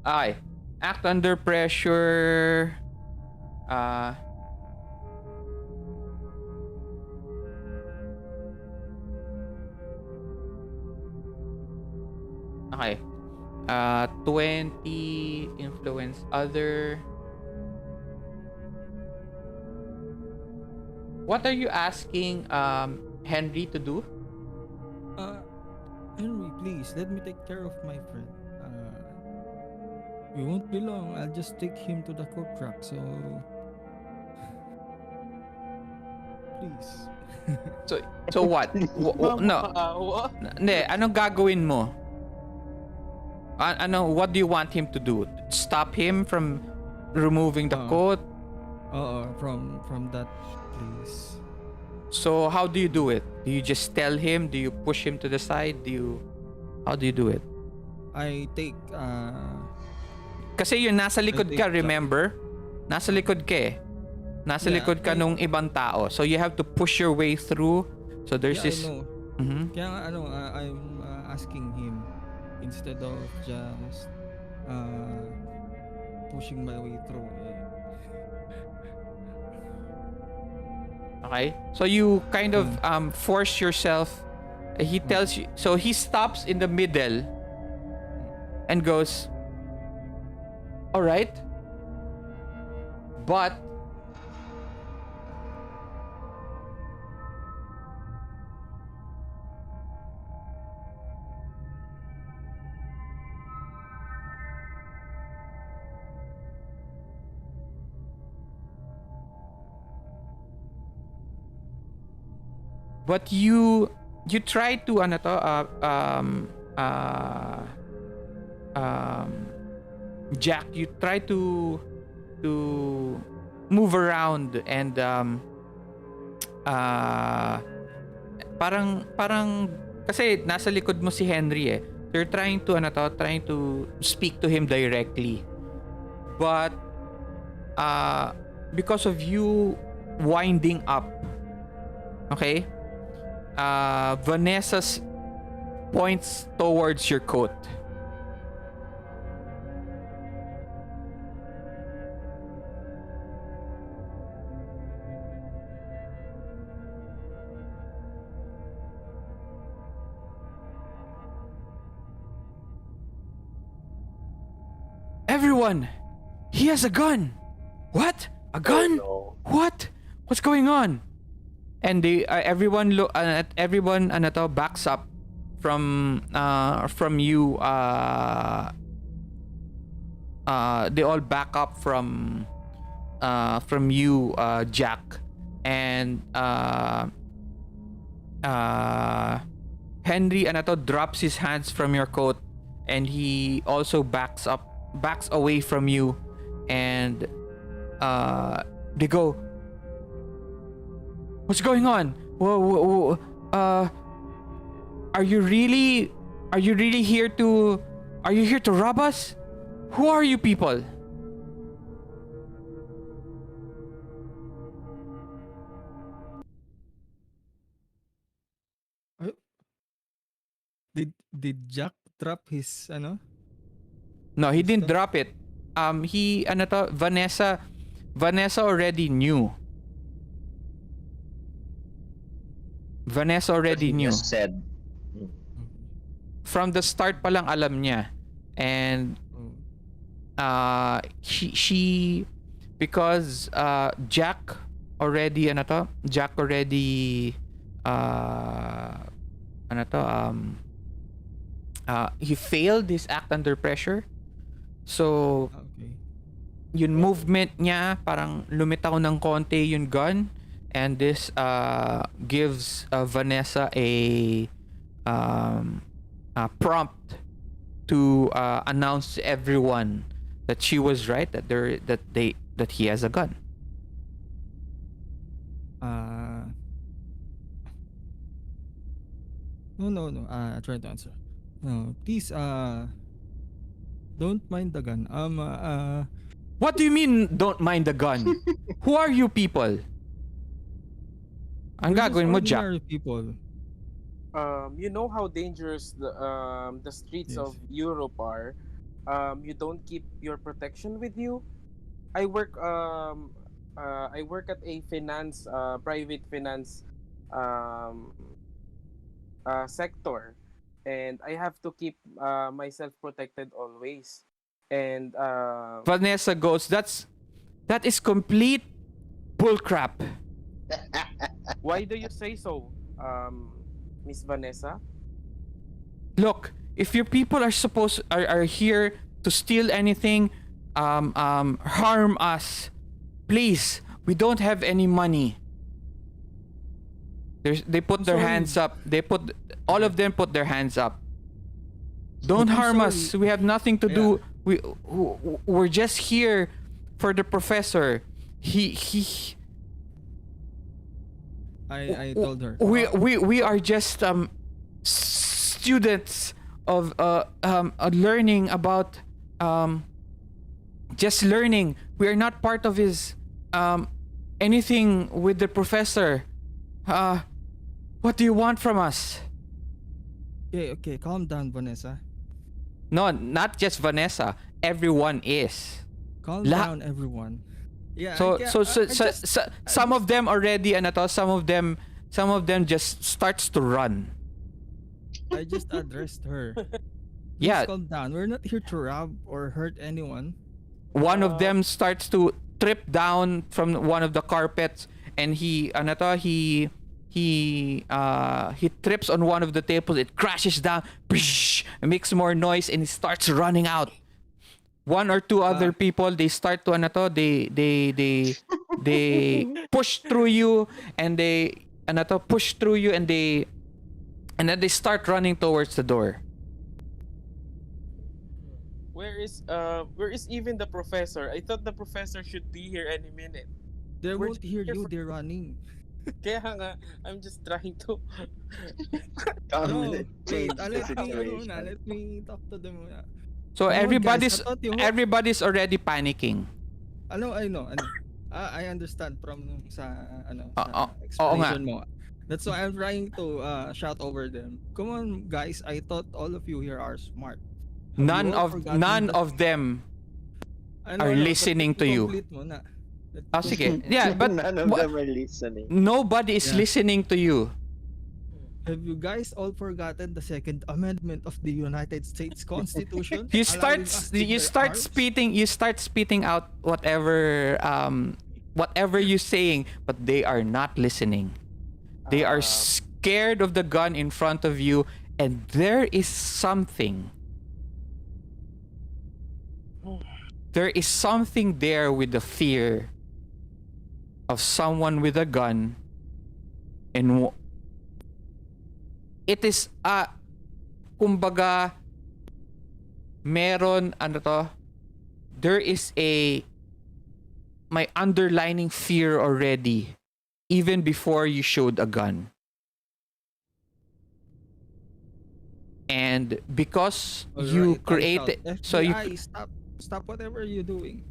S1: Okay. Act under pressure. Okay. 20 influence other. What are you asking Henry to do?
S3: Henry, please, let me take care of my friend. We won't be long. I'll just take him to the court track. So, please.
S1: So what? No.
S5: What?
S1: Hindi, anong gagawin mo? What do you want him to do? Stop him from removing the coat?
S3: From that place.
S1: So how do you do it? Do you just tell him? Do you push him to the side? How do you do it?
S3: I take
S1: Kasi yun, nasa likod ka, remember? Nasa likod ka eh. Nasa
S3: Yeah,
S1: likod ka
S3: I-
S1: nung ibang tao. So you have to push your way through. So there's
S3: yeah,
S1: this...
S3: I know.
S1: Mhm.
S3: Kaya nga, I'm asking him instead of just pushing my way through.
S1: Okay? So you kind of force yourself. He tells you... So he stops in the middle and goes, all right, but you try to Jack, you try to move around and parang kasi nasa likod mo si Henry eh. You're trying to speak to him directly. But because of you winding up, okay? Vanessa's points towards your coat. Everyone, he has a gun. What? A gun?
S2: Oh,
S1: What? What's going on? And everyone backs up from you. They all back up from you, Jack, and Henry drops his hands from your coat, and he also backs away from you, and they go, what's going on? Whoa, whoa, whoa, are you really here to rob us? Who are you people?
S3: Ay, did Jack drop his ano?
S1: No, he didn't
S3: Gusto?
S1: drop it. Vanessa already knew. Vanessa
S2: What
S1: already
S2: he
S1: knew.
S2: just said.
S1: From the start pa lang alam niya. And she because Jack already he failed his act under pressure. So
S3: Okay.
S1: yung movement niya parang lumitaw ng konti yung gun, and this gives Vanessa a prompt to announce to everyone that she was right, that he has a gun.
S3: No. Try to answer. No, please, don't mind the gun.
S1: What do you mean don't mind the gun? Who are you people? Ang
S3: we're just
S1: gagawin mo, Jack?
S3: ordinary people.
S5: You know how dangerous the streets
S3: Yes.
S5: of Europe are. You don't keep your protection with you. I work at a private finance sector, and I have to keep myself protected always. And
S1: Vanessa goes, that is complete bullcrap.
S5: why do you say so, Miss Vanessa?
S1: Look, if your people are here to steal anything, harm us, please, we don't have any money. They put their
S3: Sorry.
S1: hands up. All of them put their hands up. Don't
S3: I'm
S1: harm
S3: sorry.
S1: us. We have nothing to do. We're just here for the professor.
S3: I told her.
S1: We are just students of learning about just learning. We are not part of his anything with the professor. What do you want from us?
S3: Okay, calm down, Vanessa.
S1: No, not just Vanessa. Everyone is.
S3: Calm
S1: La-
S3: down, everyone. Yeah.
S1: So
S3: I just-
S1: some of them already some of them just starts to run.
S3: I just addressed her.
S1: Yeah,
S3: Please calm down. We're not here to rob or hurt anyone.
S1: one of them starts to trip down from one of the carpets, and he trips on one of the tables. It crashes down, it makes more noise, and he starts running out. One or two other people, they start to they push through you, and then they start running towards the door.
S5: Where is even the professor? I thought the professor should be here any minute.
S3: They
S5: We're
S3: won't
S5: just
S3: hear
S5: here
S3: you.
S5: for-
S3: They're running.
S5: Kaya nga, I'm just trying to.
S3: No,
S2: Change
S3: wait.
S2: the situation.
S3: Let me talk to them muna.
S1: So
S3: Come on, guys. I thought you-
S1: everybody's already panicking.
S3: I know. I understand from sa
S1: Oo
S3: explanation mo. That's why I'm trying to shout over them. Come on, guys. I thought all of you here are smart. Have
S1: None
S3: you all
S1: of
S3: forgotten the-
S1: of them
S3: I know,
S1: are
S3: but
S1: listening
S3: let
S1: to
S3: me
S1: you.
S3: complete muna. Let me
S1: Oh, sige.
S3: complete.
S1: Yeah, but
S2: None of them are listening.
S1: nobody is
S3: Yeah.
S1: listening to you.
S3: Have you guys all forgotten the Second Amendment of the United States Constitution?
S1: You
S3: allowing
S1: start
S3: us to bear arms?
S1: you start spitting out whatever you're saying, but they are not listening. They are scared of the gun in front of you, and there is something there with the fear of someone with a gun, and it is kumbaga meron there is my underlining fear already even before you showed a gun. And because you
S3: Alright, I shout,
S1: created, so you
S3: FBI, stop whatever you're doing.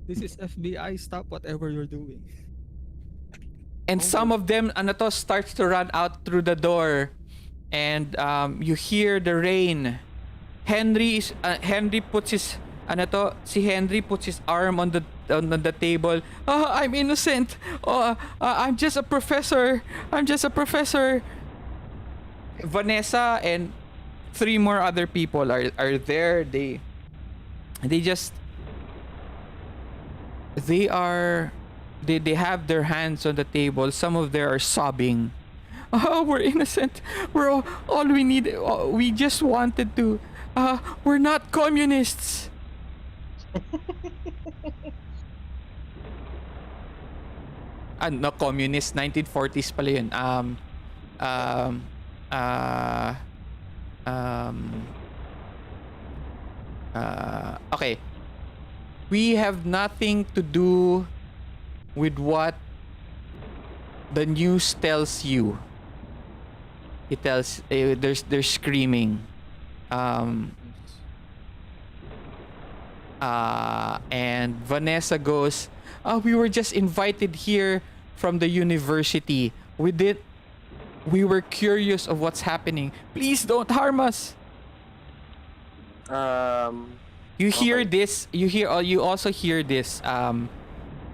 S3: This is FBI, stop whatever you're doing.
S1: and
S5: Oh
S1: some
S5: my-
S1: of them starts to run out through the door, and you hear the rain. Henry puts his si Henry puts his arm on the table. Oh, I'm innocent. Oh, I'm just a professor. I'm just a professor. Vanessa and three more other people are there. They just they have their hands on the table. Some of them are sobbing. Oh, we're innocent. We're all we need. We just wanted to. We're not communists. No, communist. 1940s pala yun. Um, uh, um, okay. We have nothing to do with what the news tells you. It tells they're screaming. And Vanessa goes, we were just invited here from the university. We were curious of what's happening. Please don't harm us. You hear
S5: Okay.
S1: this, you also hear this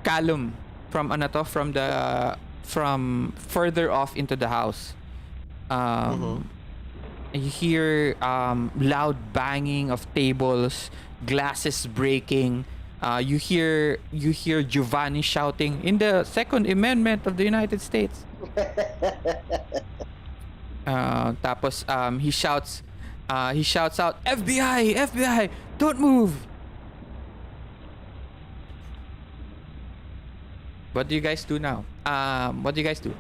S1: Callum from from further off into the house. You hear loud banging of tables, glasses breaking. You hear Giovanni shouting in the Second Amendment of the United States. Tapos he shouts out, FBI, FBI, don't move. What do you guys do now? What do you guys do?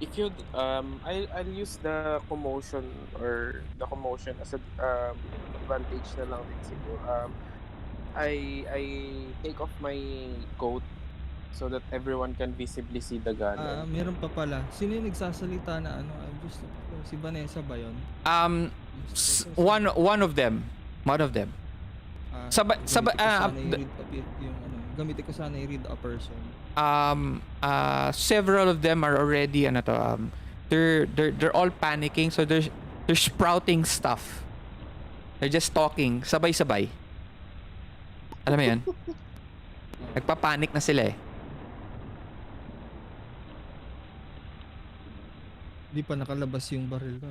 S5: If you I'll use the commotion as a advantage na lang din siguro. I take off my coat so that everyone can visibly see the gun.
S3: Meron pa pala. Sino yung nagsasalita na ano? I'm just si Vanessa ba yun?
S1: One of them.
S3: Gamitin ko sana i-read a person.
S1: Several of them are already they're all panicking, so they're sprouting stuff. They're just talking sabay-sabay. Alam mo 'yan? Nagpapanik na sila eh.
S3: Hindi pa nakalabas yung baril ko.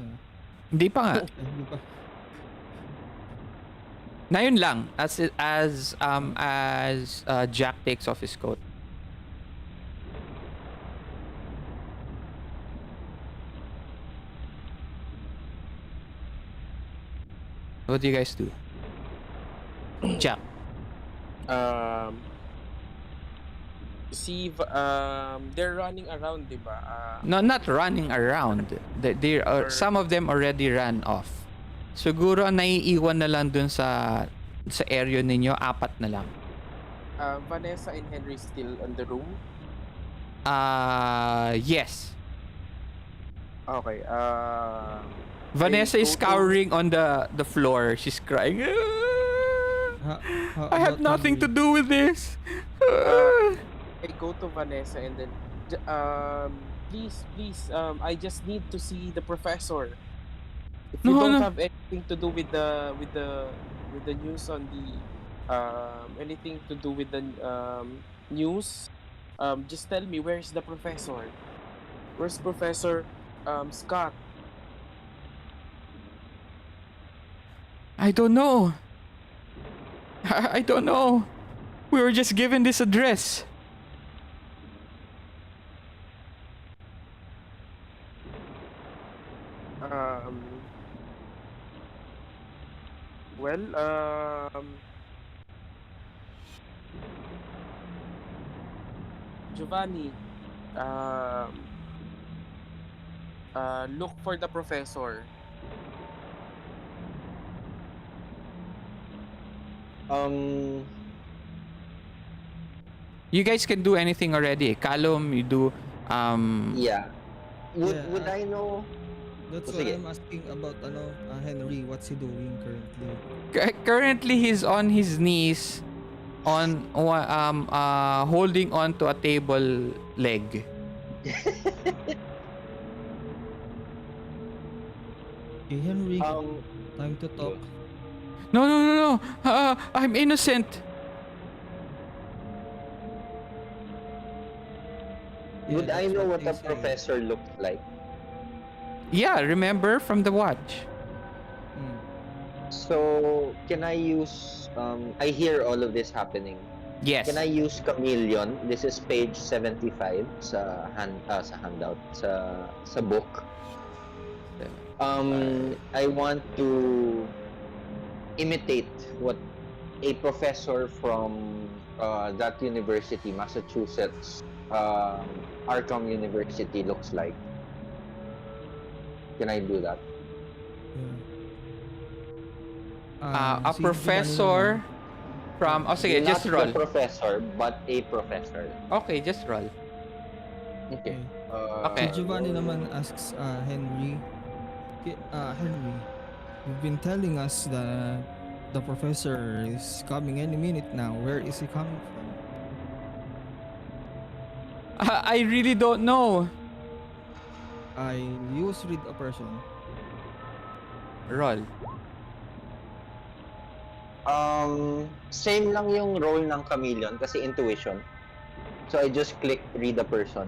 S1: Hindi pa nga.
S3: Hindi pa.
S1: Na yun lang as Jack takes off his coat. What do you guys do? Jack.
S5: They're running around, di ba?
S1: No, not running around. They are, some of them already ran off. Siguro ang naiiwan na lang dun sa area ninyo, 4 na lang.
S5: Vanessa and Henry still in the room?
S1: Yes.
S5: Okay.
S1: Vanessa is
S5: go to-
S1: cowering on the floor. She's crying. I have nothing to do with this.
S5: I go to Vanessa and then please I just need to see the professor. If you don't have anything to do with the news on the anything to do with the news, just tell me where's the professor? Where's Professor Scott?
S1: I don't know. I don't know. We were just given this address.
S5: Well, Giovanni, look for the professor.
S1: You guys can do anything already. Callum, you do
S2: Yeah.
S3: Yeah,
S2: Would I know?
S3: That's
S2: Oh,
S3: why
S2: sige.
S3: I'm asking about Henry, what's he doing currently?
S1: currently he's on his knees holding on to a table leg.
S3: Okay, Henry,
S2: Um,
S3: time to talk.
S1: No. I'm innocent.
S3: Yeah,
S2: would I
S3: that's
S2: know
S3: what
S2: what
S3: they
S2: a
S3: say.
S2: professor looks like?
S1: Yeah, remember from the watch.
S3: Mm.
S2: So can I use? I hear all of this happening.
S1: Yes.
S2: Can I use chameleon? This is page 75 sa handout sa book. I want to imitate what a professor from that university, Massachusetts, Arkham University looks like. Can I do that?
S3: Yeah.
S1: A
S3: Si Giovanni
S1: professor from... Oh, sige,
S2: Not
S1: just roll.
S2: the professor, but a professor.
S1: Okay, just roll.
S2: Okay.
S1: Okay.
S3: Si Giovanni naman asks Henry, Henry, you've been telling us that the professor is coming any minute now. Where is he coming from?
S1: I really don't know.
S3: I use read a person.
S1: Roll.
S2: Same lang yung role ng chameleon kasi intuition. So I just click read a person.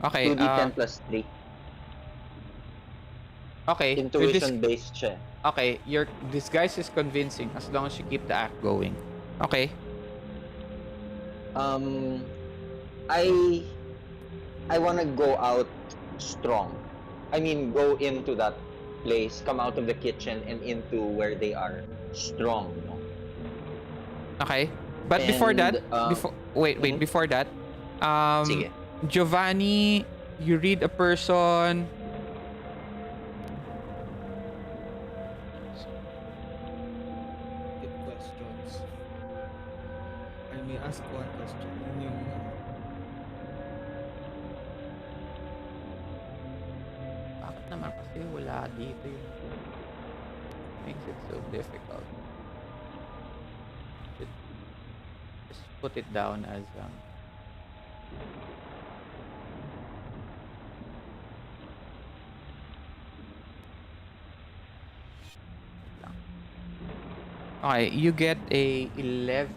S1: Okay.
S2: 2d10 plus 3.
S1: Okay.
S2: Intuition based siya.
S1: Okay, your disguise is convincing as long as you keep the act going. Okay.
S2: I wanna go out strong. I mean, go into that place, come out of the kitchen and into where they are strong. No?
S1: Okay. But before that,
S2: And, mhm.
S1: before that,
S2: Sige.
S1: Giovanni, you read a person.
S3: Get questions. I may ask one question. Yun yung
S1: Bakit naman kasi wala dito yun? Makes it so difficult. Just put it down as wait lang. Okay, you get a 11.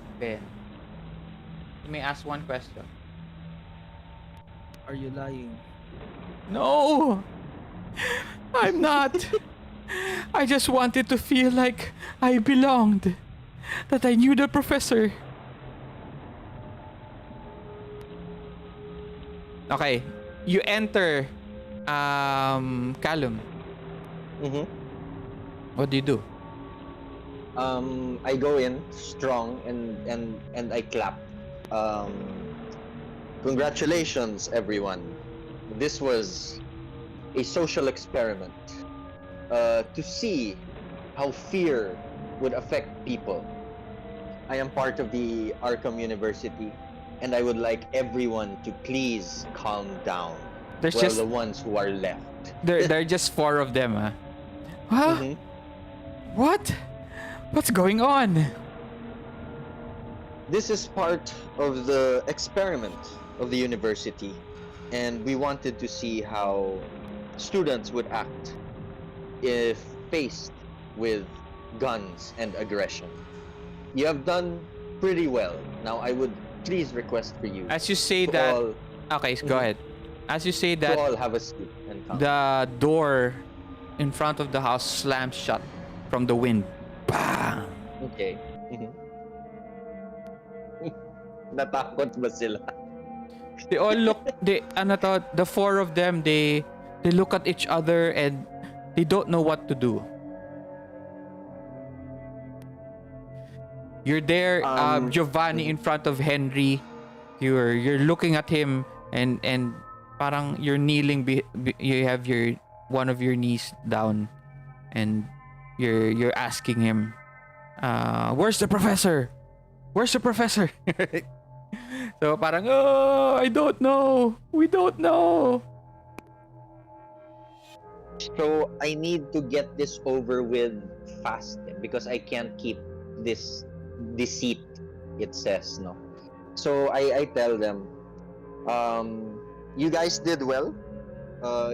S1: You may ask one question.
S3: are you lying?
S1: No! I'm not! I just wanted to feel like I belonged. That I knew the professor. Okay. You enter Callum.
S2: Mm-hmm.
S1: What do you do?
S2: I go in strong and I clap. Congratulations, everyone. This was a social experiment to see how fear would affect people. I am part of the Arkham University, and I would like everyone to please calm down.
S1: There's
S2: Well,
S1: just
S2: the ones who are left.
S1: there are just 4 of them, huh? Huh?
S2: Mhm.
S1: What? What's going on?
S2: This is part of the experiment of the university, and we wanted to see how students would act if faced with guns and aggression. You have done pretty well. Now I would please request for you
S1: As you say
S2: to
S1: that,
S2: all
S1: okay, go
S2: Mhm.
S1: ahead. As you say
S2: to
S1: that,
S2: all have a seat and come.
S1: the door in front of the house slams shut from the wind. Bang!
S2: Okay. Mhm. Natakot ba sila?
S1: They all look, the 4 of them, they look at each other and they don't know what to do. You're there, Giovanni, in front of Henry. You're looking at him and parang you're kneeling. You have one of your knees down, and you're asking him, "Where's the professor? Where's the professor?" So parang, oh, I don't know. We don't know.
S2: So I need to get this over with fast because I can't keep this deceit, it says, no. So I tell them, you guys did well.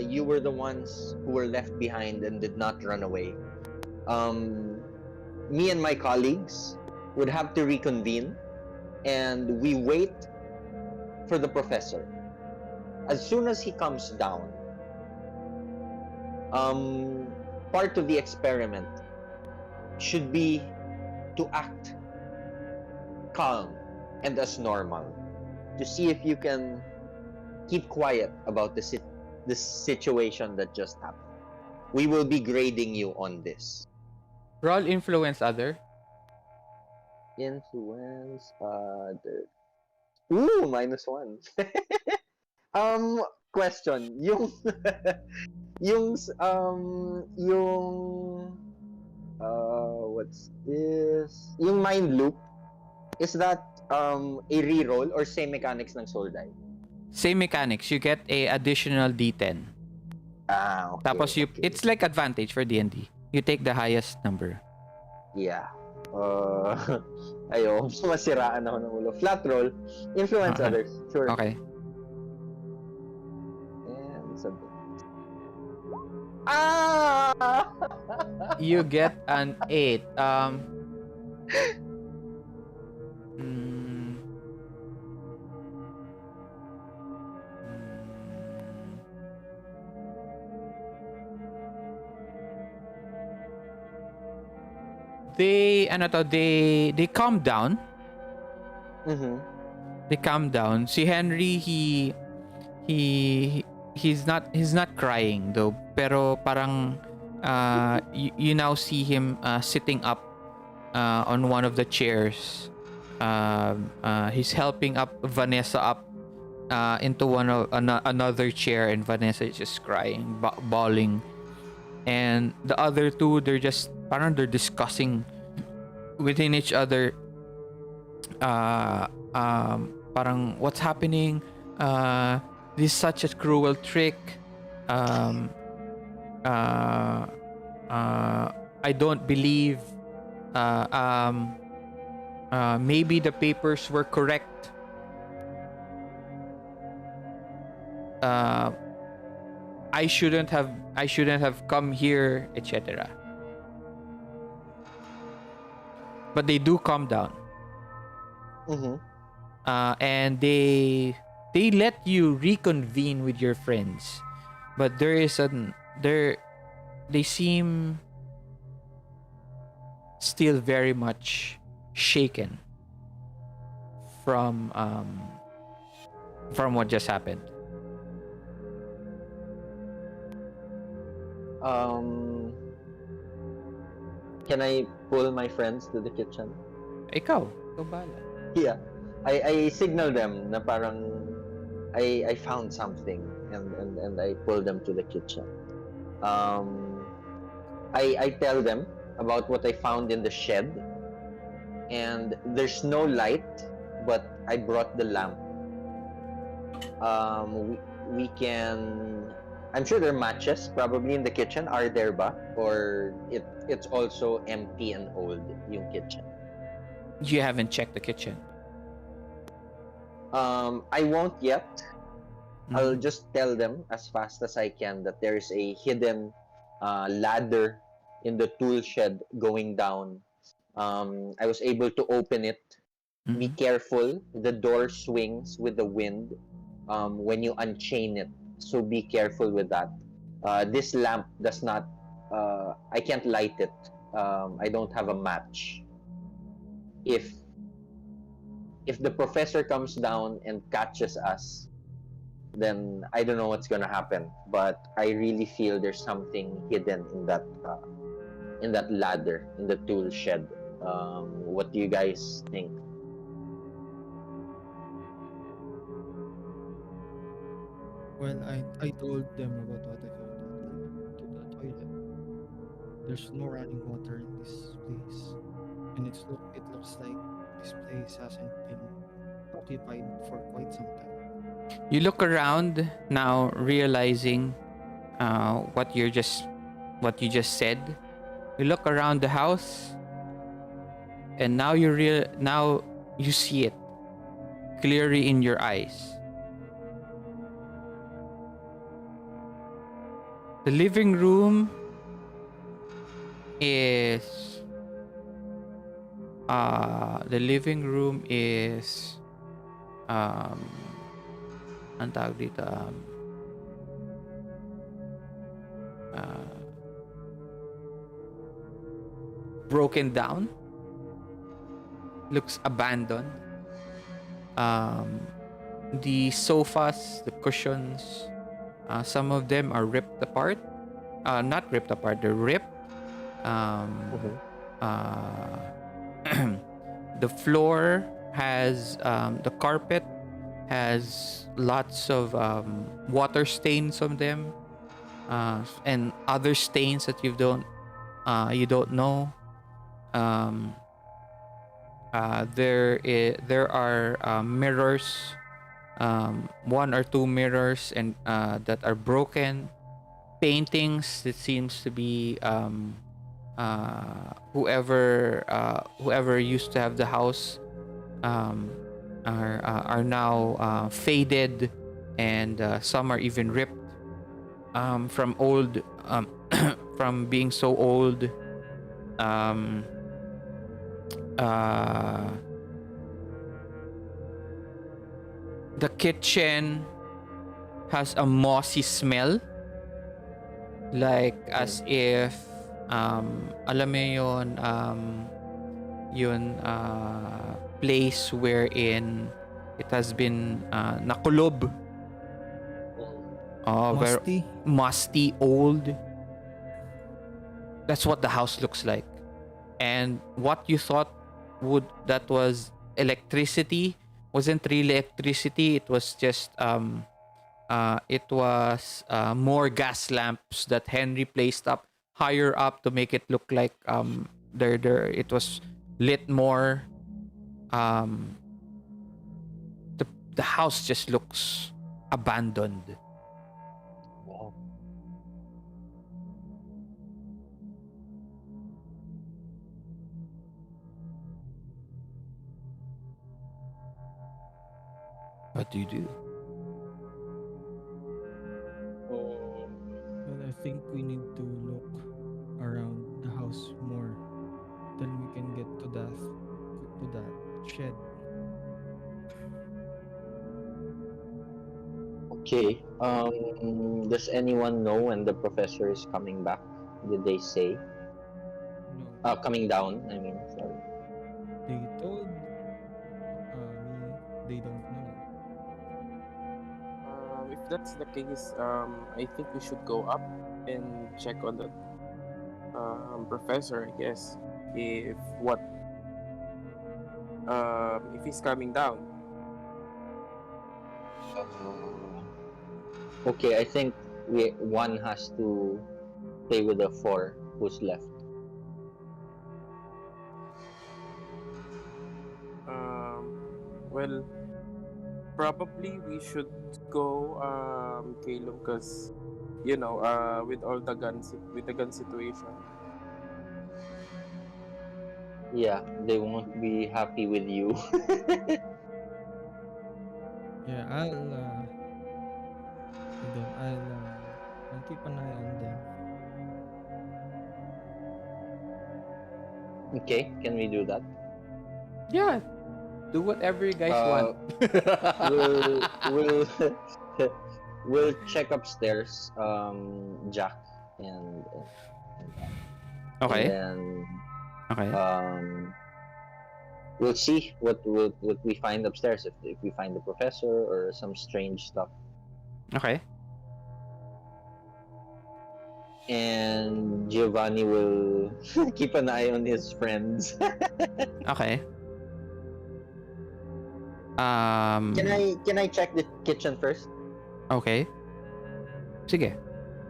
S2: You were the ones who were left behind and did not run away. Um, Me and my colleagues would have to reconvene, and we wait for the professor. As soon as he comes down, um, part of the experiment should be to act calm and as normal, to see if you can keep quiet about the situation that just happened. We will be grading you on this.
S1: Roll influence other.
S2: Influence other. Ooh, -1. Question. Yung, what's this? Yung mind loop, is that, a reroll or same mechanics ng soul die?
S1: Same mechanics. You get a additional D10.
S2: Okay.
S1: Tapos
S2: okay.
S1: it's like advantage for D&D. You take the highest number.
S2: Yeah. Ayo, masiraan ako ng ulo. Flat roll, influence others. Sure.
S1: Okay.
S2: And something. Ah!
S1: You get an 8. Mm, they calm down.
S2: Mm-hmm.
S1: They calm down. Si Henry, he's not crying though, pero parang you now see him sitting up on one of the chairs. He's helping up Vanessa up into another chair, and Vanessa is just crying, bawling. And the other two, they're discussing within each other, parang what's happening, this is such a cruel trick, I don't believe, maybe the papers were correct, I shouldn't have come here, etc. But they do calm down.
S2: Mm-hmm.
S1: And they let you reconvene with your friends, but they seem still very much shaken from what just happened.
S2: Can I pull my friends to the kitchen?
S1: Ikaw bahala.
S2: Yeah. I signal them na parang I found something, and I pull them to the kitchen. I tell them about what I found in the shed, and there's no light, but I brought the lamp. We can. I'm sure there are matches probably in the kitchen. Are there ba? Or it's also empty and old yung kitchen.
S1: You haven't checked the kitchen.
S2: I won't yet.
S1: Mhm.
S2: I'll just tell them as fast as I can that there's a hidden ladder in the tool shed going down. I was able to open it. Be
S1: Mhm.
S2: careful. The door swings with the wind when you unchain it. So be careful with that. This lamp does not. I can't light it. I don't have a match. If the professor comes down and catches us, then I don't know what's gonna happen. But I really feel there's something hidden in that ladder in the tool shed. What do you guys think?
S3: Well, I told them about what I found out to the toilet. There's no running water in this place, and it looks like this place hasn't been occupied for quite some time.
S1: You look around now, realizing what you just said. You look around the house, and now you see it clearly in your eyes. The living room is ang tawag dito, broken down, looks abandoned. The sofas, the cushions, some of them are ripped apart. Not ripped apart, they're ripped. The floor has the carpet has lots of water stains on them, and other stains that you don't know. There are mirrors, one or two mirrors, and that are broken. Paintings that seems to be whoever used to have the house are now faded, and some are even ripped from old from being so old. The kitchen has a mossy smell, like as if alam mo yun place wherein it has been nakulob. Very musty, old. That's what the house looks like. And what you thought that was electricity wasn't really electricity. It was just more gas lamps that Henry placed up higher up to make it look like it was lit more. The house just looks abandoned.
S2: Wow.
S1: What do you do?
S3: Well, I think we need to look around the house more. Then we can get to that shed.
S2: Okay. Does anyone know when the professor is coming back? Did they say?
S3: No,
S2: Coming down. I mean, sorry.
S3: they told me they don't know.
S5: If that's the case, I think we should go up and check on the professor, I guess. If he's coming down.
S2: Okay, I think one has to play with the 4 who's left.
S5: Well, probably we should go, Caleb, because with all the with the gun situation.
S2: Yeah, they won't be happy with you.
S3: Yeah, I'll keep an eye on them.
S2: Okay, can we do that?
S1: Yeah, do whatever you guys want.
S2: We'll we'll check upstairs, Jack and
S1: Okay.
S2: and
S1: Okay.
S2: then we'll see what we find upstairs, if we find the professor or some strange stuff.
S1: Okay.
S2: And Giovanni will keep an eye on his friends.
S1: Okay.
S2: Can I check the kitchen first?
S1: Okay. Sige.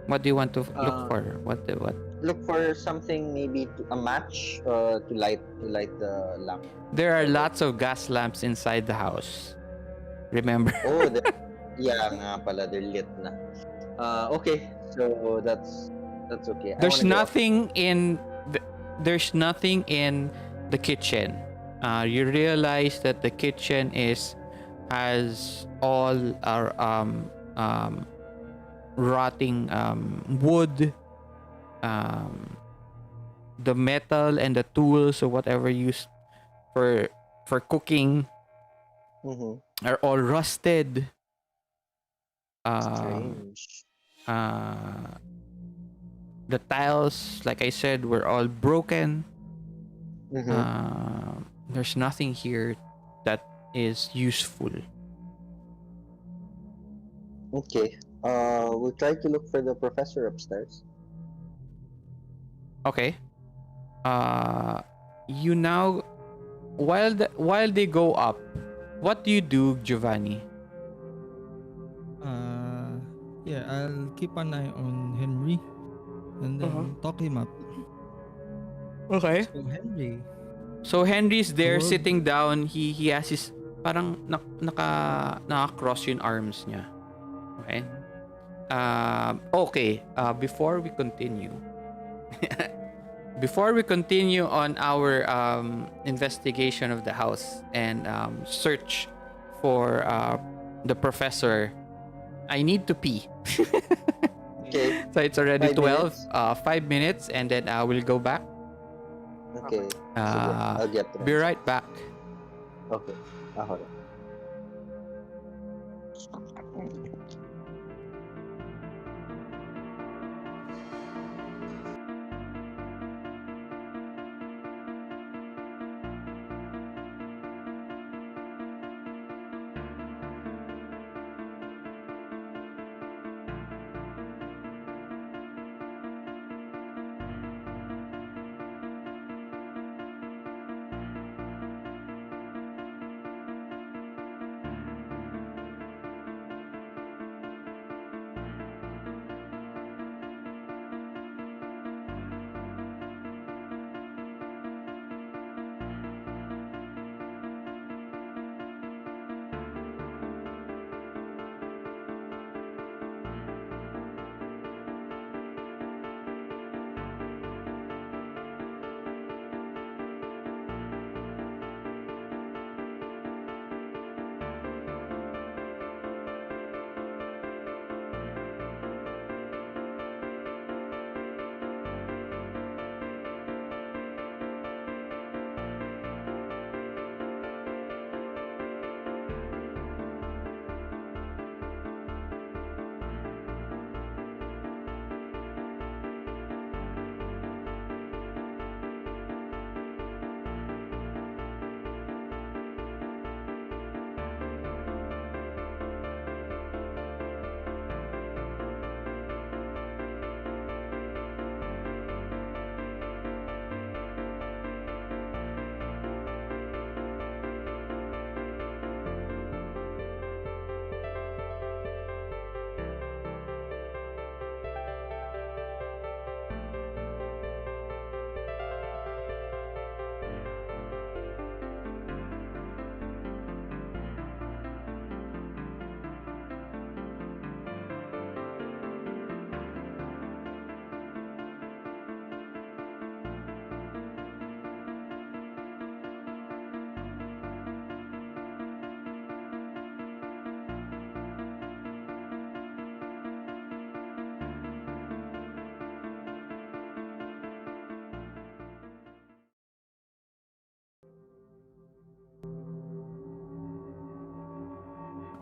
S1: What do you want to look for? What?
S2: Look for something, maybe a match to light the lamp.
S1: There are lots of gas lamps inside the house. Remember?
S2: Oh, yeah nga pala, they're lit na. Okay, so that's okay. I
S1: There's
S2: wanna go up.
S1: nothing in there's nothing in the kitchen. You realize that the kitchen has all our rotting wood, um, the metal and the tools or whatever used for cooking
S2: Mm-hmm.
S1: are all rusted. Um,
S2: Strange.
S1: uh, the tiles, like I said, were all broken.
S2: Mm-hmm.
S1: There's nothing here that is useful.
S2: Okay. We'll try to look for the professor upstairs.
S1: Okay. You now, while they go up, what do you do, Giovanni?
S3: Yeah, I'll keep an eye on Henry and then talk him up.
S1: Okay.
S3: So Henry,
S1: So Henry's
S3: the
S1: there
S3: world.
S1: sitting down. He has his parang naka-cross yung arms niya. Okay. Okay. Before we continue on our investigation of the house and search for the professor, I need to pee.
S2: Okay.
S1: So it's already
S2: 5
S1: 12.
S2: minutes?
S1: 5 minutes, and then I will go back.
S2: Okay. Sige, I'll get to
S1: Be right back.
S2: Okay. Ako rin.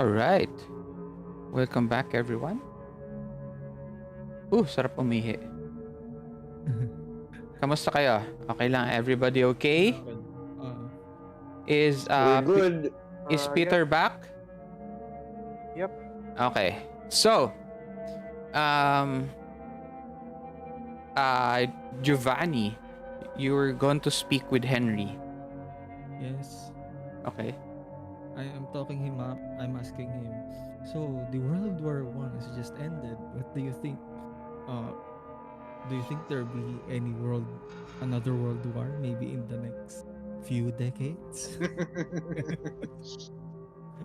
S1: All right. Welcome back, everyone. Sarap umihi. Kamusta kayo? Okay lang? Everybody okay? Is
S2: We're good.
S1: is Peter back?
S5: Yep.
S1: Okay. So, Giovanni, you were going to speak with Henry.
S3: Yes,
S1: Okay.
S3: I am talking him up. I'm asking him. So the World War One has just ended. What do you think? Do you think there'll be another world war, maybe in the next few decades?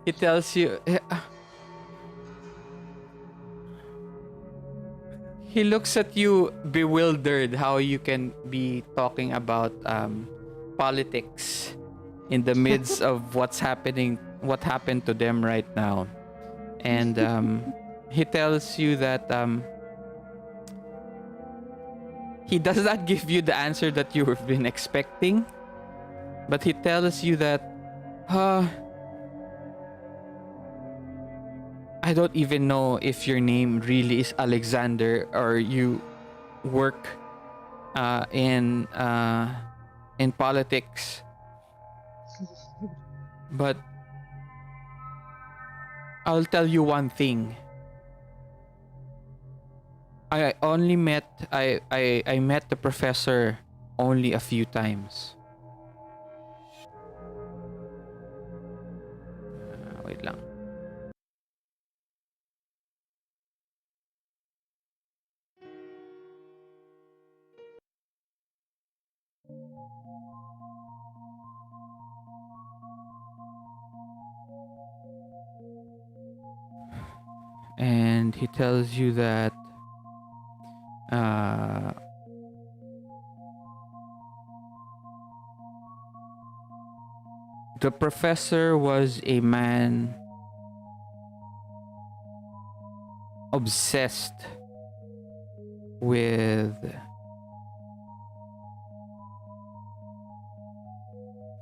S1: He tells you. He looks at you bewildered how you can be talking about politics in the midst of what happened to them right now. And he tells you that he does not give you the answer that you've been expecting, but he tells you that I don't even know if your name really is Alexander or you work in politics, but I'll tell you one thing. I met the professor only a few times. Wait lang. And he tells you that the professor was a man obsessed with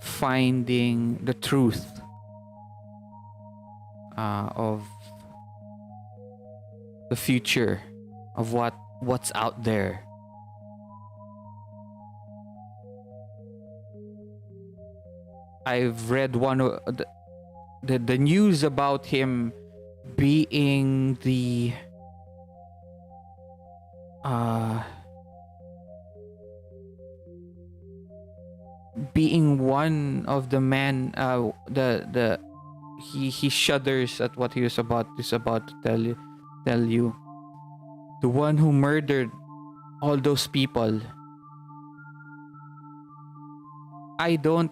S1: finding the truth of the future of what's out there. I've read one of the news about him being the being one of the man he shudders at what he is about to tell you. The one who murdered all those people. I don't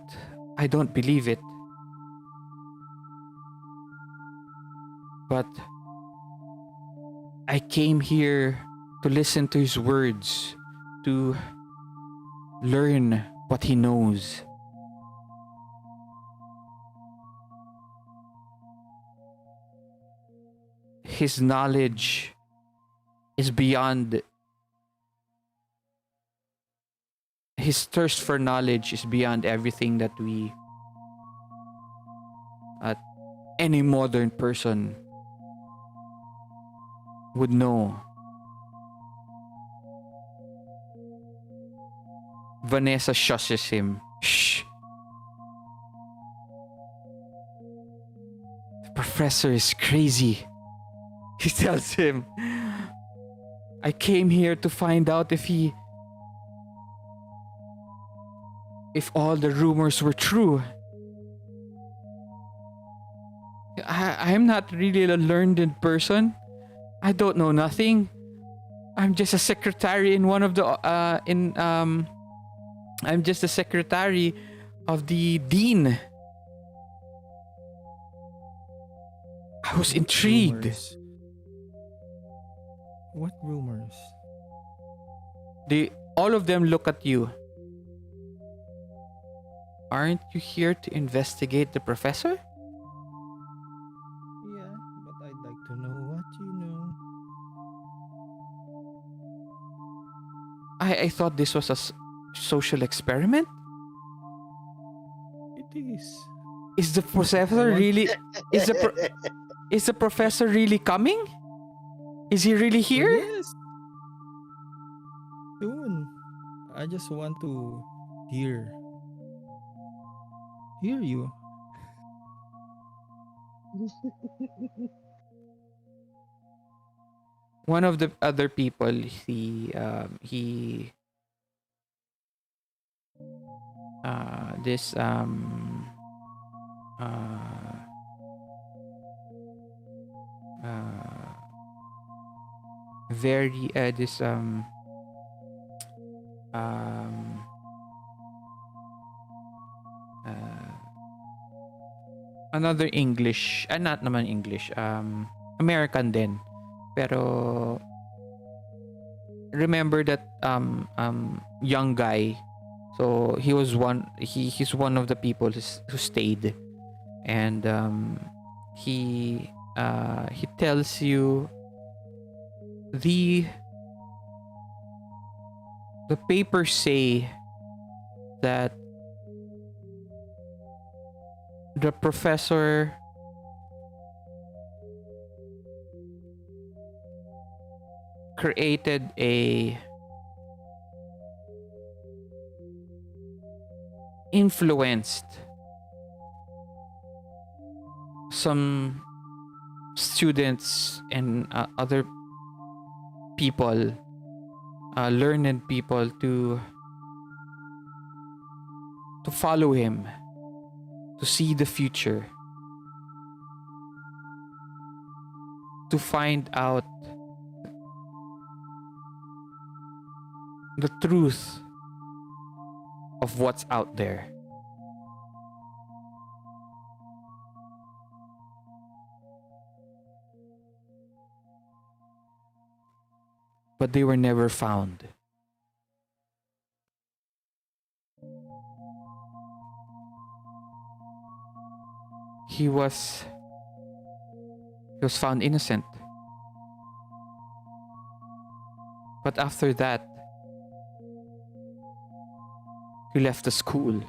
S1: believe it. But I came here to listen to his words, to learn what he knows. His knowledge is beyond. His thirst for knowledge is beyond everything that any modern person would know. Vanessa shushes him. Shh. The professor is crazy. He tells him, I came here to find out if all the rumors were true. I'm not really a learned person. I don't know nothing. I'm just a secretary in one of the I'm just the secretary of the dean. I was intrigued.
S3: Rumors. What rumors?
S1: All of them look at you. Aren't you here to investigate the professor?
S3: Yeah, but I'd like to know what you know.
S1: I thought this was a social experiment.
S3: It is.
S1: Is the professor really? Is the professor really coming? Is he really here?
S3: Yes. Soon. I just want to hear you.
S1: One of the other people, this very this another English, not naman English, American din. Pero remember that young guy. So he's one of the people who stayed, and he tells you the papers say that the professor created a influenced some students and other people, learned people, to follow him, to see the future, to find out the truth of what's out there. But they were never found. He was found innocent. But after that, he left the school.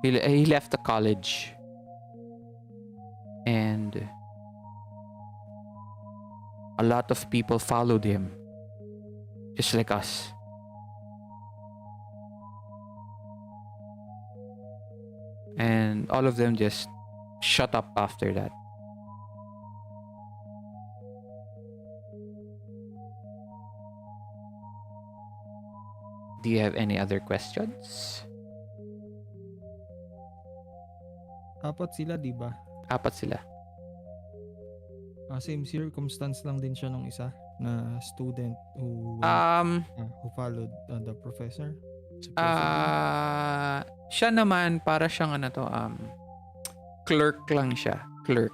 S1: He left the college. And a lot of people followed him, just like us. And all of them just shut up after that. Do you have any other questions?
S3: Apat sila, di ba?
S1: Apat sila.
S3: Same circumstance lang din siya nung isa na student who who followed the professor. Supposedly.
S1: Siya naman para siyang clerk lang siya. Clerk.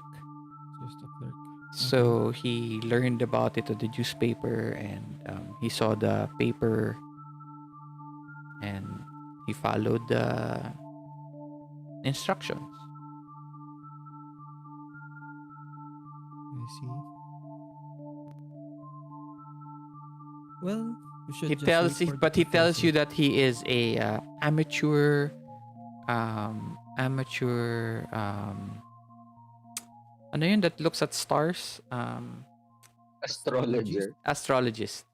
S3: Just a clerk.
S1: So he learned about it on the newspaper, and he saw the paper, and he followed the instructions.
S3: I see. Well, we should
S1: He
S3: just
S1: tells
S3: wait
S1: you,
S3: for the
S1: but he tells you
S3: professor.
S1: that he is a amateur ano yun that looks at stars,
S2: Astrologer.
S1: astrologist,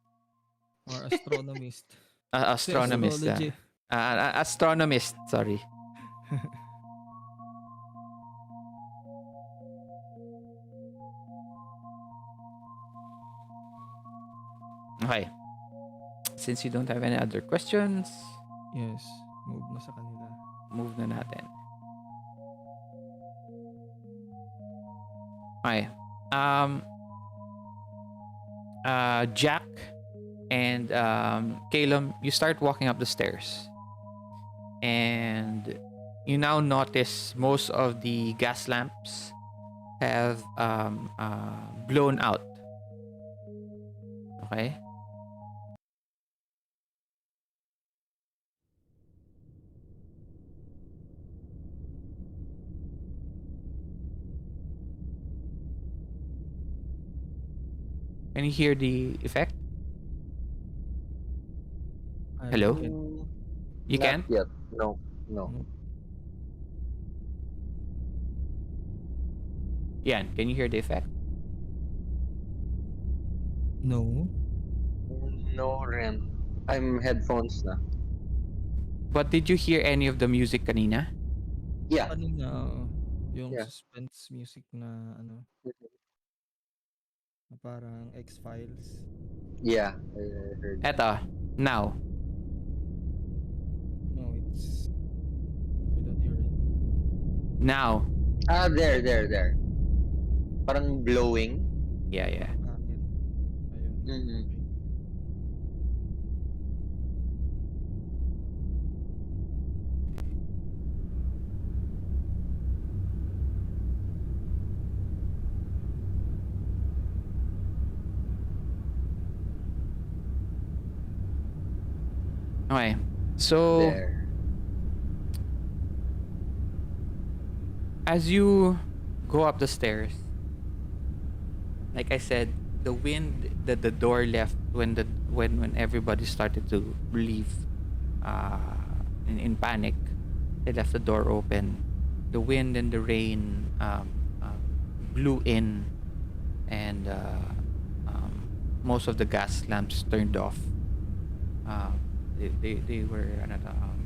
S3: Or astronomist.
S1: astronomist,
S3: Astrology.
S1: astronomist, sorry. Okay, since you don't have any other questions,
S3: Yes, move na sa kanila.
S1: move na natin. Okay. Jack and Caleb, you start walking up the stairs, and you now notice most of the gas lamps have blown out. Okay. Can you hear the effect? Hello?
S3: Okay.
S1: You
S2: Not
S1: can?
S2: yet. No. No.
S1: Yan, can you hear the effect?
S3: No.
S2: No, Ren. I'm headphones na.
S1: But did you hear any of the music kanina?
S2: Yeah.
S3: Kanina, yung
S2: Yeah.
S3: suspense music na na parang X-Files.
S2: Yeah. I heard.
S1: Eto, now.
S3: No, it's... We don't hear it.
S1: Now.
S2: There. Parang blowing.
S1: Yeah.
S3: Hangin. Ayun.
S2: Mhm.
S3: Okay.
S1: Okay. So
S2: there.
S1: as you go up the stairs, like I said, the wind that the door left when everybody started to leave in panic, they left the door open. The wind and the rain blew in, and most of the gas lamps turned off. They were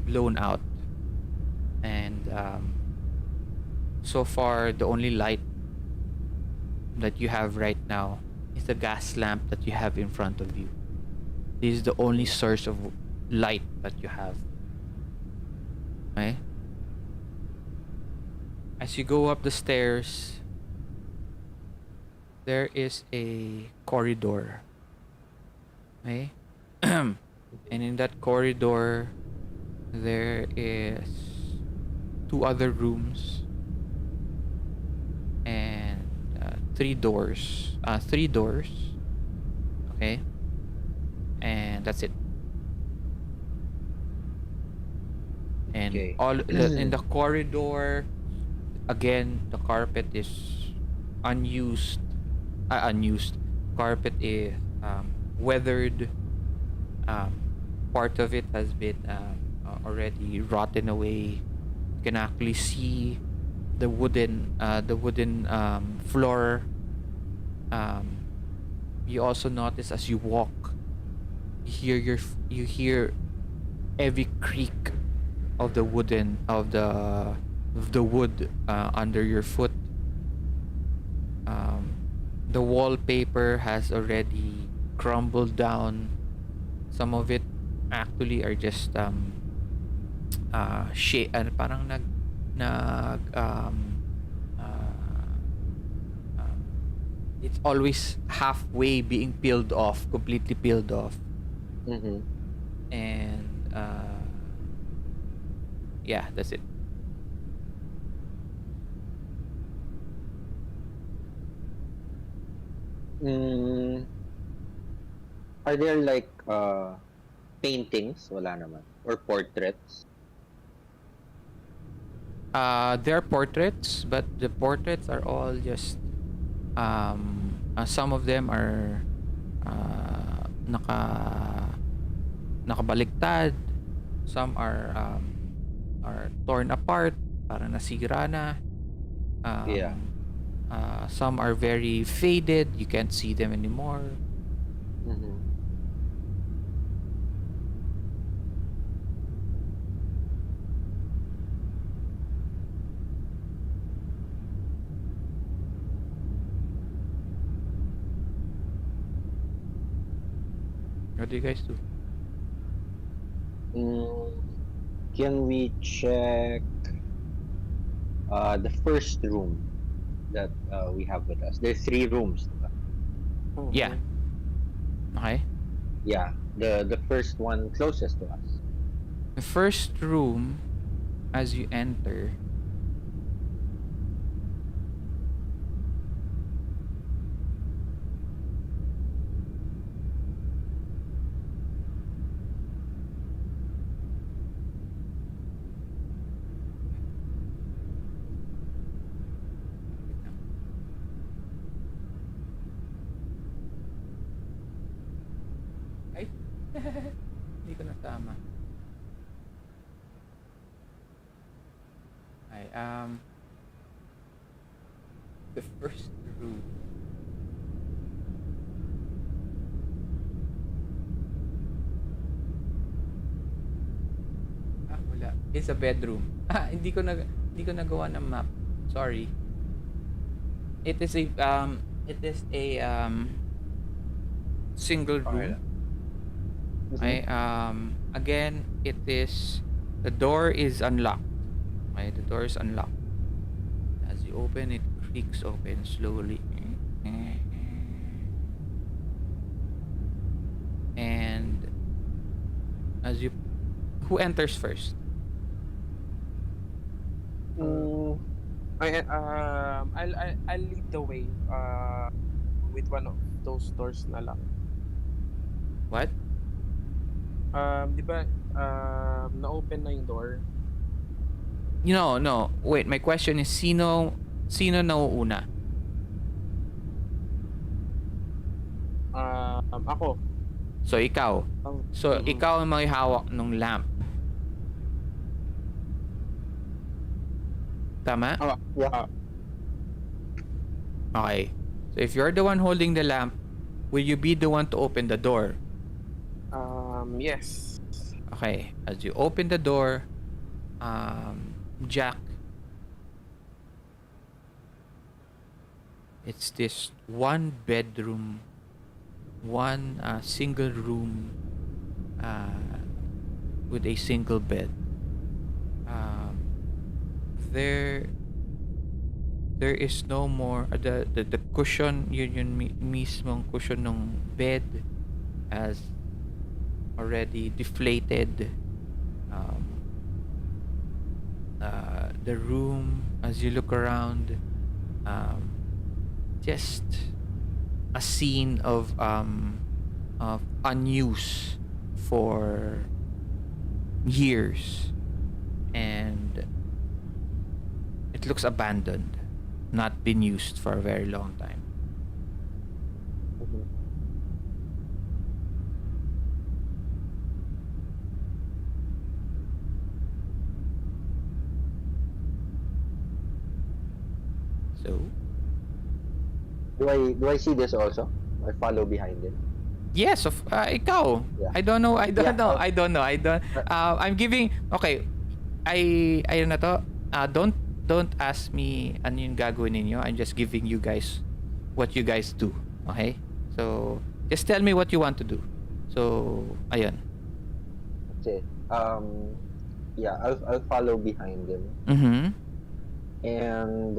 S1: blown out, and so far the only light that you have right now is the gas lamp that you have in front of you. This is the only source of light that you have. Okay? As you go up the stairs, there is a corridor. Okay? And in that corridor, there is two other rooms and three doors. Three doors. Okay? And that's it. And
S2: Okay.
S1: in the corridor, again, the carpet is unused. Unused. Carpet is weathered. Part of it has been already rotten away. You can actually see the wooden floor. You also notice as you walk, you hear every creak of the wood under your foot. The wallpaper has already crumbled down. Some of it actually are just parang nag it's always halfway being peeled off, completely peeled off.
S2: Mm-hmm.
S1: And yeah, that's it.
S2: Mm, are there like paintings? Wala naman. Or portraits?
S1: There are portraits, but the portraits are all just some of them are nakabaliktad. Some are torn apart, parang nasira na.
S2: Yeah.
S1: Some are very faded. You can't see them anymore.
S2: Mm-hmm.
S1: What do you guys do?
S2: Can we check the first room that we have with us? There's 3 rooms. Diba?
S1: Yeah. Okay.
S2: Yeah. The first one closest to us.
S1: The first room, as you enter, ay, hindi ko nasama. Ay, the first room. Wala. It's a bedroom. Hindi ko nagawa ng map. Sorry. It is a single room. Okay, again, the door is unlocked. Okay, the door is unlocked. As you open, it creaks open slowly. And who enters first?
S5: I'll lead the way with one of those doors na lang.
S1: What?
S5: Di ba, na-open na yung door?
S1: No. Wait, my question is sino nauuna?
S5: Ako.
S1: So ikaw. So
S5: Mm-mm.
S1: ikaw ang may hawak ng lamp. Tama?
S2: Yeah.
S1: Okay. So if you're the one holding the lamp, will you be the one to open the door?
S5: Yes.
S1: Okay. As you open the door, Jack, it's this one bedroom, one single room with a single bed. There is no more the cushion, yun mismong cushion ng bed has already deflated. The room, as you look around, just a scene of unuse for years, and it looks abandoned, not been used for a very long time.
S2: Mhm.
S1: So
S2: Do I see this also? I follow behind it.
S1: yes, of ikaw.
S2: Yeah.
S1: I don't know. I don't
S2: Yeah,
S1: know. I don't know. I don't. I'm giving. Okay. Ayun na to. Don't ask me ano yung gagawin ninyo. I'm just giving you guys what you guys do. Okay? So just tell me what you want to do. So ayun.
S2: That's it. Yeah, I'll follow behind him
S1: Mhm.
S2: and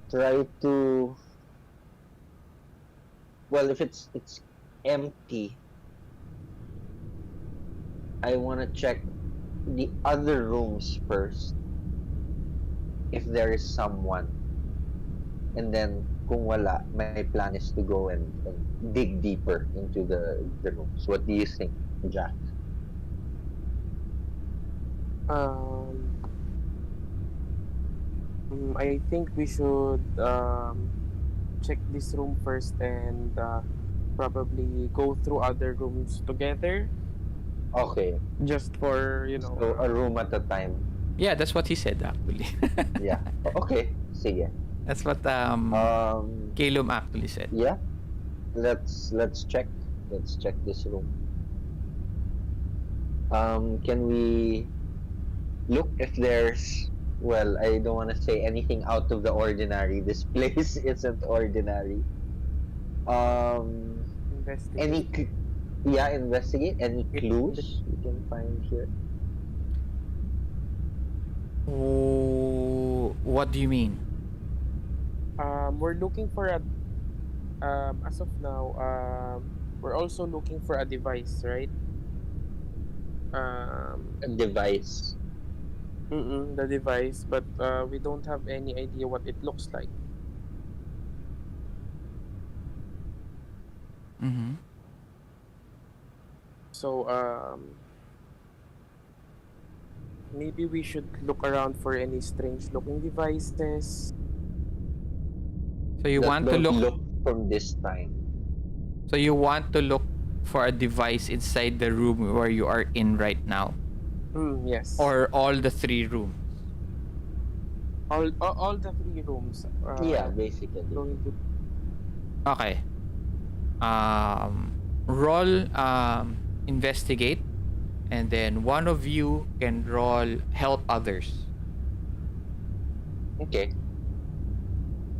S2: try to. Well, if it's empty, I wanna check the other rooms first if there is someone, and then kung wala, my plan is to go and dig deeper into the rooms. What do you think, Jack?
S5: I think we should check this room first and probably go through other rooms together,
S2: Okay,
S5: just for
S2: so a room at a time.
S1: Yeah, that's what he said actually.
S2: Yeah. Okay, sige.
S1: That's what Calum actually said.
S2: Yeah. Let's check. Let's check this room. Can we look if there's, well, I don't want to say anything out of the ordinary. This place isn't ordinary.
S5: investigate.
S2: Any investigate any clues we can find here.
S1: What do you mean?
S5: We're looking for a as of now, we're also looking for a device, right?
S2: A device.
S5: The device, but we don't have any idea what it looks like.
S1: Mhm.
S5: So maybe we should look around for any strange looking devices.
S1: So you
S2: That
S1: want to
S2: don't
S1: look
S2: from this time.
S1: So you want to look for a device inside the room where you are in right now,
S5: Yes.
S1: or all the three rooms?
S5: All the three rooms.
S2: Yeah, basically.
S5: Going to
S1: Okay. Roll investigate, and then one of you can roll help others.
S2: Okay.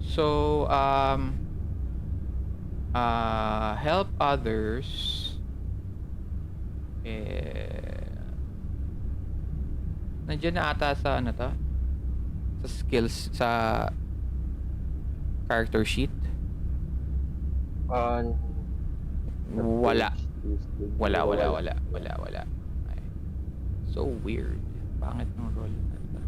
S1: So help others. Nandiyan na ata sa ano to? Sa skills sa character sheet.
S2: On the
S1: Wala.
S2: page is the-
S1: Wala. Okay. So weird. Pangit ng roll na to.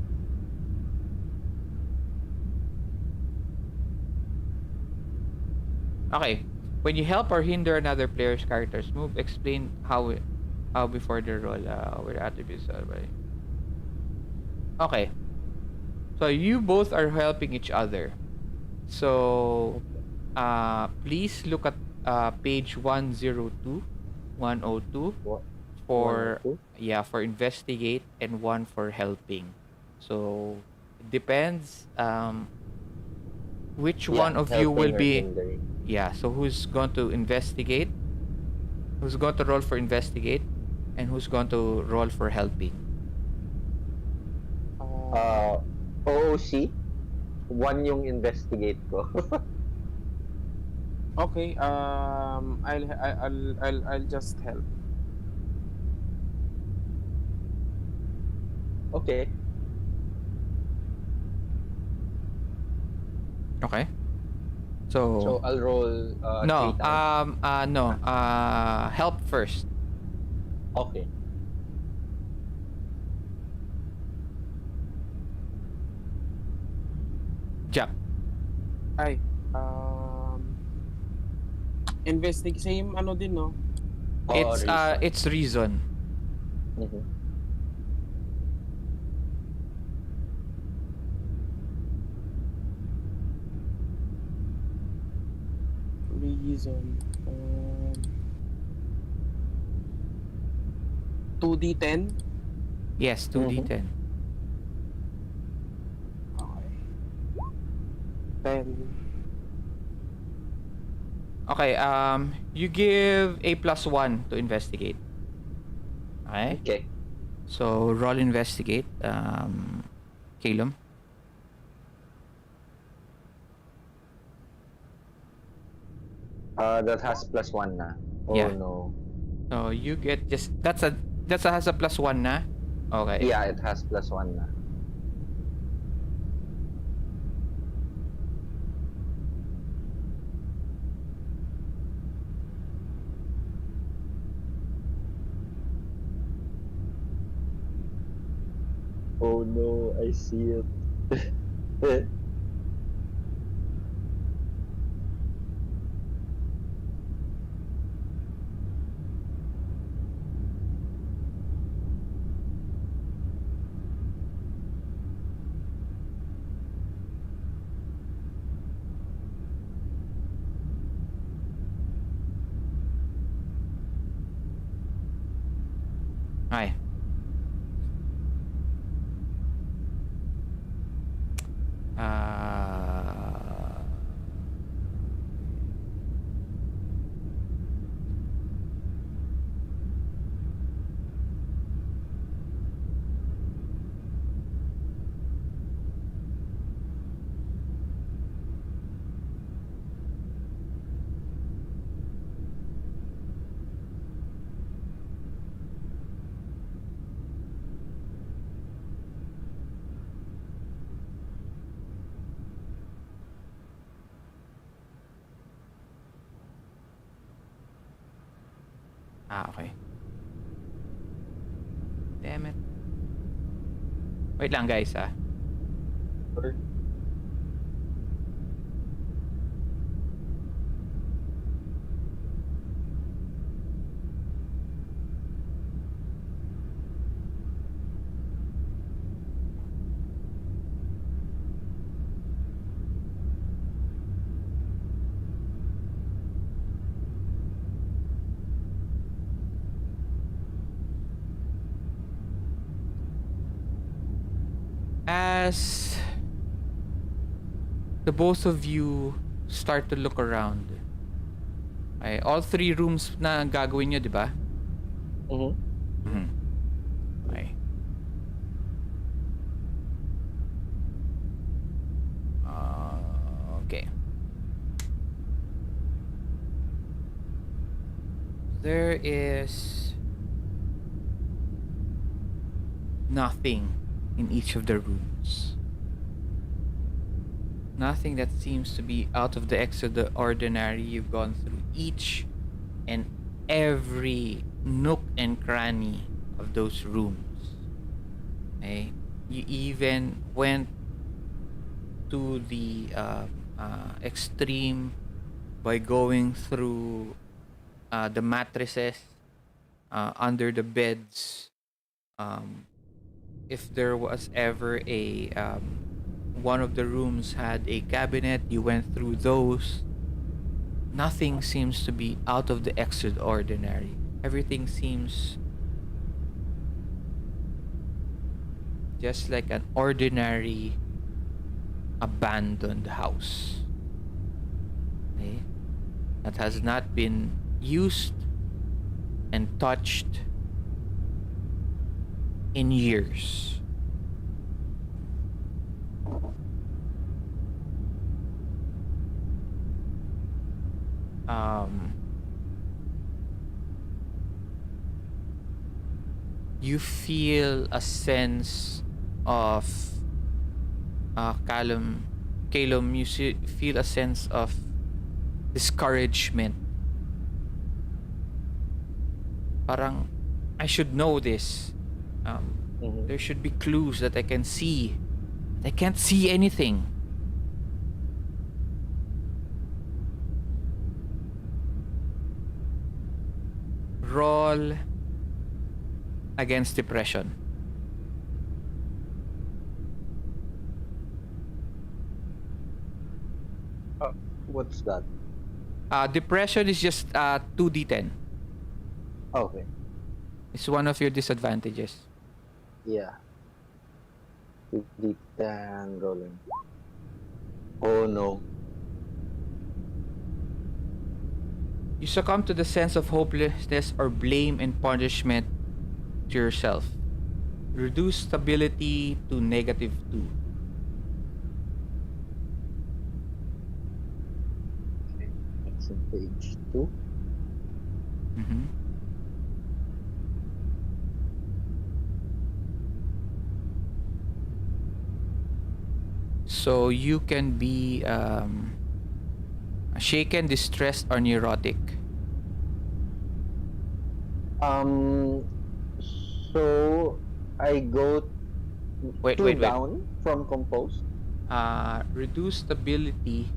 S1: Okay. When you help or hinder another player's character's move, explain how before the roll where attributes are by. Okay. So you both are helping each other. So please look at page 102, 102
S2: What?
S1: for
S2: 102?
S1: for investigate and one for helping. So it depends which
S2: Yeah,
S1: one of you will
S2: helping or
S1: be
S2: hindering.
S1: so who's going to investigate, who's going to roll for investigate, and who's going to roll for helping.
S2: Uh, OOC, one yung investigate ko.
S5: Okay. I'll just help.
S2: Okay.
S1: Okay.
S2: So
S1: So
S2: I'll roll
S1: no,
S2: 3 times.
S1: no, help first.
S2: Okay.
S1: Jump.
S5: Ay. Investigate. Same ano din, no?
S2: Oo, reason.
S1: It's reason.
S2: Mhm.
S5: Reason. 2d10?
S1: Yes, 2d10.
S5: Okay. 10.
S1: Okay, you give a +1 to investigate. Okay?
S2: Okay.
S1: So roll investigate. Calum.
S2: That has +1 na. Oh
S1: Yeah.
S2: no.
S1: So you get just that's a has a +1 na. Okay.
S2: Yeah, it has +1 na. Oh no, I see it.
S1: Okay. Uh, okay. Damn it. Wait lang guys, As the both of you start to look around. Okay, all 3 rooms na gagawin nyo, di ba?
S2: Mhm.
S1: Mhm. Okay. Okay. There is nothing in each of the rooms. Nothing that seems to be out of the extraordinary. You've gone through each and every nook and cranny of those rooms. Okay? You even went to the extreme by going through the mattresses, under the beds. If there was ever a one of the rooms had a cabinet, you went through those. Nothing seems to be out of the extraordinary. Everything seems just like an ordinary abandoned house. Okay? That has not been used and touched in years. You feel a sense of Calum, you feel a sense of discouragement. Parang, I should know this. There should be clues that I can see. I can't see anything. Roll against depression.
S2: What's that?
S1: Depression is just 2d10.
S2: Okay.
S1: It's one of your disadvantages.
S2: Yeah. 2d10 rolling. Oh no.
S1: You succumb to the sense of hopelessness or blame and punishment to yourself. Reduce stability to -2.
S2: Okay. That's on page 2.
S1: Mm-hmm. So you can be shaken, distressed, or neurotic.
S2: So I go
S1: Wait,
S2: 2
S1: wait, wait.
S2: down from composed.
S1: Reduce stability.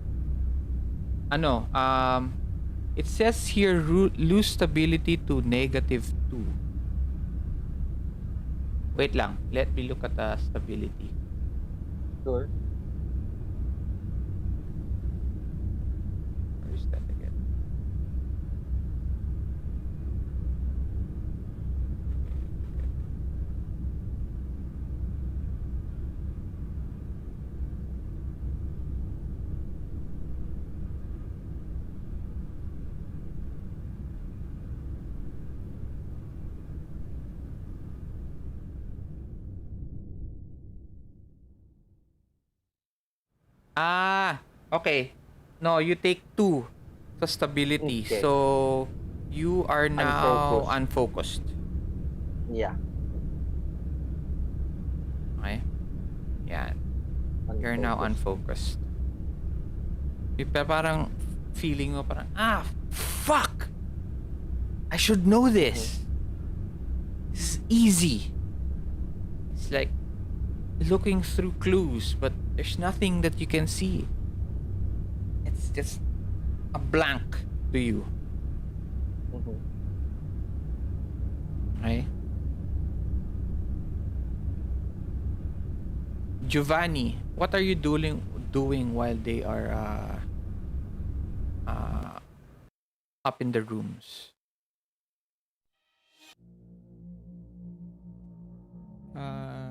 S1: It says here lose stability to -2. Wait lang. Let me look at the stability.
S2: Sure.
S1: Where is that again? Okay. No, you take 2 sa stability.
S2: Okay.
S1: So, you are now
S2: Unfocused.
S1: unfocused.
S2: Yeah.
S1: Okay? Yan. You're now unfocused. Parang feeling mo parang, fuck! I should know this. This is easy. It's like looking through clues, but there's nothing that you can see. It's just a blank to you. Okay? Giovanni, what are you doing while they are up in the rooms?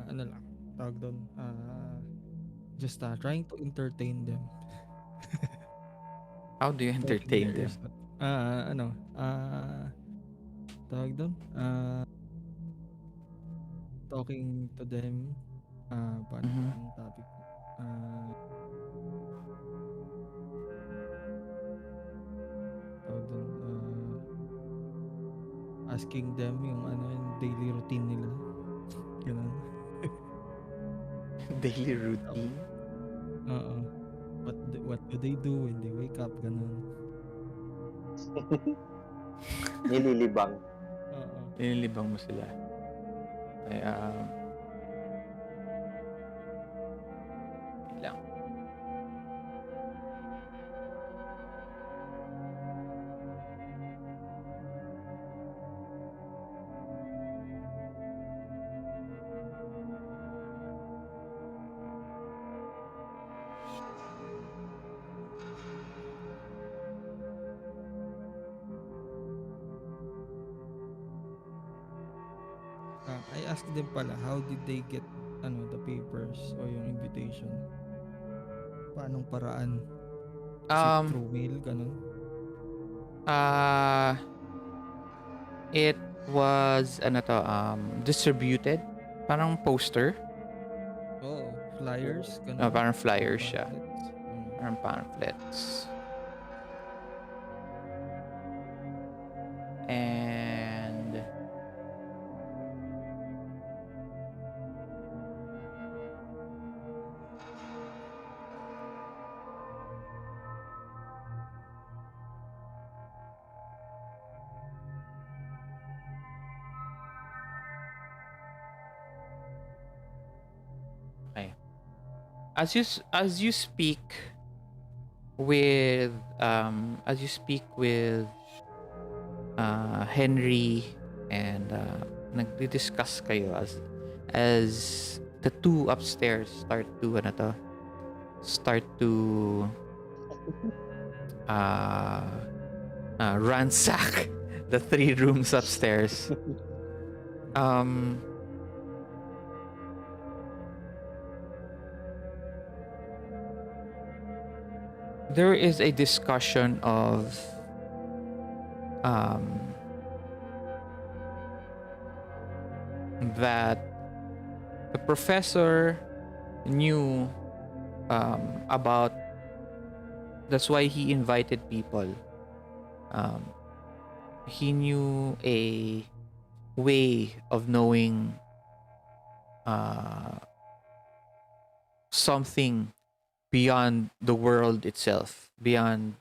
S3: Ano lang, tawag doon, just trying to entertain them.
S1: How do you entertain them?
S3: Tawag doon, talking to them, paano ba ang topic? Tawag doon, asking them yung yung daily routine nila. Ganun.
S1: Daily routine?
S3: Oo. What do they do when they wake up? Ganun.
S2: Nililibang.
S3: Oo.
S1: Nililibang mo sila. Ay, wait lang.
S3: I asked them pala, how did they get the papers o yung invitation? Paanong paraan? Is it
S1: Um,
S3: through mail, ganun?
S1: uh, it was, distributed. Parang poster.
S3: Oo, flyers, ganun.
S1: Parang flyers siya.
S3: Pamphlets.
S1: Parang pamphlets. And okay. As you speak with Henry, and nagdi-discuss kayo as the two upstairs start to ransack the 3 rooms upstairs. There is a discussion of that the professor knew about. That's why he invited people. He knew a way of knowing something beyond the world itself, beyond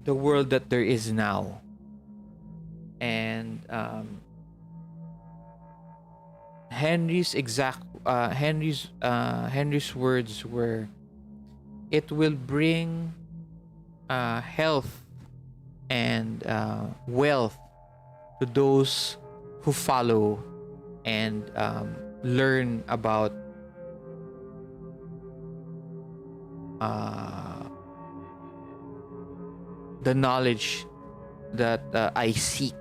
S1: the world that there is now. And Henry's words were, it will bring health and wealth to those who follow and learn about the knowledge that I seek.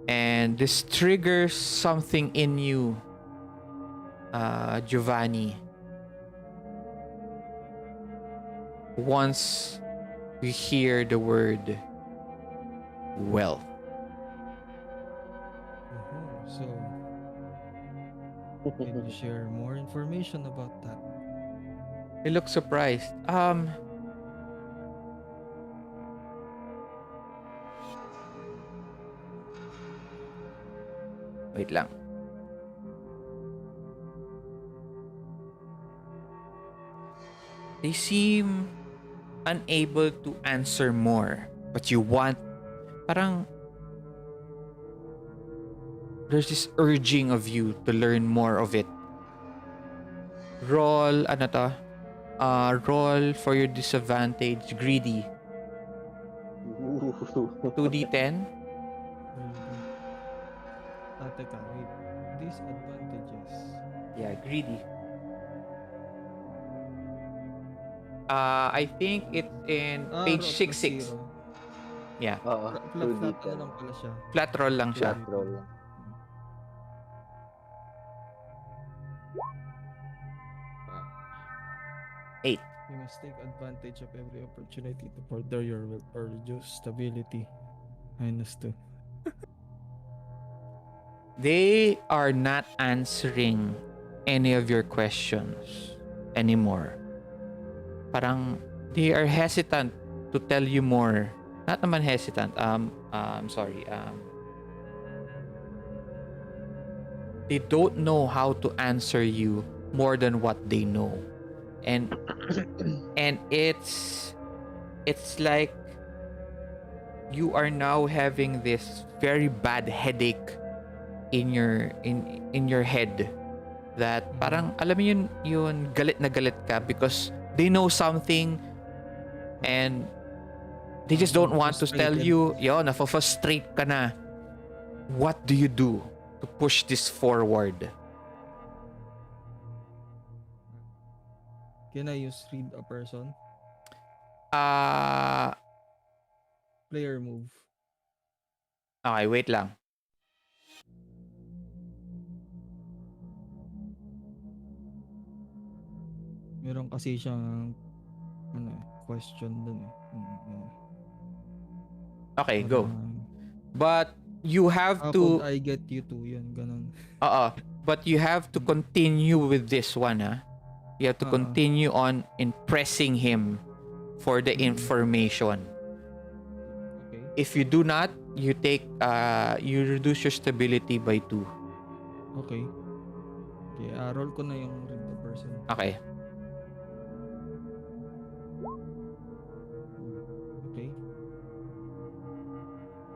S1: And this triggers something in you, Giovanni. Once we hear the word wealth.
S3: So, can you share more information about that?
S1: He looks surprised. Wait lang. They seem unable to answer more, but you want, parang there's this urging of you to learn more of it. Roll for your disadvantage, greedy. 2d10.
S3: Teka, wait. Disadvantages.
S1: Yeah, greedy. I think it's in page 66. Yeah.
S2: Oo,
S3: Flat
S2: 2D10.
S3: lang pala siya.
S1: Flat roll lang siya.
S2: Flat roll lang.
S1: 8.
S3: You must take advantage of every opportunity to further your will or reduce stability. -2.
S1: They are not answering any of your questions anymore. Parang they are hesitant to tell you more. Not naman hesitant. Sorry. They don't know how to answer you more than what they know. And it's like you are now having this very bad headache in your head, that parang alam mo yun galit na galit ka because they know something and they just don't want to tell you. Frustrate ka na. What do you do to push this forward?
S3: Can I use read a person? player move.
S1: Okay, wait lang.
S3: Meron kasi siyang question dun eh.
S1: Okay, go.
S3: Parang,
S1: But you have
S3: how could
S1: to
S3: I get you to? Yun, ganun.
S1: but you have to continue with this one, ha? You have to continue on impressing him for the information.
S3: Okay.
S1: If you do not, you you reduce your stability by 2.
S3: Okay. Okay, roll ko na yung read the person.
S1: Okay.
S3: Okay.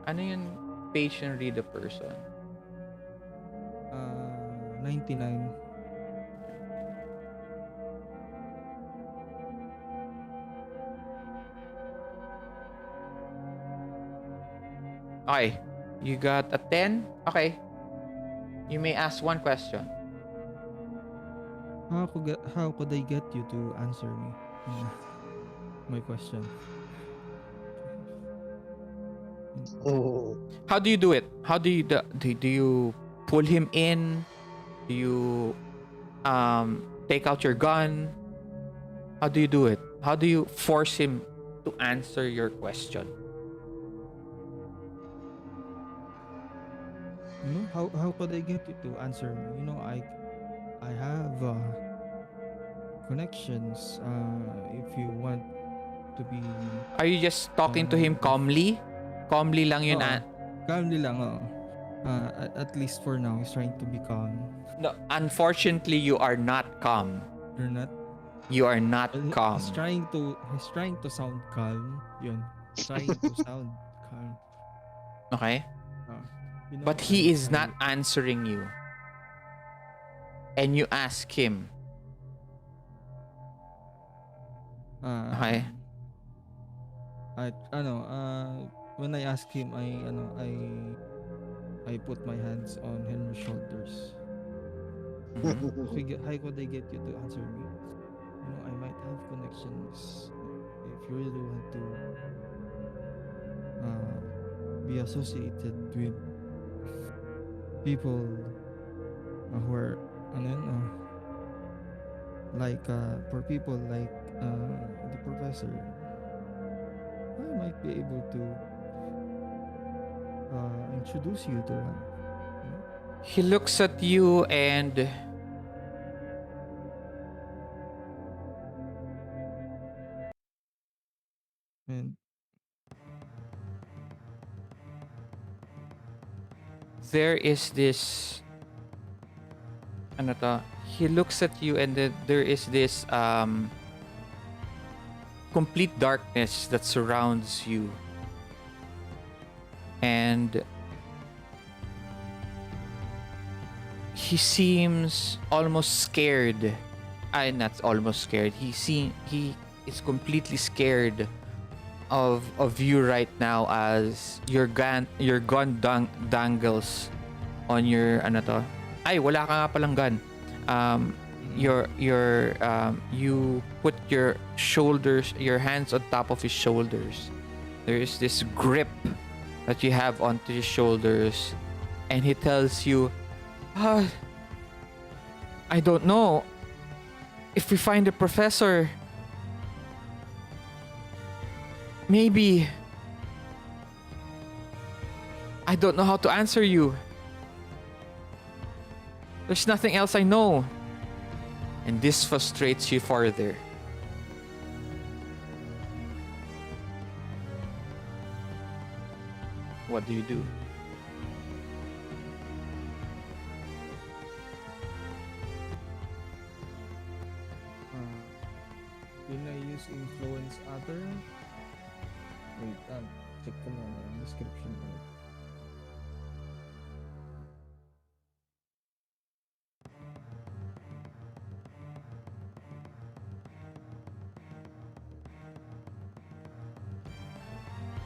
S1: Ano yung page and read the person?
S3: 99.
S1: Okay. You got a 10? Okay. You may ask one question.
S3: How could I get you to answer me? My question.
S2: Oh.
S1: How do you do it? How do you do you pull him in? Do you take out your gun? How do you do it? How do you force him to answer your question?
S3: How could I get you to answer me? I have connections. If you want to be
S1: Are you just talking to him calmly? Calmly lang yun.
S3: calmly lang. At least for now, he's trying to be calm.
S1: No, unfortunately, you are not calm.
S3: You're not.
S1: You are not calm.
S3: He's trying to sound calm. Yun. Trying to sound calm.
S1: Okay?
S3: You know,
S1: But he is not answering you. And you ask him. Okay?
S3: When I ask him, I put my hands on Henry's shoulders. How could I get you to answer me? I might have connections. If you really want to be associated with people who are for people like the professor, I might be able to introduce you to one.
S1: He looks at you and there is this he looks at you and then there is this complete darkness that surrounds you, and he seems almost scared. Not almost scared. He is completely scared of you right now as your gun dangles on your wala ka nga palang gun. You put your hands on top of his shoulders. There is this grip that you have onto his shoulders, and he tells you, I don't know. If we find the professor, maybe. I don't know how to answer you. There's nothing else I know. And this frustrates you further. What do you do?
S3: Yun I use influence other. Wait, check ko muna yung description.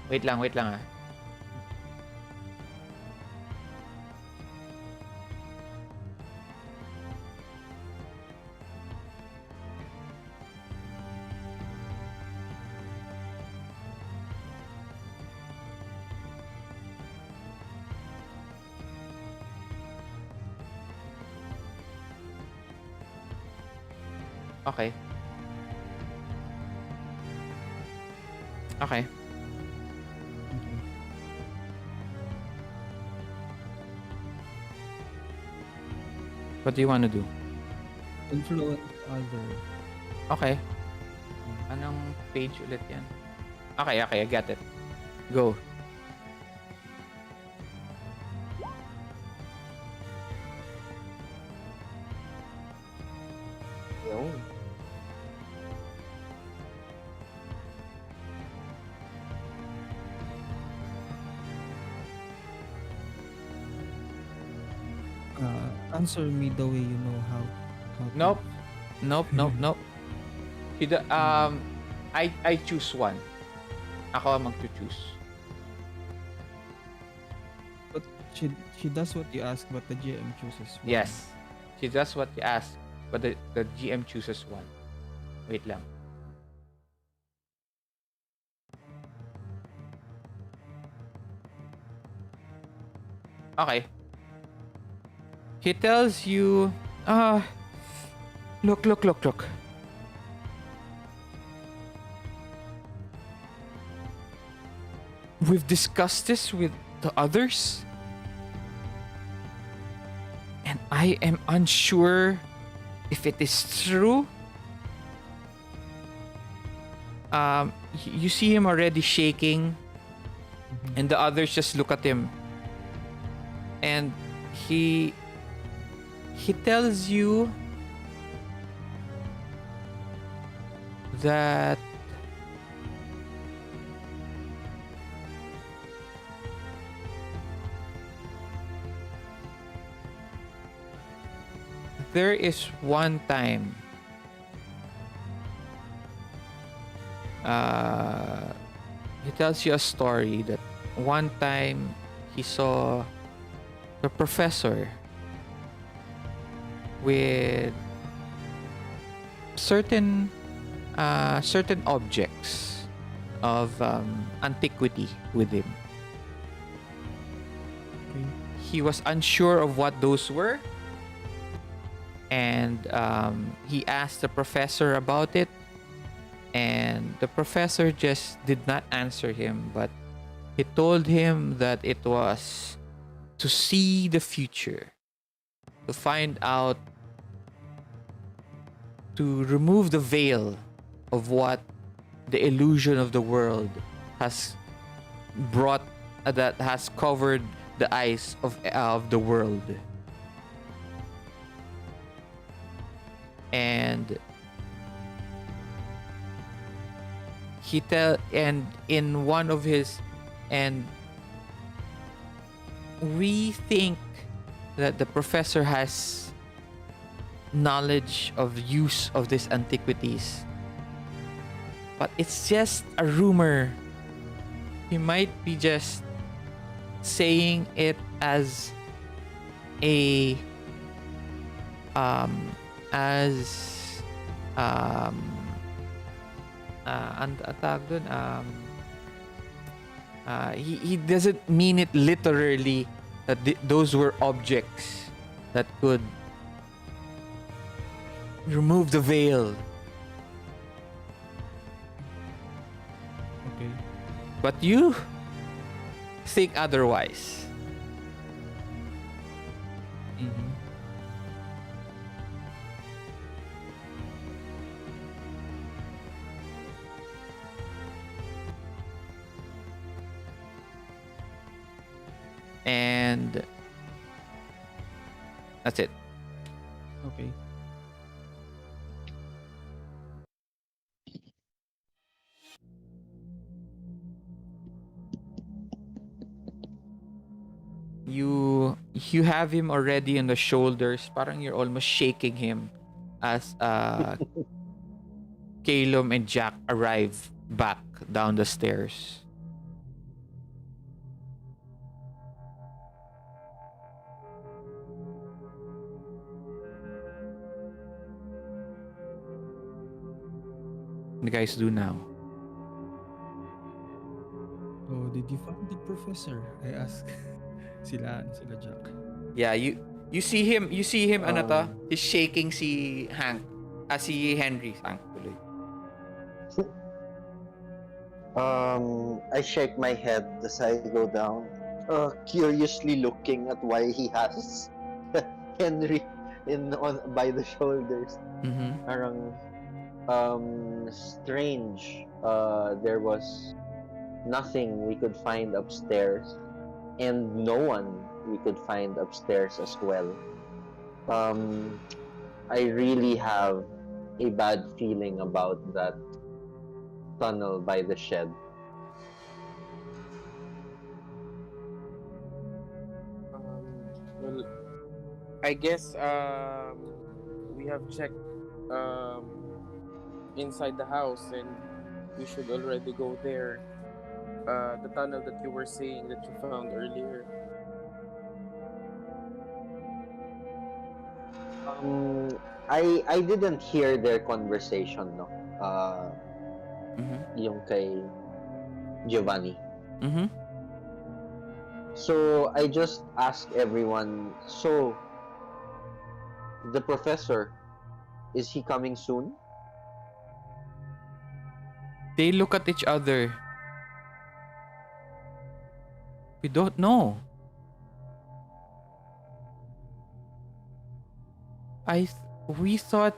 S1: Wait lang ah. Okay. Okay.
S3: Okay.
S1: What do you want to do?
S3: Influence other.
S1: Okay. Anong page ulit yan? Okay, I get it. Go.
S5: Yun.
S3: Answer me the way you know how. To.
S1: Nope. Nope. I choose one. Ako ang mag-choose.
S3: But she does what you ask, but the GM chooses one.
S1: Yes. She does what you ask, but the GM chooses one. Wait lang. Okay. He tells you, look. We've discussed this with the others, and I am unsure if it is true. You see him already shaking, and the others just look at him, and he tells you that there is one time he tells you a story that one time he saw the professor with certain objects of antiquity with him.
S3: Okay.
S1: He was unsure of what those were, and he asked the professor about it, and the professor just did not answer him, but he told him that it was to see the future, to find out, to remove the veil of what the illusion of the world has brought, that has covered the eyes of the world. And in one of his, and we think that the professor has knowledge of use of these antiquities, but it's just a rumor. He might be just saying it as a ang tawag dun, he doesn't mean it literally that those were objects that could remove the veil.
S3: Okay.
S1: But you think otherwise.
S3: Mm-hmm.
S1: And that's it.
S3: Okay.
S1: You have him already on the shoulders. Parang you're almost shaking him as Calum and Jack arrive back down the stairs. What do you guys do now?
S3: Oh, did you find the professor? I ask. sila Jack.
S1: Yeah, you see him ano to? He's shaking si Hank. Si Henry sang tuloy.
S2: I shake my head as I go down, curiously looking at why he has Henry by the shoulders.
S1: Mm-hmm.
S2: Parang strange. There was nothing we could find upstairs, and no one we could find upstairs as well. Um, I really have a bad feeling about that tunnel by the shed.
S5: Well, I guess we have checked inside the house, and we should already go there. The tunnel that you were saying that you found earlier.
S2: Um, I didn't hear their conversation, no.
S1: Mm-hmm.
S2: Yung kay Giovanni.
S1: Mm-hmm.
S2: So I just asked everyone. So the professor, is he coming soon?
S1: They look at each other. We don't know. We thought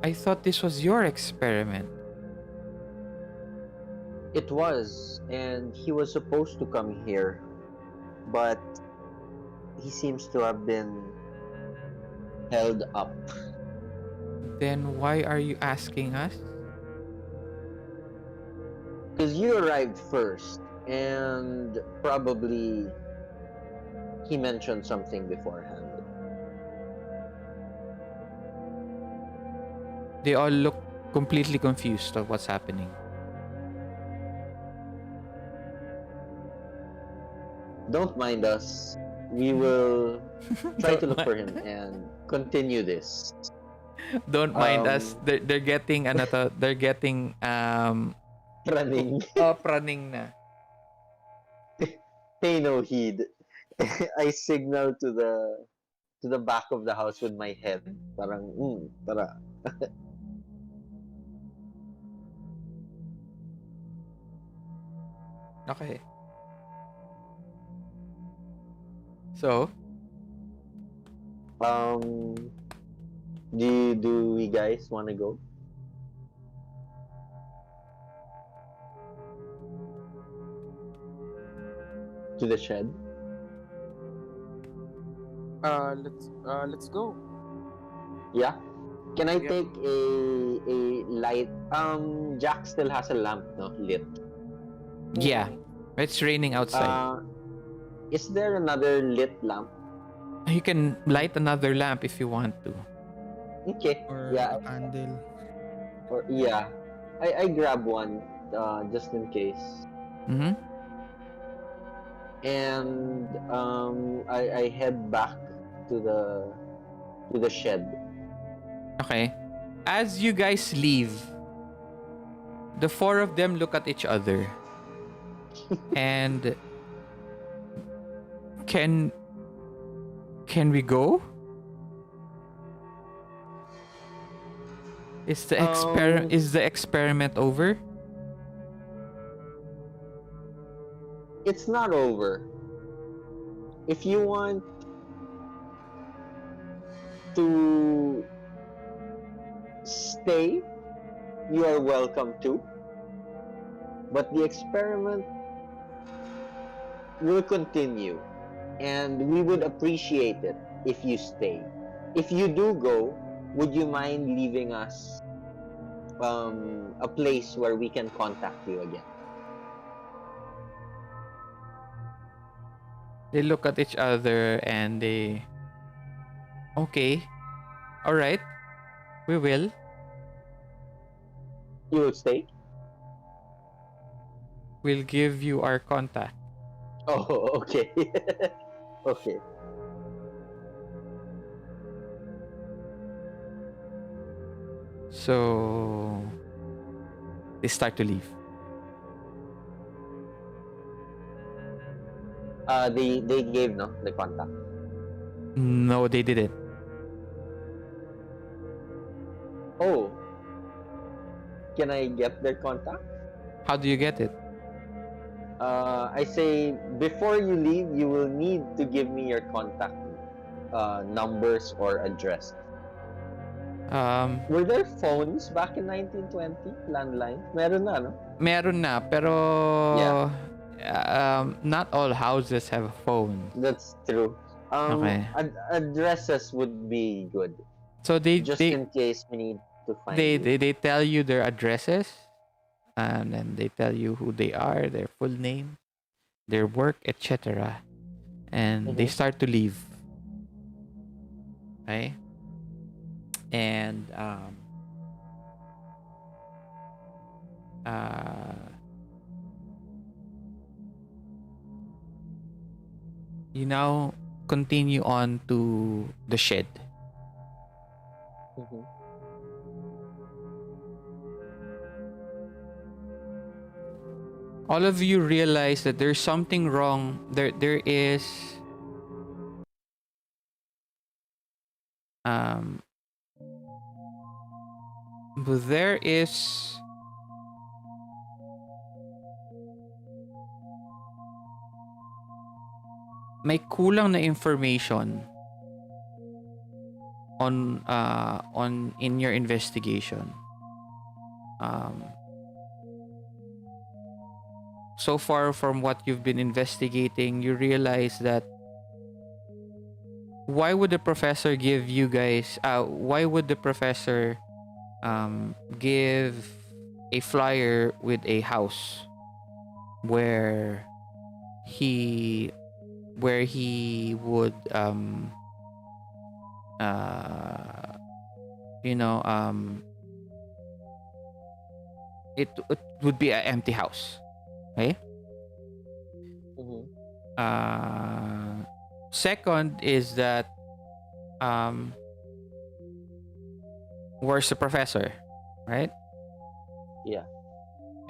S1: I thought this was your experiment.
S2: It was, and he was supposed to come here, but he seems to have been held up.
S1: Then why are you asking us?
S2: Because you arrived first, and probably he mentioned something beforehand.
S1: They all look completely confused of what's happening.
S2: Don't mind us. We will try to
S1: Don't
S2: look for
S1: mind-
S2: him and continue this.
S1: Don't mind
S2: Um,
S1: us. They're getting ano to, they're getting
S2: Running.
S1: praning na.
S2: Pay no heed. I signal to the back of the house with my head. Parang, tara.
S1: Okay. So,
S2: Um, do we guys want to go? To the shed?
S5: Let's go.
S2: Yeah? Can I
S5: Yeah.
S2: take a light? Jack still has a lamp, no? Lit.
S1: yeah. It's raining outside.
S2: Is there another lit lamp?
S1: You can light another lamp if you want to.
S2: Okay.
S3: Or
S2: Yeah.
S3: a candle.
S2: Or yeah. I grab one, just in case.
S1: Mm-hmm.
S2: And I head back to the shed.
S1: Okay. As you guys leave, the four of them look at each other. And can we go? Is the experiment over?
S2: It's not over. If you want to stay, you are welcome to. But the experiment will continue, and we would appreciate it if you stay. If you do go, would you mind leaving us a place where we can contact you again?
S1: They look at each other and they... Okay. Alright. We will.
S2: You will stay?
S1: We'll give you our contact.
S2: Oh, okay. Okay.
S1: So... They start to leave.
S2: They gave no the contact.
S1: No, they didn't.
S2: Oh, can I get their contact?
S1: How do you get it?
S2: I say before you leave, you will need to give me your contact numbers or address. Were there phones back in 1920? Landlines? Meron na, no?
S1: Meron na, pero
S2: Yeah.
S1: not all houses have a phone.
S2: That's true.
S1: Okay.
S2: Addresses would be good,
S1: So
S2: just in case we need to find you.
S1: they tell you their addresses, and then they tell you who they are, their full name, their work, etc. And they
S2: Mhm.
S1: start to leave. Okay? And you now continue on to the shed.
S2: Mhm.
S1: All of you realize that there's something wrong. There is there is may kulang na information on in your investigation. So far from what you've been investigating, you realize that why would the professor give you guys why would the professor give a flyer with a house where he would it would be an empty house, okay?
S2: Mhm.
S1: Second is that where's the professor, right?
S2: Yeah.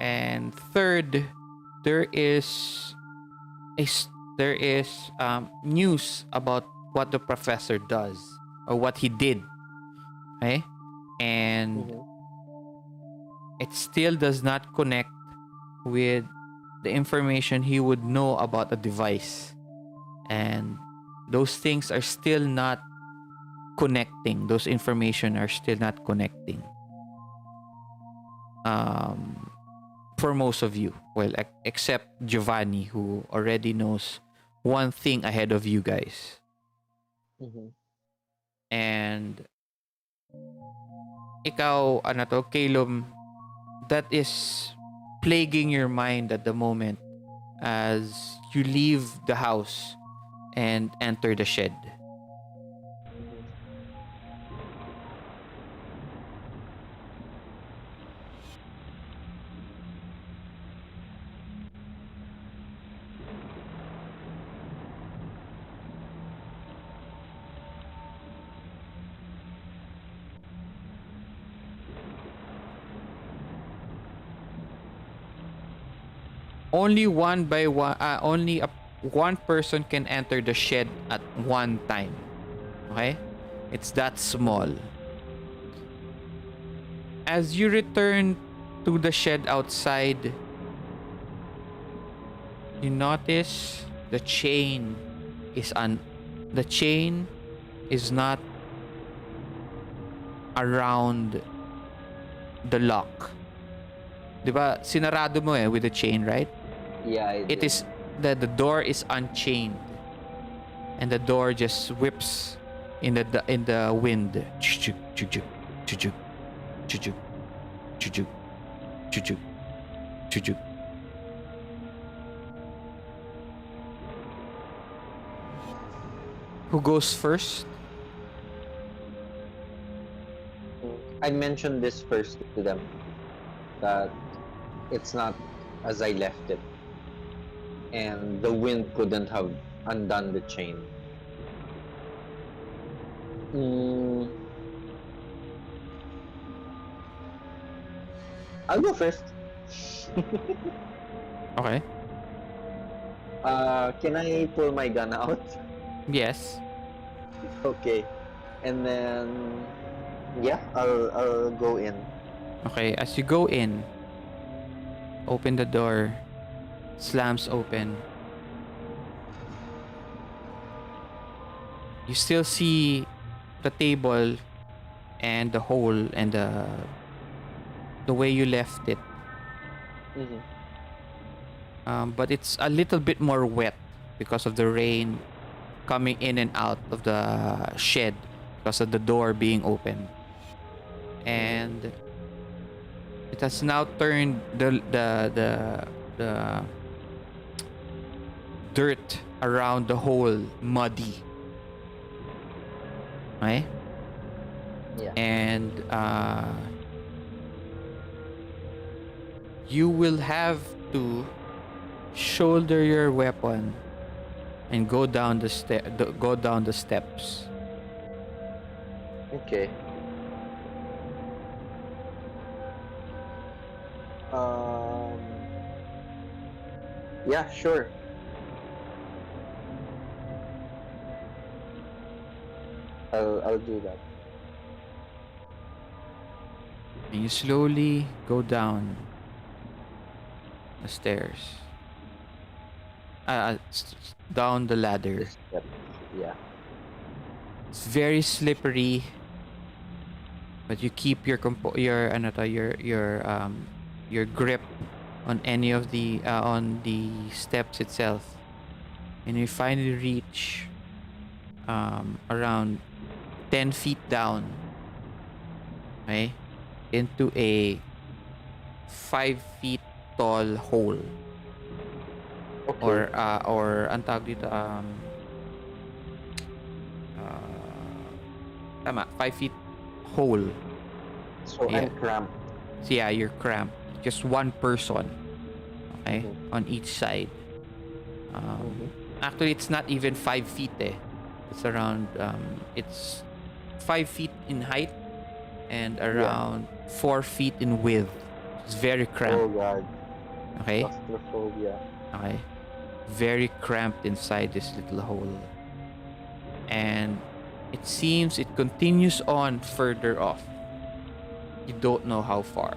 S1: And third, there is there is news about what the professor does or what he did, okay? And
S2: Mhm.
S1: it still does not connect with the information he would know about a device, and those things are still not connecting. Those information are still not connecting for most of you, well, except Giovanni, who already knows one thing ahead of you guys.
S2: Mhm.
S1: And ikaw, Caleb, that is plaguing your mind at the moment as you leave the house and enter the shed. Only one by one, one person can enter the shed at one time. Okay? It's that small. As you return to the shed outside, you notice the chain is not around the lock. Diba? Sinarado mo with the chain, right?
S2: Yeah,
S1: It is the door is unchained, and the door just whips in the wind. Chujuk, chujuk, chujuk, chujuk, chujuk, chujuk, chujuk. Who goes first?
S2: I mentioned this first to them, that it's not as I left it, and the wind couldn't have undone the chain. I'll go first.
S1: Okay.
S2: Can I pull my gun out?
S1: Yes.
S2: Okay. And then Yeah, I'll go in.
S1: Okay, as you go in, open the door, slams open. You still see the table and the hole and the way you left it.
S2: Mm-hmm.
S1: But it's a little bit more wet because of the rain coming in and out of the shed because of the door being open. And it has now turned the dirt around the hole muddy. Right?
S2: Yeah.
S1: And you will have to shoulder your weapon and go down the steps.
S2: Okay. Um. Yeah, sure. I'll do that.
S1: And you slowly go down the stairs. Down the ladder.
S2: This step. Yeah.
S1: It's very slippery, but you keep your your grip on any of the on the steps itself, and you finally reach around 10 feet down, okay, into a 5 feet tall hole.
S2: Okay.
S1: Or ang tawag dito tama, 5 feet hole.
S2: So
S1: Yeah.
S2: I'm cramped.
S1: So yeah, you're cramped. Just one person, okay,
S2: Mhm.
S1: on each side.
S2: Mhm.
S1: Actually, it's not even 5 feet It's around it's 5 feet in height and around 4 feet in width. It's very
S2: Oh
S1: cramped.
S2: God.
S1: Okay.
S2: Claustrophobia.
S1: Okay. Very cramped inside this little hole. And it seems it continues on further off. You don't know how far.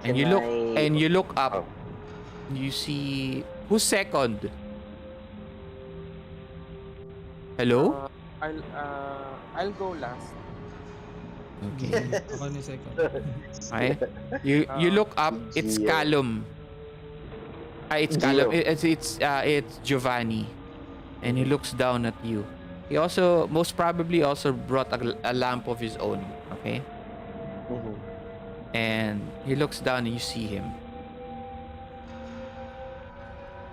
S1: And
S2: Can
S1: you look up.
S2: Oh.
S1: You see who's second? Hello?
S5: I'll go last.
S1: Okay.
S3: Ako ni second.
S1: Okay. You look up, it's
S2: Gio.
S1: Callum. It's
S2: Gio.
S1: Callum. It's Giovanni. And he looks down at you. He also most probably also brought a lamp of his own, okay?
S2: Mhm.
S1: And he looks down and you see him.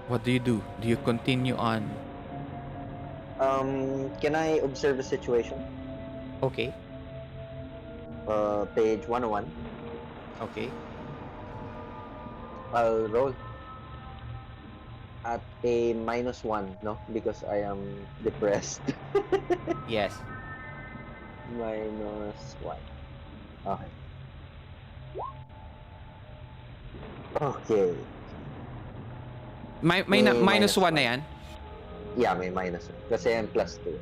S1: What do? Do you continue on?
S2: Can I observe the situation?
S1: Okay.
S2: Page 101.
S1: Okay.
S2: I'll roll at a -1, no? Because I am depressed.
S1: Yes.
S2: -1. Okay. Okay.
S1: May
S2: May
S1: minus
S2: minus
S1: 1 na
S2: one.
S1: yan?
S2: Yeah, may -1. Kasi I'm +2.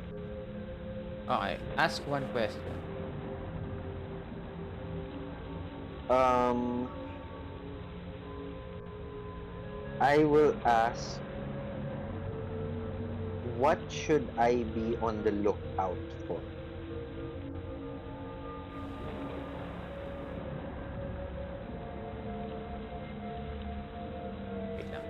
S1: Okay. Ask one question.
S2: I will ask, what should I be on the lookout for?
S1: Wait lang.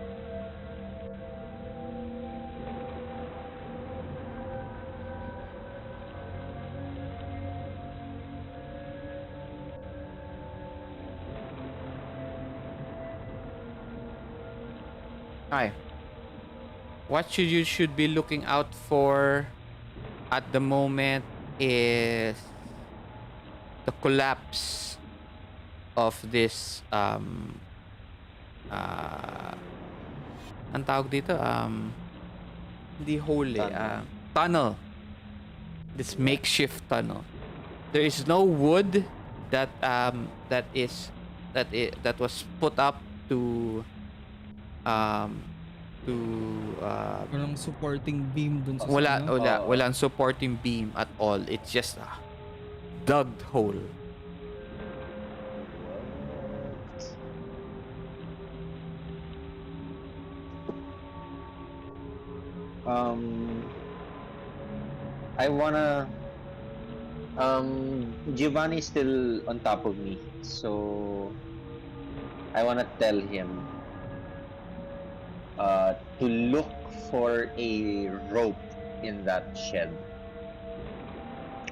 S1: Okay. What should be looking out for at the moment is the collapse of this ang tawag dito hindi hole tunnel. This makeshift tunnel. There is no wood that that was put up to to
S3: Walang supporting beam dun sa
S1: wala
S3: ano.
S1: walang supporting beam at all. It's just a dug hole.
S2: What? I wanna Giovanni's still on top of me, so I wanna tell him to look for a rope in that shed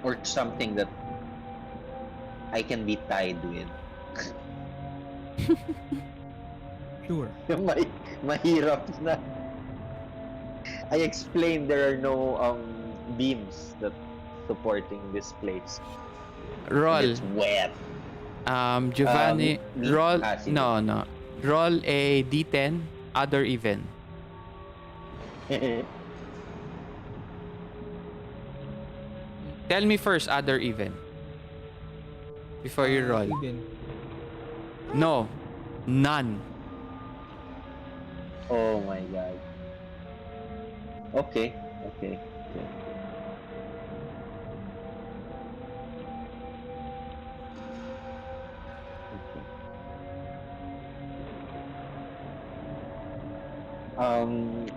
S2: or something that I can be tied with.
S3: Sure.
S2: Mahirap na. I explained there are no beams that supporting this place and
S1: Roll.
S2: it's wet.
S1: Giovanni, roll.
S2: Sige.
S1: No. Roll a D10, other even. Tell me first, other even. Before you roll.
S3: Even.
S1: No. None.
S2: Oh my god. Okay.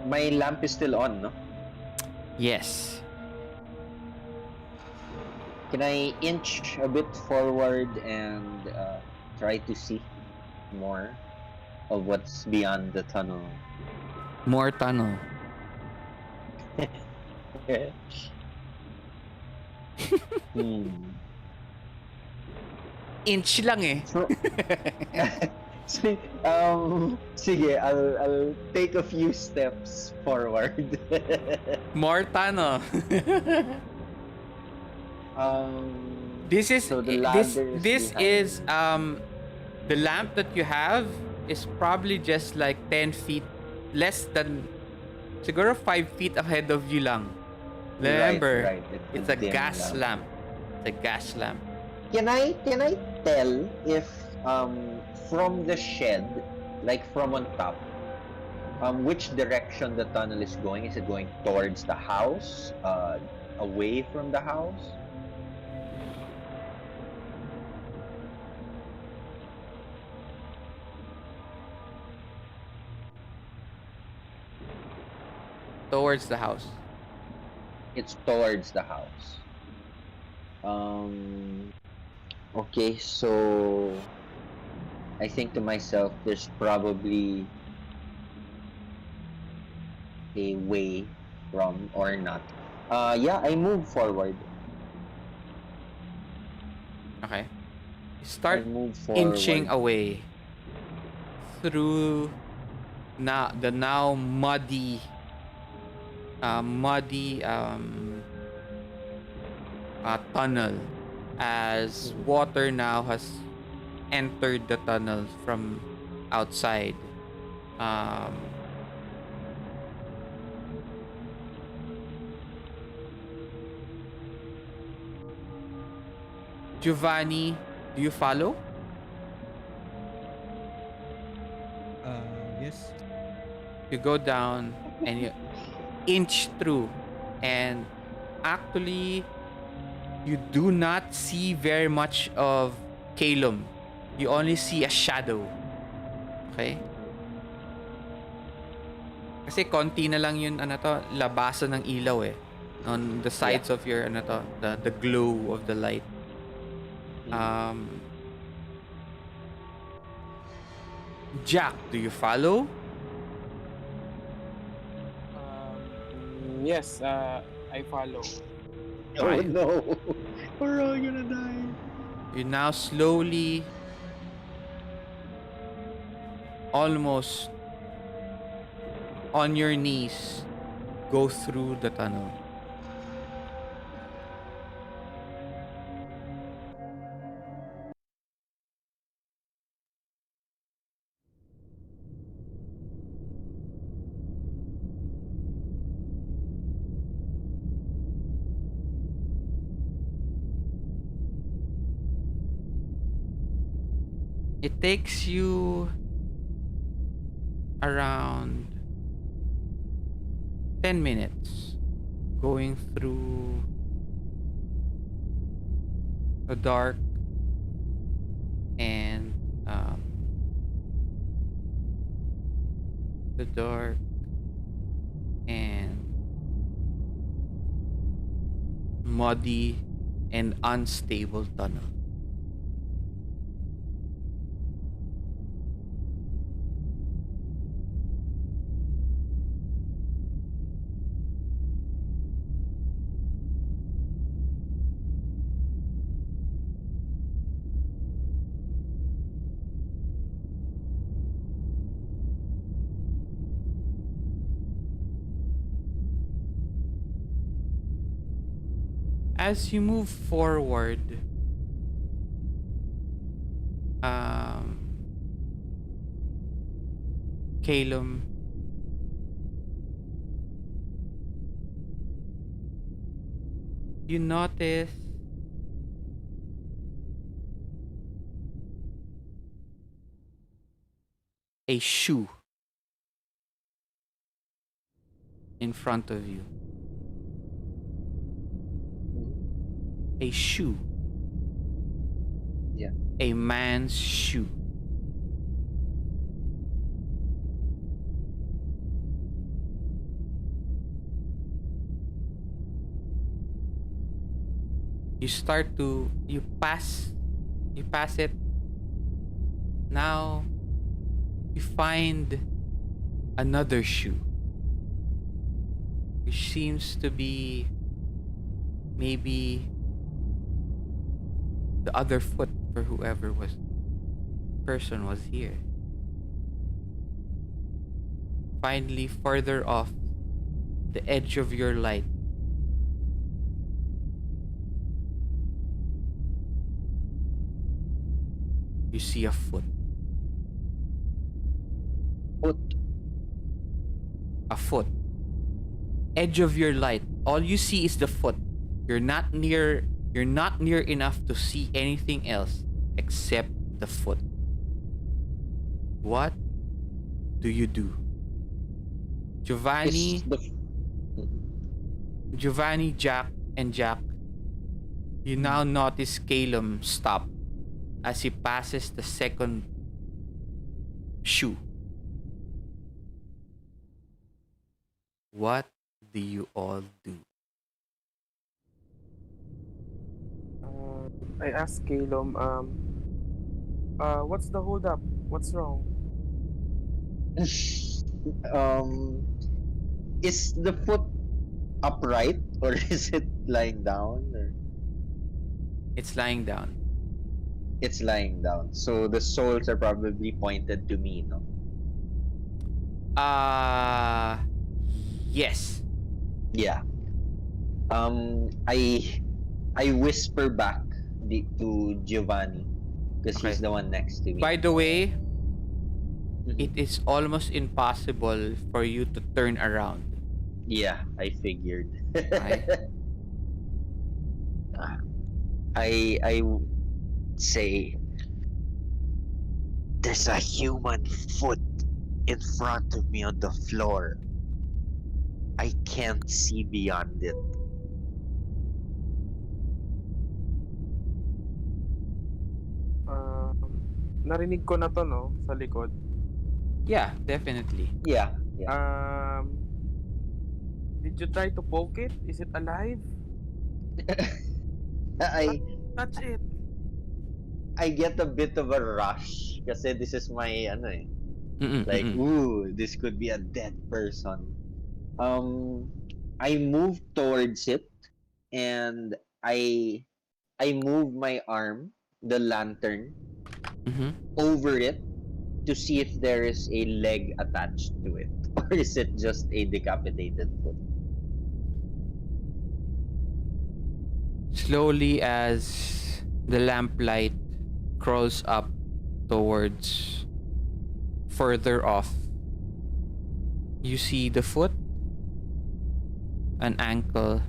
S2: My lamp is still on, no?
S1: Yes.
S2: Can I inch a bit forward and try to see more of what's beyond the tunnel?
S1: More tunnel. Inch lang eh.
S2: Sige, I'll take a few steps forward.
S1: More tunnel. This is
S2: So the
S1: this
S2: ladder is
S1: this
S2: behind.
S1: is the lamp that you have is probably just like 10 feet less than siguro 5 feet ahead of you lang. Remember,
S2: Right.
S1: it's a
S2: dim
S1: gas lamp. It's a gas lamp.
S2: Can I tell if from the shed, like from on top, which direction the tunnel is going? Is it going towards the house, away from the house?
S1: Towards the house.
S2: It's towards the house. Okay, so I think to myself, there's probably a way from or not. Yeah, I move forward.
S1: Okay. You
S2: I
S1: start
S2: move forward.
S1: inching away through the now muddy tunnel as water now has entered the tunnel from outside. Giovanni, do you follow?
S3: Yes.
S1: You go down and you inch through, and actually you do not see very much of Calum. You only see a shadow. Okay? Kasi konti na lang yun labasan ng ilaw eh. On the sides of your the glow of the light. Jack, do you follow?
S5: Yes, I follow.
S2: Oh
S1: Right.
S2: no, we're all gonna die.
S1: You now slowly, almost on your knees, go through the tunnel. It takes you around 10 minutes going through the dark and the dark and muddy and unstable tunnel. As you move forward, um, Calum, you notice a shoe in front of you. A shoe.
S2: Yeah.
S1: A man's shoe. You pass it. Now you find another shoe, which seems to be maybe the other foot for whoever was person was here. Finally, further off the edge of your light, you see a foot.
S2: Foot.
S1: A foot. Edge of your light. All you see is the foot. You're not near enough to see anything else except the foot. What do you do?
S2: Is the
S1: Giovanni, Jack, and Jack, you now notice Calum stop as he passes the second shoe. What do you all do?
S5: I asked Calum, what's the hold up? What's wrong?
S2: um is the foot upright or is it lying down or
S1: It's lying down.
S2: it's lying down? So the soles are probably pointed to me, no?
S1: Uh yes.
S2: Yeah. I whisper back to Giovanni because
S1: Okay.
S2: he's the one next to me.
S1: By the way,
S2: Mhm.
S1: it is almost impossible for you to turn around.
S2: Yeah, I figured.
S1: Right?
S2: I say there's a human foot in front of me on the floor. I can't see beyond it.
S5: Um, Narinig ko na to, no? Sa likod.
S1: Yeah, definitely.
S2: Yeah, yeah.
S5: Um, did you try to poke it? Is it alive?
S2: I
S5: Touch it.
S2: I get a bit of a rush kasi this is my ano eh.
S1: Mm-mm,
S2: Like,
S1: mm-mm.
S2: ooh, this could be a dead person. Um, I move towards it and I move my arm, the lantern,
S1: Mm-hmm.
S2: over it to see if there is a leg attached to it. Or is it just a decapitated foot?
S1: Slowly, as the lamplight crawls up towards further off, you see the foot, an ankle,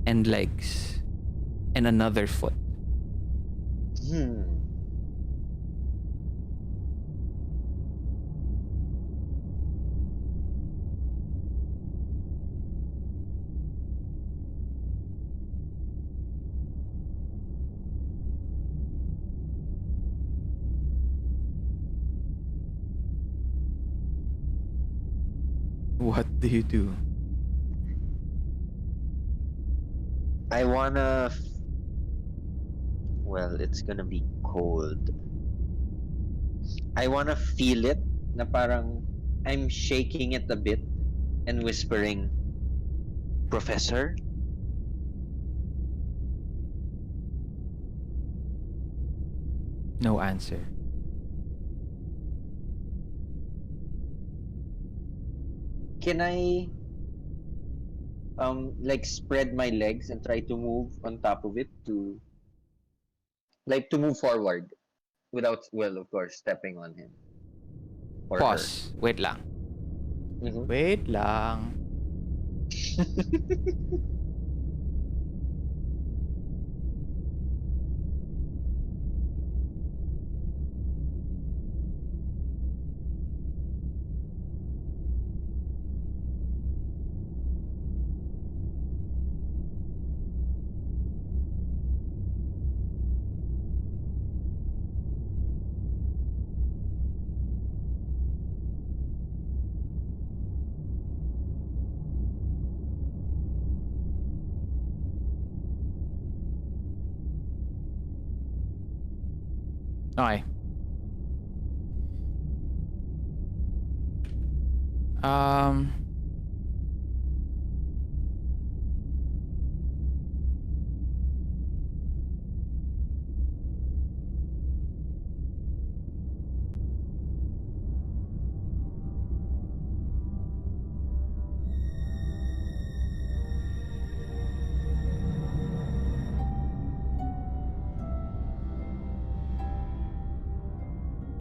S1: and legs, and another foot.
S2: Hmm.
S1: What do you do?
S2: I wanna. Well, it's gonna be cold. I wanna feel it. Na parang I'm shaking it a bit and whispering, Professor.
S1: No answer.
S2: Can I like spread my legs and try to move on top of it to move forward without, well, of course, stepping on him or her.
S1: Pause. Wait lang.
S2: Mm-hmm.
S1: Wait lang. Okay. Um,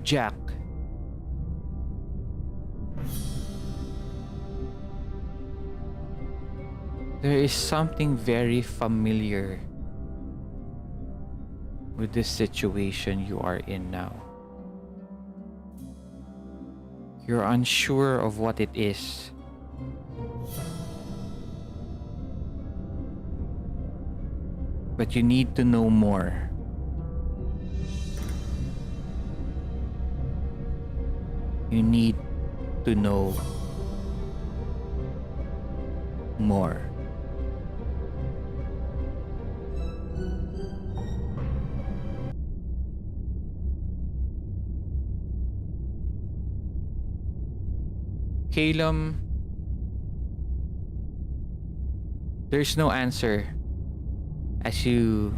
S1: Jack. There is something very familiar with this situation you are in now. You're unsure of what it is. But you need to know more. You need to know more. Calum, there's no answer as you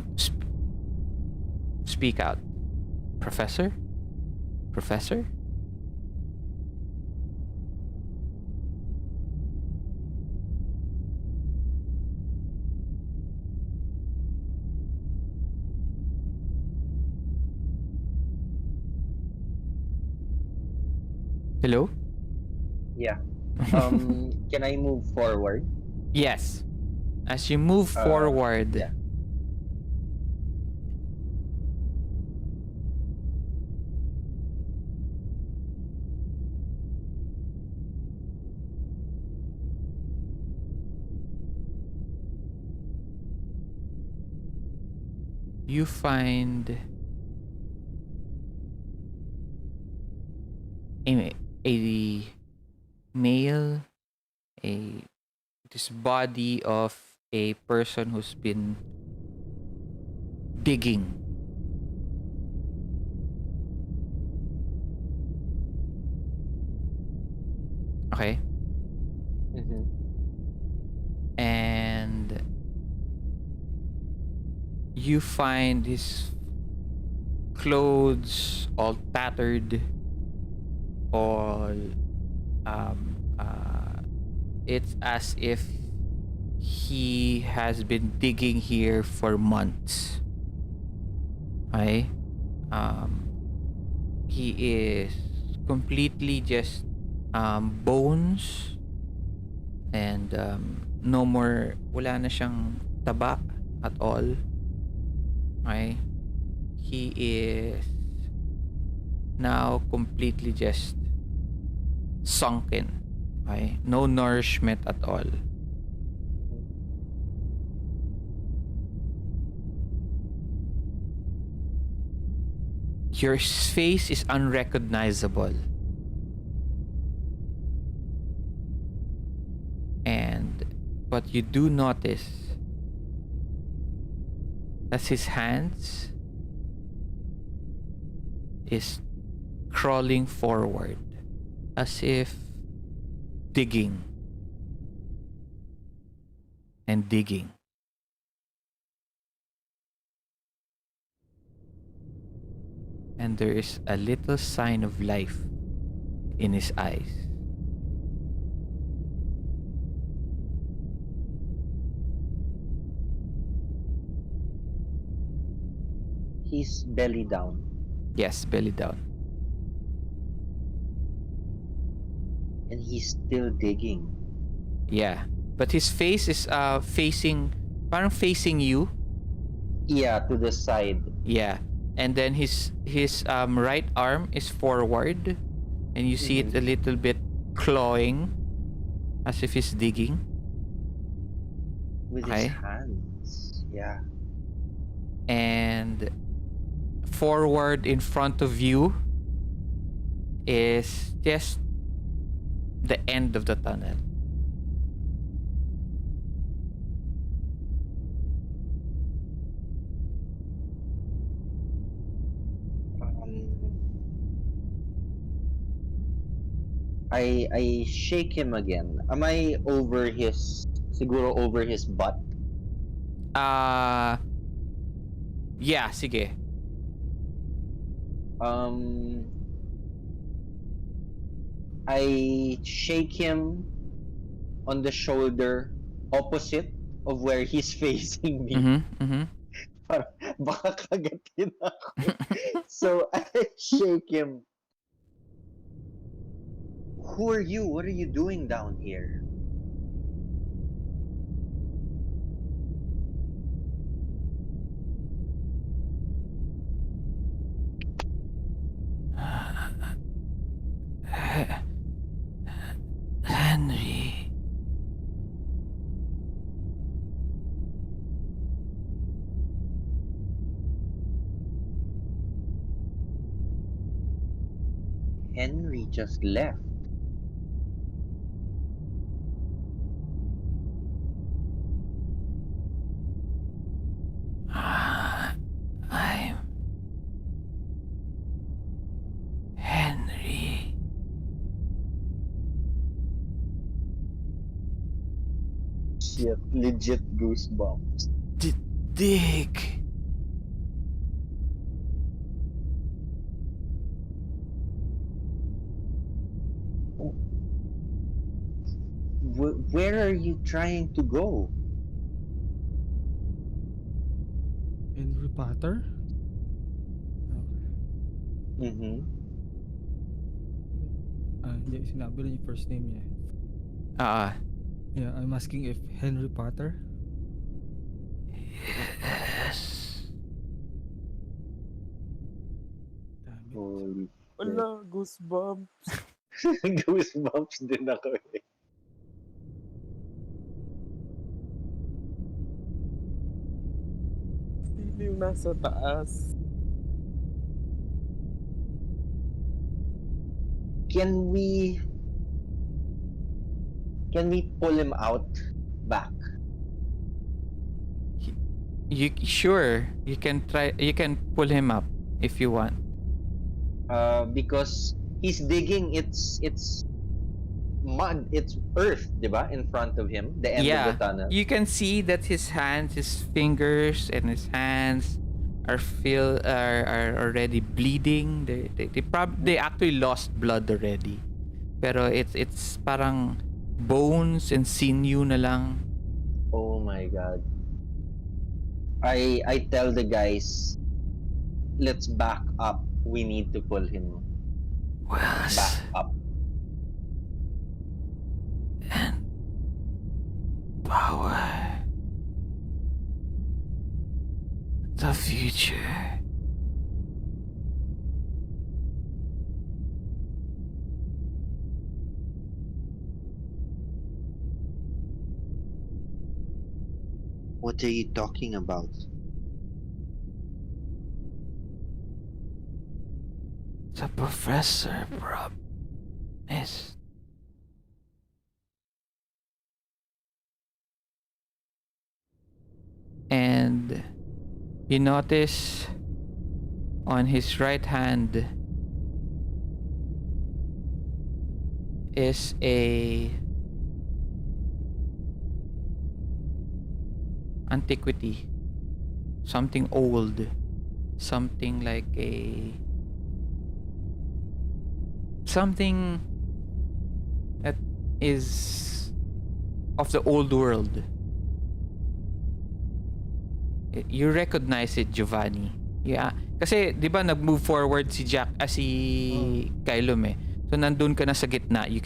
S1: speak out. Professor? Professor? Hello?
S2: Yeah. Can I move forward?
S1: Yes. As you move forward,
S2: Yeah.
S1: you find a male, a this body of a person who's been digging. Okay?
S2: Mm-hmm.
S1: And you find his clothes all tattered, all um it's as if he has been digging here for months. Okay? Um he is completely just bones and no more, wala na siyang taba at all. Okay? He is now completely just sunken. Okay? No nourishment at all. Your face is unrecognizable. but you do notice that his hands is crawling forward as if digging and digging. And there is a little sign of life in his eyes.
S2: He's belly down.
S1: Yes, belly down.
S2: And he's still digging.
S1: Yeah. But his face is facing, parang facing you.
S2: Yeah, to the side.
S1: Yeah. And then his right arm is forward, and you see it a little bit clawing as if he's digging.
S2: With
S1: Okay.
S2: his hands. Yeah.
S1: And forward in front of you is just the end of the tunnel.
S2: I shake him again. Am I over his siguro over his butt?
S1: Yeah, sige.
S2: I shake him on the shoulder opposite of where he's facing me. Para baka kagatin ako. So I shake him. Who are you? What are you doing down here?
S1: Henry.
S2: Henry just left.
S1: I'm Henry.
S2: Shit, legit goosebumps.
S1: Dig.
S2: Where are you trying to go?
S3: Henry Potter? No.
S2: Mm-hmm.
S3: Hindi, sinabi rin yung first name niya. Yeah, I'm asking if Henry Potter?
S1: Yes.
S3: Damn it.
S2: Holy
S5: Wala, goosebumps.
S2: goosebumps din ako eh.
S5: Sino yung nasa taas?
S2: Can we pull him out back?
S1: You sure? You can try. You can pull him up if you want.
S2: Because he's digging. It's mud. It's earth, diba? In front of him, the end of the tunnel.
S1: You can see that his hands, his fingers, and his hands are already bleeding. They actually lost blood already. Pero it's parang bones and sinew na lang.
S2: Oh my god. I tell the guys, let's back up. We need to pull him back up.
S1: And power. The future.
S2: What are you talking about?
S1: The professor, bro, is And you notice on his right hand is a antiquity, something old, something like something that is of the old world. You recognize it, Giovanni. Yeah. Kasi, di ba, nag-move forward si Kylum eh. So, nandun ka na sa gitna. You're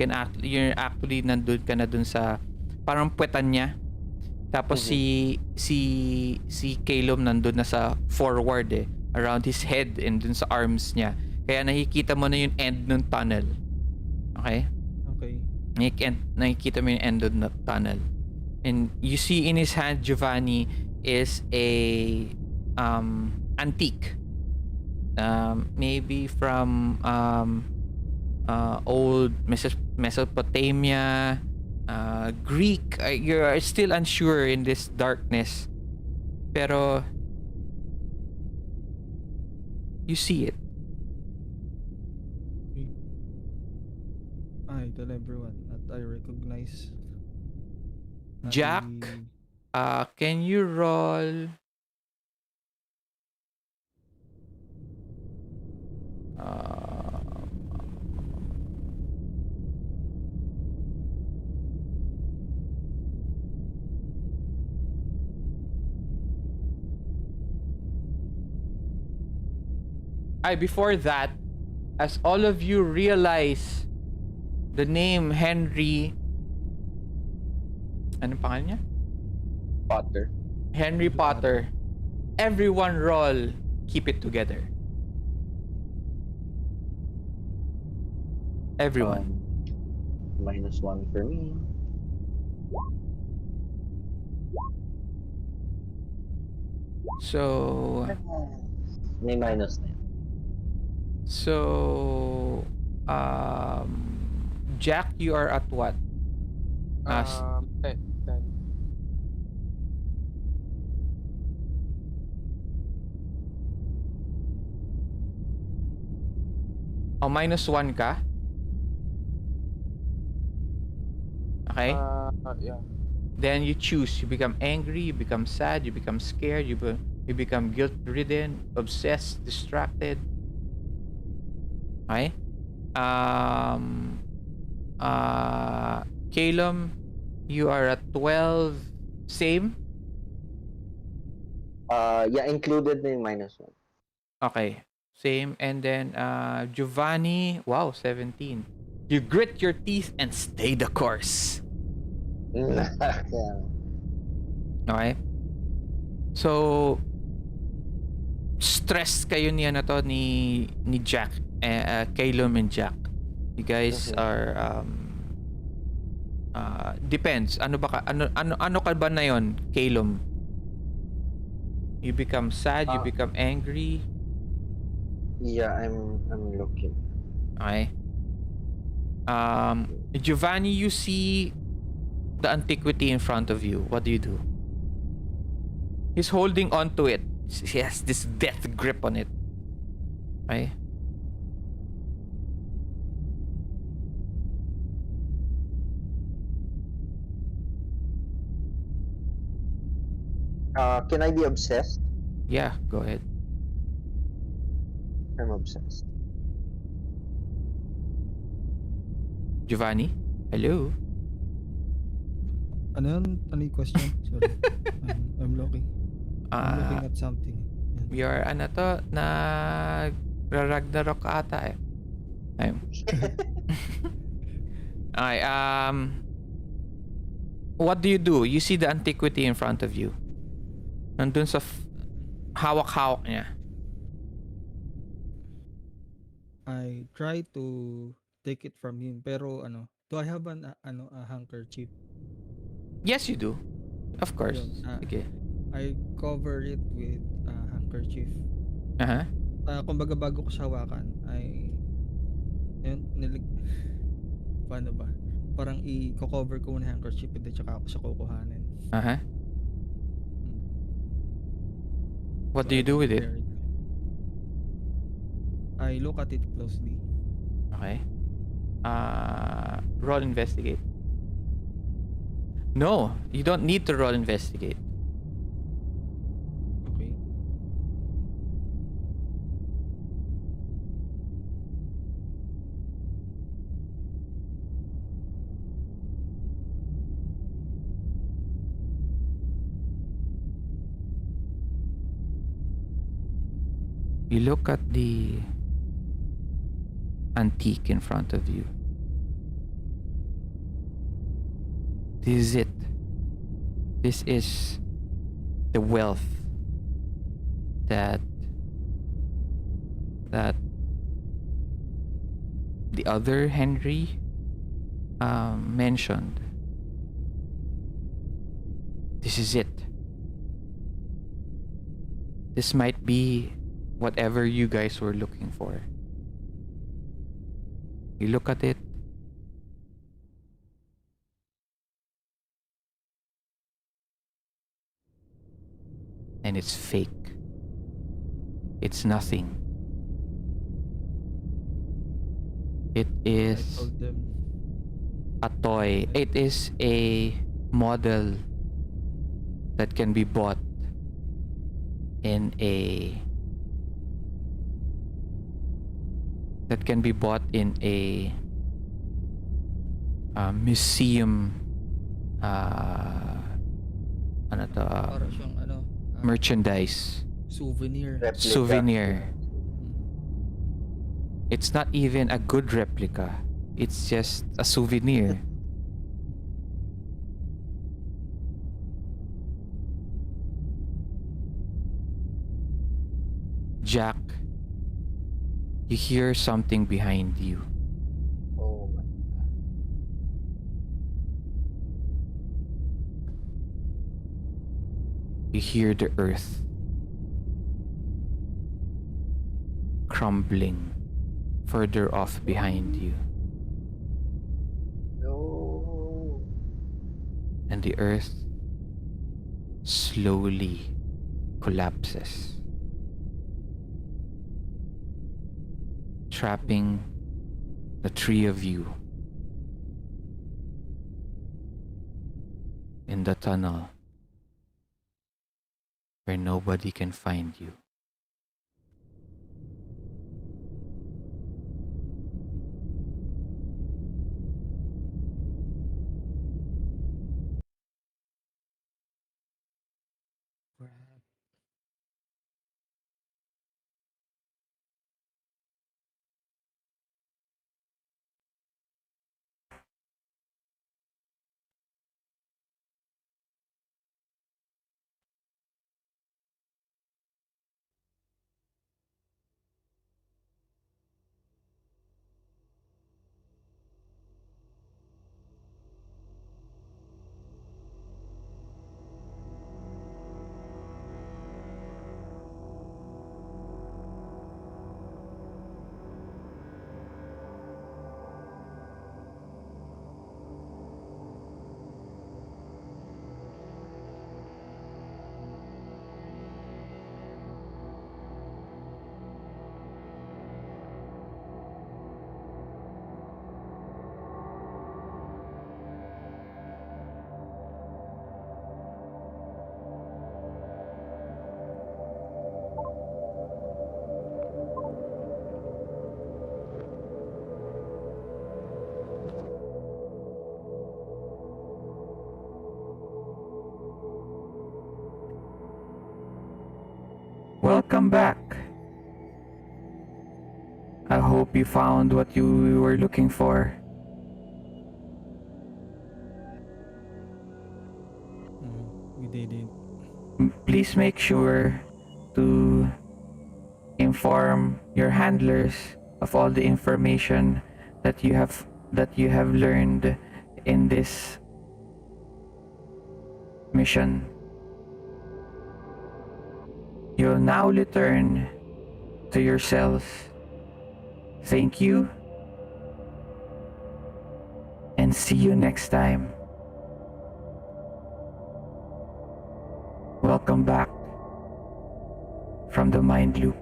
S1: actually nandun ka na dun sa parang puwetan niya. Tapos si Kylum nandun na sa forward eh. Around his head and dun sa arms niya. Kaya nakikita mo na yung end ng tunnel. Okay?
S3: Okay.
S1: Nakikita mo yung end of the tunnel. And you see in his hand, Giovanni, is a antique. Maybe from old Mesopotamia, Greek. You're still unsure in this darkness. Pero you see it.
S3: I tell everyone that I recognize.
S1: Jack, can you roll before that, as all of you realize the name Henry, anong pangalan niya?
S2: Potter.
S1: Henry Potter. Everyone roll, keep it together. Everyone.
S2: -1 for me.
S1: So
S2: May minus na yun.
S1: So Jack, you are at what?
S5: 10.
S1: Oh, -1 ka? Okay?
S5: Yeah.
S1: Then you choose. You become angry, you become sad, you become scared, you become guilt-ridden, obsessed, distracted. Okay? Calum, you are at 12. Same?
S2: Yeah, included na yung -1.
S1: Okay. Same. And then Giovanni, wow, 17. You grit your teeth and stay the course. Okay? So, stressed kayo niya na to ni Jack, Calum and Jack. You guys are depends. Ano ka ba na yon, Calum? You become sad, you become angry.
S2: Yeah, I'm looking.
S1: Okay. Giovanni, you see the antiquity in front of you. What do you do? He's holding on to it. He has this death grip on it. Okay.
S2: Can I be obsessed?
S1: Yeah, go ahead.
S2: I'm obsessed.
S1: Giovanni? Hello?
S3: Ano yun? Ano yung question? Sorry. I'm looking. I'm looking at something. Yan.
S1: We are, Ragnarok ata eh. Ayun. Okay, what do you do? You see the antiquity in front of you. Nandun sa hawak-hawak niya.
S3: I try to take it from him, pero do I have a handkerchief?
S1: Yes, you do. Of course.
S3: Yun,
S1: Sige.
S3: I cover it with a handkerchief.
S1: Aha.
S3: Kumbaga bago ko siya hawakan, paano ba? Parang i-cover ko muna handkerchief and then tsaka ako siya kukuhanin.
S1: Aha. What
S3: So
S1: do you
S3: I
S1: do with it?
S3: very clear. I look at it closely.
S1: Okay. Roll investigate. No, you don't need to roll investigate.
S3: Okay.
S1: You look at the antique in front of you. This is it. This is the wealth that that the other Henry mentioned. This is it. This might be whatever you guys were looking for. You look at it, and it's fake. It's nothing. It
S3: I
S1: is
S3: told them.
S1: a toy. It is a model that can be bought in a museum ano to,
S3: Para siyang
S1: merchandise
S3: souvenir.
S2: Replica.
S1: souvenir.
S3: Mm.
S1: It's not even a good replica. It's just a souvenir. Jack, you hear something behind you.
S2: Oh my god.
S1: You hear the earth crumbling further off behind you,
S2: No.
S1: and the earth slowly collapses, trapping the three of you in the tunnel where nobody can find you. Welcome back. I hope you found what you were looking for.
S3: We didn't.
S1: Please make sure to inform your handlers of all the information that you have learned in this mission. You'll now return to your cells. Thank you, and see you next time. Welcome back. from the mind loop.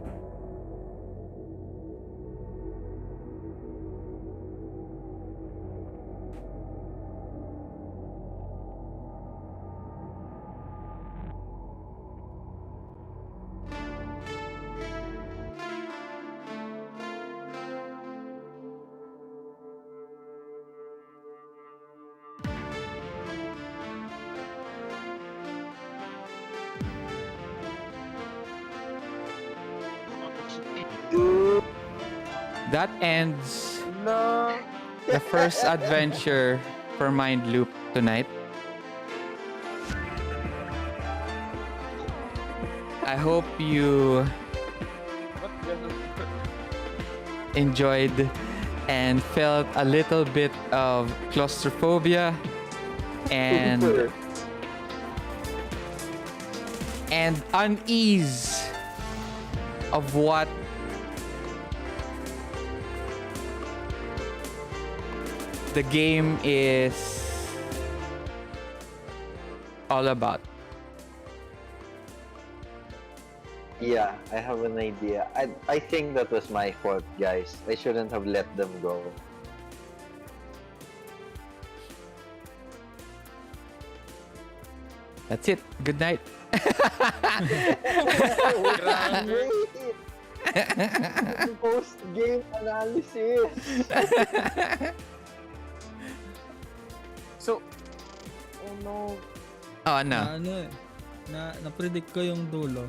S1: That ends
S2: No.
S1: the first adventure for Mind Loop tonight. I hope you enjoyed and felt a little bit of claustrophobia and
S2: Super.
S1: unease of what the game is all about.
S2: Yeah, I have an idea. I think that was my fault, guys. I shouldn't have let them go.
S1: That's it. Good night.
S2: Post-game analysis.
S5: So, oh no.
S1: Oh, no.
S3: Na-predict ko yung dulo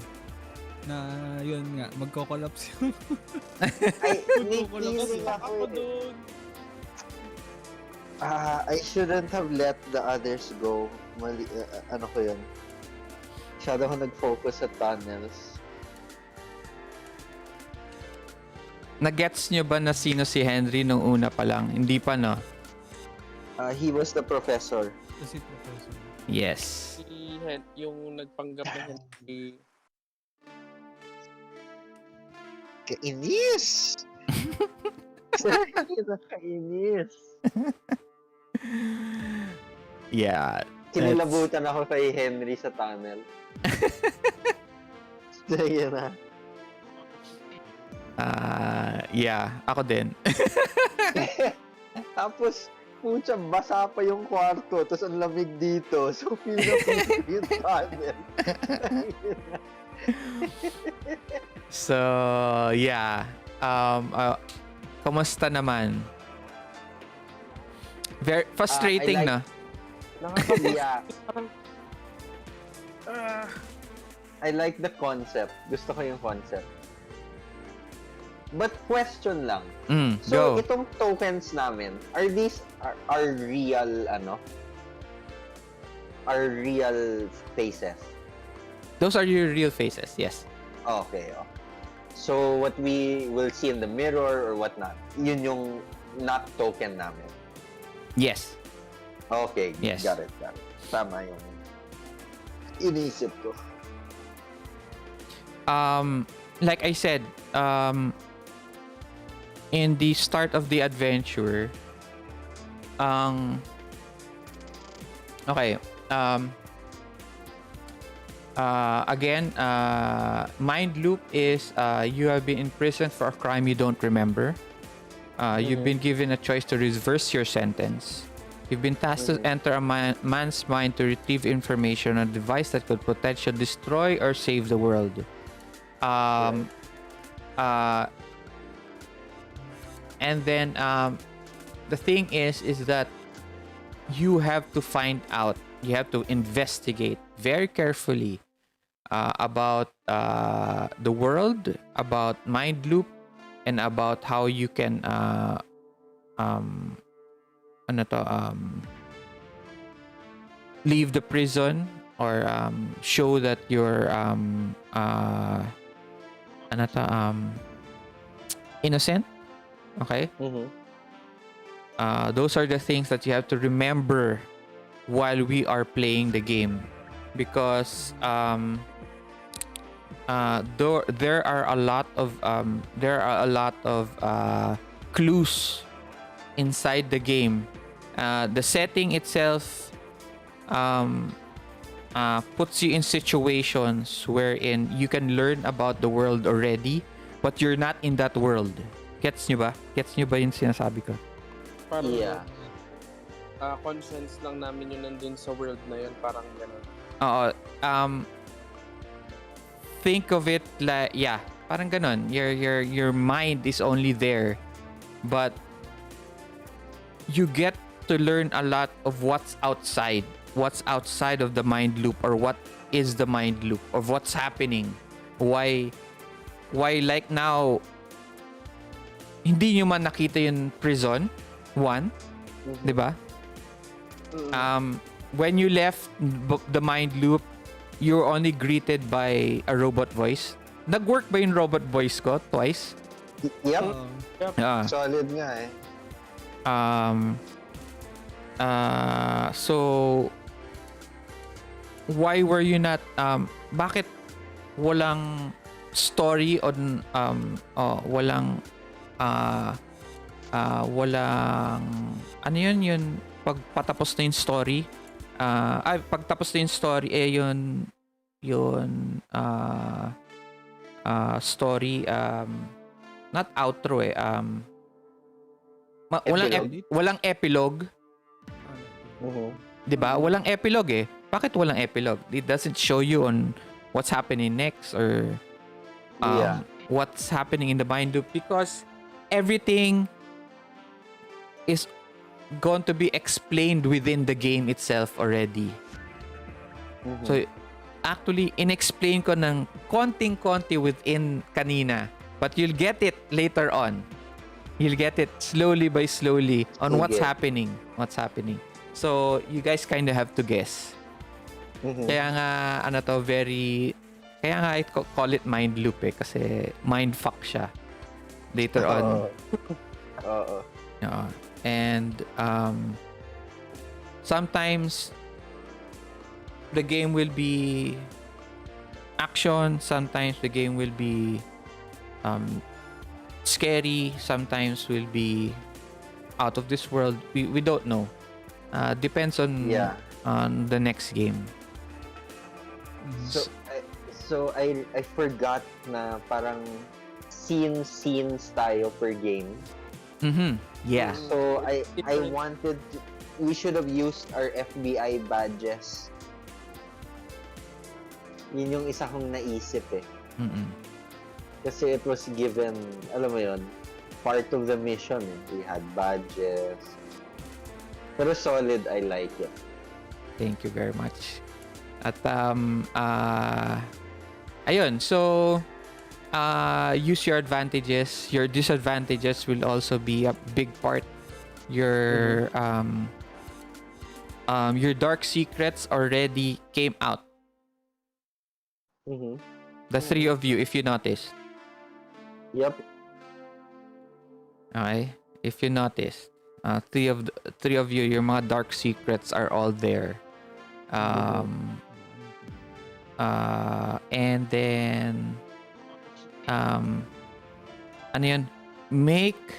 S3: na yun nga magko-collapse yung
S2: Ay,
S3: Magko-collapse
S2: ako
S3: ako doon.
S2: I shouldn't have let the others go. Mali, ano ko yun? Masyado ako nag-focus sa tunnels.
S1: Nagets nyo ba na sino si Henry nung una pa lang? Hindi pa, no?
S2: He was the professor.
S3: Kasi professor.
S1: Yes.
S5: Yung nagpanggap na Henry.
S2: Kainis! Kainis!
S1: Yeah.
S2: Kinilabutan ako kay Henry sa tunnel. Sige na.
S1: Yeah. Ako din.
S2: Tapos, pucha, basa pa yung kwarto, tapos ang lamig dito. So, feel na yung tunnel.
S1: So, yeah. Kamusta naman? Very frustrating,
S2: I
S1: na.
S2: Yeah. I like the concept. Gusto ko yung concept. But question lang. So,
S1: Go.
S2: itong tokens namin, are these are real, are real faces?
S1: Those are your real faces, yes.
S2: Okay. So, what we will see in the mirror or whatnot, yun yung not token namin.
S1: Yes.
S2: Okay,
S1: Yes.
S2: got it. Tama yung inisip ko.
S1: Like I said, in the start of the adventure, again, mind loop is you have been imprisoned for a crime you don't remember. You've been given a choice to reverse your sentence. You've been tasked to enter a man's mind to retrieve information on a device that could potentially destroy or save the world. And then the thing is that you have to find out, you have to investigate very carefully about the world, about mind loop, and about how you can leave the prison or show that you're innocent. Okay? Those are the things that you have to remember while we are playing the game, because there are a lot of clues inside the game. The setting itself puts you in situations wherein you can learn about the world already, but you're not in that world. Gets nyo ba? Gets nyo ba yung sinasabi ko?
S5: Parang
S2: Yeah.
S5: conscience lang namin yun nandun sa world na yun. Parang gano'n.
S1: Oo. Think of it like, yeah, parang ganon. Your mind is only there, but you get to learn a lot of what's outside of the mind loop, or what is the mind loop, of what's happening. Why like now, hindi nyo man nakita yung prison 1, di ba? When you left the mind loop, you're only greeted by a robot voice. Nag-work ba yung robot voice ko twice?
S2: Yep.
S1: Ah.
S2: Solid nga eh.
S1: So why were you not bakit walang story on walang ano yun pagpatapos na yung story, pagtapos na yung story story, not outro walang epilogue. Diba? Walang epilogue eh. Bakit walang epilogue? It doesn't show you on what's happening next, or what's happening in the mind loop, because everything is going to be explained within the game itself already. So actually inexplain ko ng konting-konti within kanina, but you'll get it later on. You'll get it slowly by slowly on what's happening. So you guys kind of have to guess. Kaya nga kaya nga I call it mind loop eh, kasi mind fuck siya later on. And sometimes the game will be action, sometimes the game will be scary, sometimes will be out of this world. We don't know. Depends on the next game.
S2: So I forgot na parang scenes tayo per game.
S1: Yeah.
S2: So I wanted we should have used our FBI badges. Yun yung isa kong naisip eh. Kasi it was given, alam mo yun, part of the mission eh. We had badges. Pero solid, I like it.
S1: Thank you very much. At ayun, so use your advantages. Your disadvantages will also be a big part. Your dark secrets already came out. The 3 of you, if you noticed.
S2: Yep.
S1: Okay, if you noticed, 3 of you, your mga dark secrets are all there. And then ano yun? Make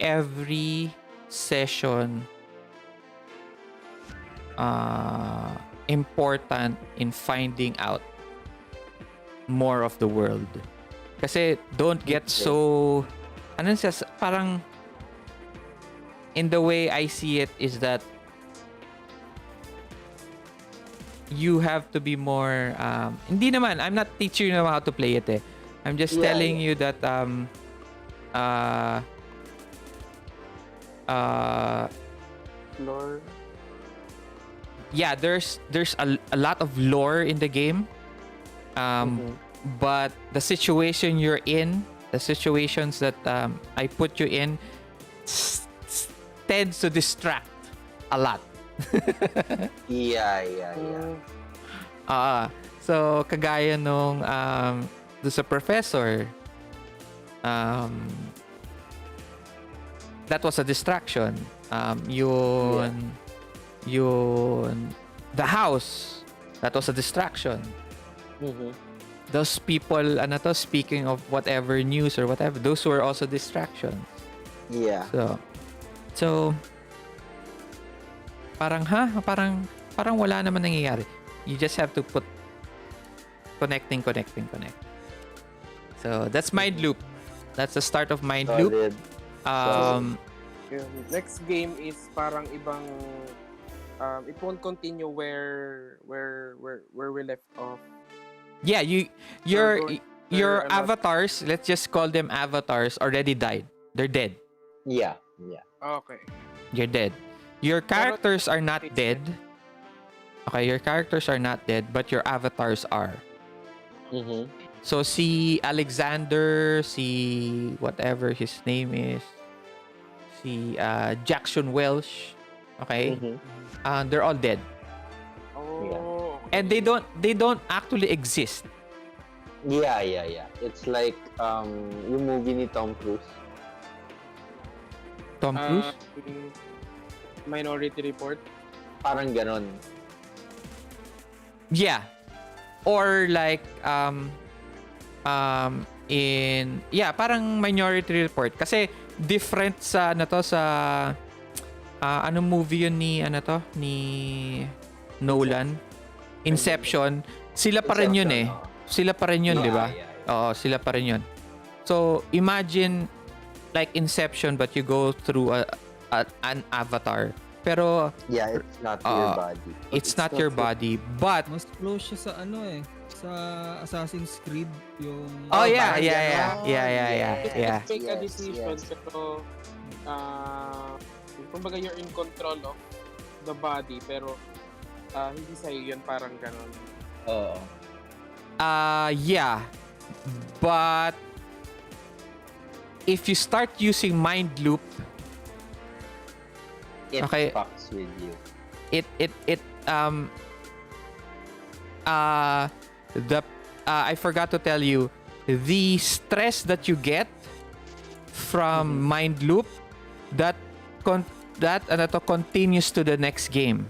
S1: every session important in finding out more of the world. Kasi don't get so parang in the way I see it is that you have to be more hindi naman, I'm not teaching you how to play it eh. I'm just telling you that
S5: Lore.
S1: yeah, there's a lot of lore in the game. But the situation you're in, the situations that I put you in tends to distract a lot.
S2: Yeah.
S1: So kagaya nung do sa professor, that was a distraction. Yun, the house, that was a distraction. Those people, speaking of whatever news or whatever, those were also distractions.
S2: Yeah.
S1: So parang parang wala naman nangyayari. You just have to put connecting. So, that's mind loop. That's the start of mind loop.
S2: Solid.
S5: Yung next game is parang ibang it won't continue where we left off.
S1: Yeah, your
S5: another-
S1: avatars, let's just call them avatars, already died. They're dead.
S2: Yeah.
S5: Okay.
S1: You're dead. Your characters are not dead. Okay, your characters are not dead, but your avatars are.
S2: Mm-hmm.
S1: So, si Alexander, si whatever his name is, si Jackson Welsh, okay?
S2: Mm-hmm.
S1: They're all dead.
S5: Oh.
S1: And they don't actually exist.
S2: Yeah. It's like yung movie ni Tom Cruise.
S1: Tom Cruise?
S5: Minority Report.
S2: Parang ganon.
S1: Yeah. Or like parang Minority Report kasi different sa anong movie yun ni Nolan, Inception. Sila pa rin yun eh. Sila pa rin yun, di ba? Oo, sila pa rin yun. So, imagine like Inception but you go through an avatar. Pero
S2: Yeah, it's not your body.
S1: it's not your body, but
S3: Mas close siya sa sa Assassin's Creed yung
S1: oh yeah.
S5: Let's take a
S2: Yes,
S5: decision.
S2: yes.
S5: Pero kumbaga you're in control of the body pero hindi sa'yo yun, parang ganon.
S2: Oo.
S1: Yeah. But if you start using mind loop,
S2: It
S1: Okay.
S2: fucks with you.
S1: I forgot to tell you, the stress that you get from mind loop, that continues to the next game.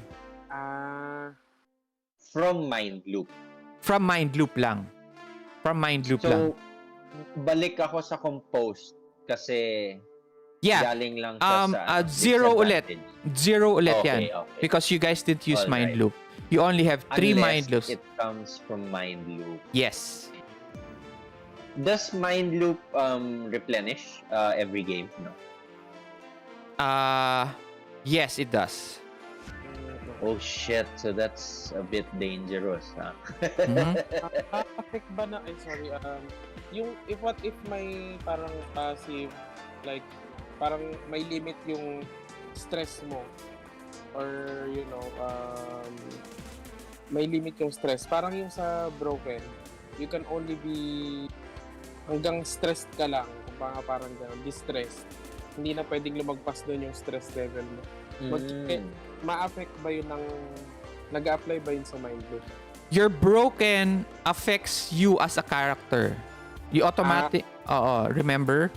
S2: From mind loop.
S1: From mind loop lang.
S2: So, balik ako sa compost kasi
S1: Yeah.
S2: galing lang siya sa
S1: Zero ulit.
S2: disadvantage.
S1: Zero ulit
S2: Okay,
S1: yan.
S2: okay.
S1: Because you guys didn't use mind
S2: Alright.
S1: loop. You only have 3
S2: Unless
S1: mind loops.
S2: it comes from mind loop.
S1: Yes.
S2: Does mind loop replenish every game? No.
S1: Yes, it does.
S2: Oh shit, so that's a bit dangerous, huh?
S1: Mhm.
S5: Affect ba na, sorry, yung if may parang passive, like parang may limit yung stress mo or may limit yung stress, parang yung sa broken you can only be hanggang stressed ka lang, parang ganun, distressed, hindi na pwedeng lumagpas doon yung stress level mo. Ma-affect ba yun nag-a-apply ba yun sa mind loop?
S1: Your broken affects you as a character. You automatic remember?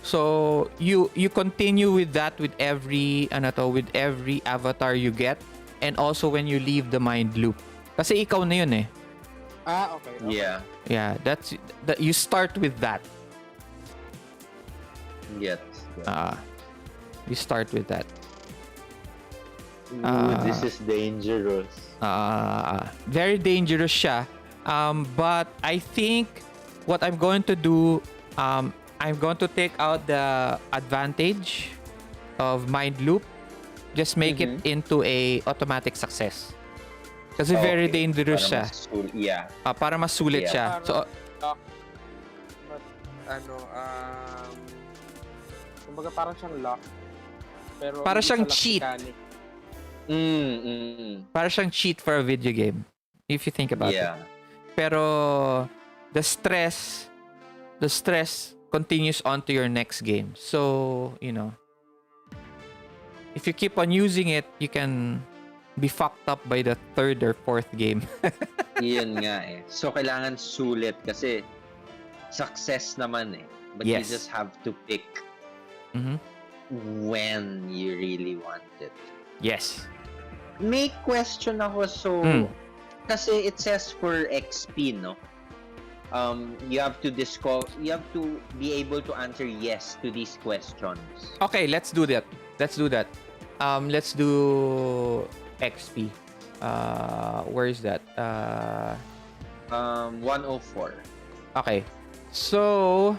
S1: So you continue with that with every avatar you get, and also when you leave the mind loop. Kasi ikaw na yun eh.
S5: Okay.
S2: Yeah.
S1: Yeah, that you start with that.
S2: Yes.
S1: You start with that.
S2: Ooh, this is dangerous.
S1: Very dangerous siya. But I think what I'm going to do, I'm going to take out the advantage of mind loop. Just make it into a automatic success. Kasi very dangerous siya. Para masulit siya. So,
S5: kumbaga parang siyang lock. Pero
S1: para
S5: hindi
S1: siyang
S5: sa lock
S1: cheat.
S5: mechanic.
S1: Para siyang cheat for a video game. If you think about it. Pero the stress continues on to your next game. So, if you keep on using it, you can be fucked up by the 3rd or 4th game.
S2: Yun nga eh. So, kailangan sulit kasi success naman eh. But you just have to pick when you really want it.
S1: Yes.
S2: May question ako. So, kasi it says for XP, no? You have to be able to answer yes to these questions.
S1: Okay, let's do that. Let's do XP. Where is that?
S2: 104.
S1: Okay. So,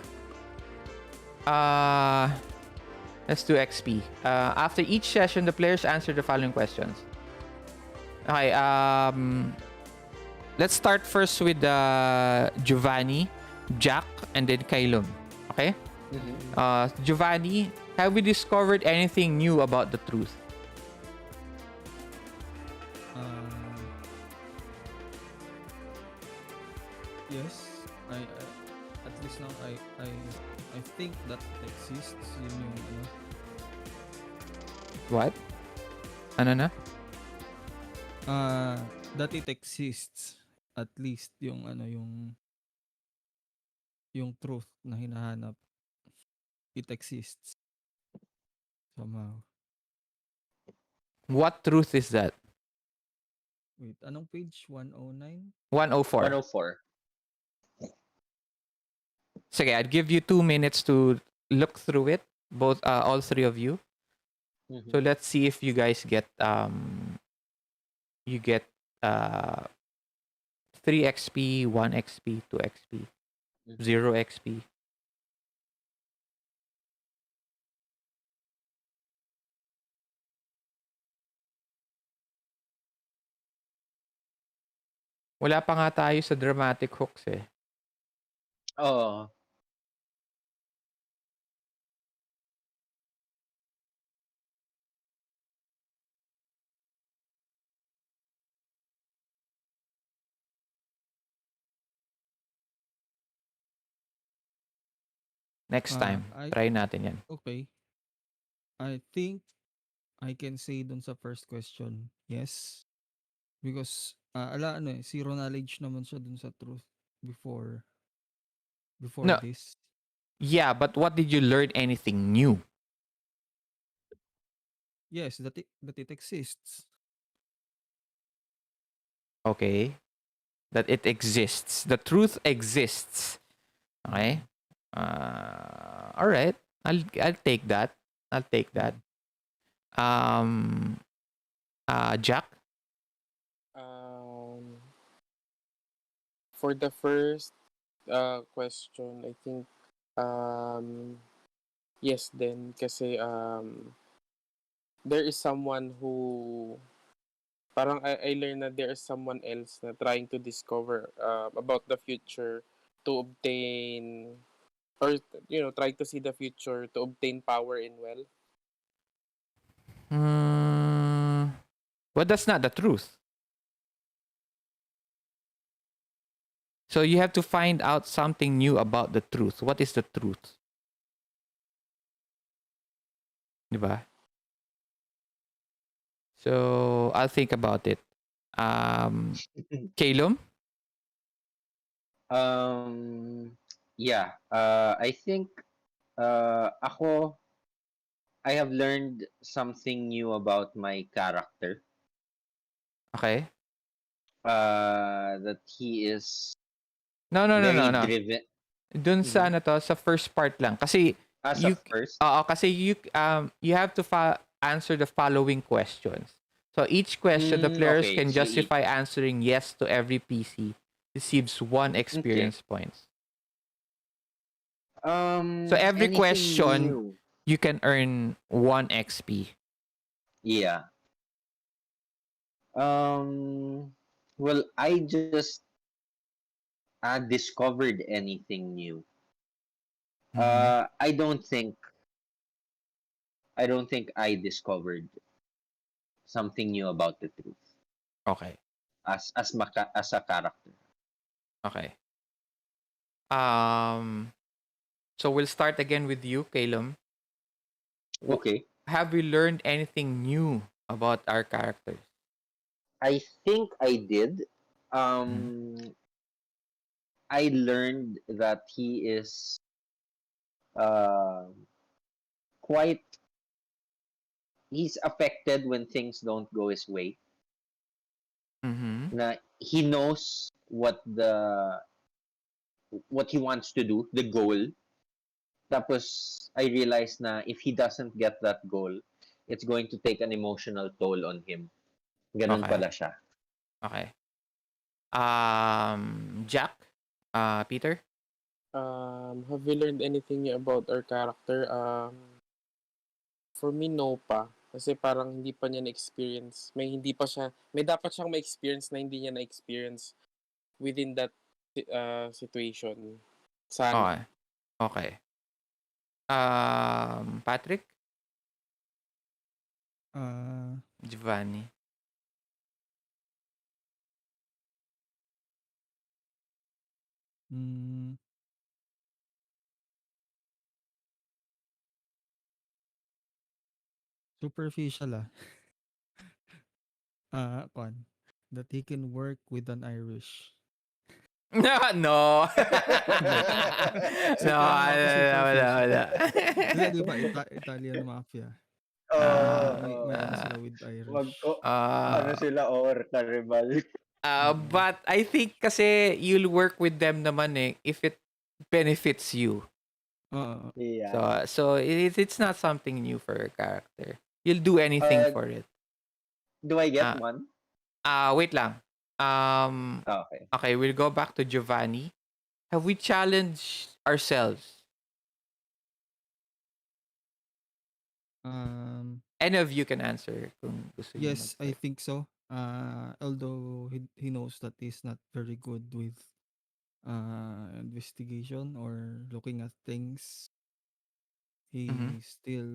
S1: let's do XP. After each session, the players answer the following questions. Okay. Let's start first with Giovanni, Jack, and then Kailum. Okay. Giovanni, have we discovered anything new about the truth?
S3: Yes, I at least now I think that it exists. Yun yung ano.
S1: What? Ano na?
S3: That it exists. At least yung ano yung truth na hinahanap. It exists somehow.
S1: What truth is that?
S3: Wait, anong page? 109?
S1: 104.
S2: 104.
S1: Sige, I'd give you 2 minutes to look through it, both all three of you. So let's see if you guys get 3 XP, 1 XP, 2 XP, 0 XP. Wala pa nga tayo sa dramatic hooks eh.
S2: Oh.
S1: Next time, try natin yan.
S3: Okay. I think I can say dun sa first question, yes. Because zero knowledge naman siya dun sa truth before
S1: No.
S3: this.
S1: Yeah, but what did you learn anything new?
S3: Yes, that it exists.
S1: Okay. That it exists. The truth exists. Okay? All right. I'll take that. I'll take that. Jack?
S5: For the first question, I think yes then kasi there is someone who parang I learned that there is someone else na trying to discover about the future to obtain or try to see the future to obtain power and wealth.
S1: But that's not the truth. So you have to find out something new about the truth. What is the truth? Diba? So I'll think about it. Kalum?
S2: Yeah. I think ako I have learned something new about my character.
S1: Okay.
S2: That he is
S1: No.
S2: very driven.
S1: Dun sa sa first part lang. Kasi
S2: As
S1: you
S2: a first.
S1: kasi you have to answer the following questions. So each question the players
S2: Okay.
S1: can
S2: So
S1: justify answering yes to every PC receives 1 experience points. So every
S2: anything
S1: question
S2: new?
S1: you can earn 1 XP.
S2: Yeah. Well, I just discovered anything new. I don't think I discovered something new about the truth
S1: Okay.
S2: as a character.
S1: Okay. So we'll start again with you, Calum.
S2: Okay.
S1: Have we learned anything new about our characters?
S2: I think I did. I learned that he is quite he's affected when things don't go his way. Na he knows what he wants to do, the goal. Tapos I realized na if he doesn't get that goal, it's going to take an emotional toll on him. Ganun
S1: Okay.
S2: pala siya.
S1: Okay. Jack, Peter.
S5: Have we learned anything new about our character? For me, no pa. Kasi parang hindi pa niya na-experience. May dapat siyang ma-experience na hindi niya na-experience within that situation. Sana.
S1: Okay. Okay. Patrick,
S3: Uh,
S1: Giovanni.
S3: mm, superficial Kwan, that he can work with an Irish.
S1: No, no.
S3: Hindi. Kasi
S1: No,
S3: kaya
S1: wala.
S3: superficial. Kasi di ba, Italian mafia.
S1: Ah,
S3: May ano
S1: ah,
S3: sila with
S2: Wag
S3: Irish.
S2: ko, ano
S1: ah,
S2: sila, or carnival.
S1: but I think kasi you'll work with them naman if it benefits you.
S3: Oo.
S2: Yeah.
S1: So it's not something new for your character. You'll do anything
S2: Uh,
S1: for it.
S2: do I get
S1: Ah,
S2: one?
S1: wait lang.
S2: Okay.
S1: Okay, we'll go back to Giovanni. Have we challenged ourselves? Any of you can answer kung gusto niyo
S3: Yes, I
S1: mag-start.
S3: think so. Although he knows that he's not very good with investigation or looking at things,
S1: Mhm.
S3: he still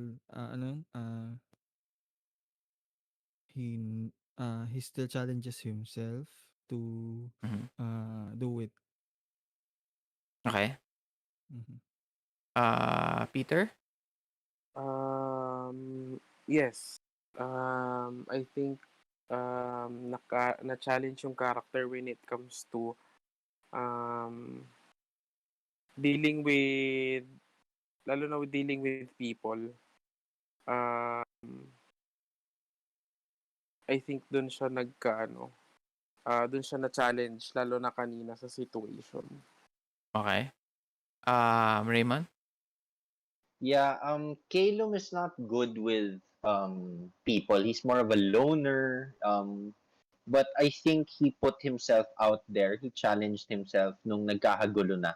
S3: he still challenges himself to
S1: Mhm.
S3: do it.
S1: Okay.
S3: Mhm.
S1: Peter?
S5: Yes. I think na-challenge yung character when it comes to um, dealing with, lalo na with dealing with people. I think dun siya dun siya na-challenge, lalo na kanina sa situation.
S1: Okay. Raymond?
S2: Yeah, Calum is not good with people. He's more of a loner. But I think he put himself out there. He challenged himself nung nagkakagulo na.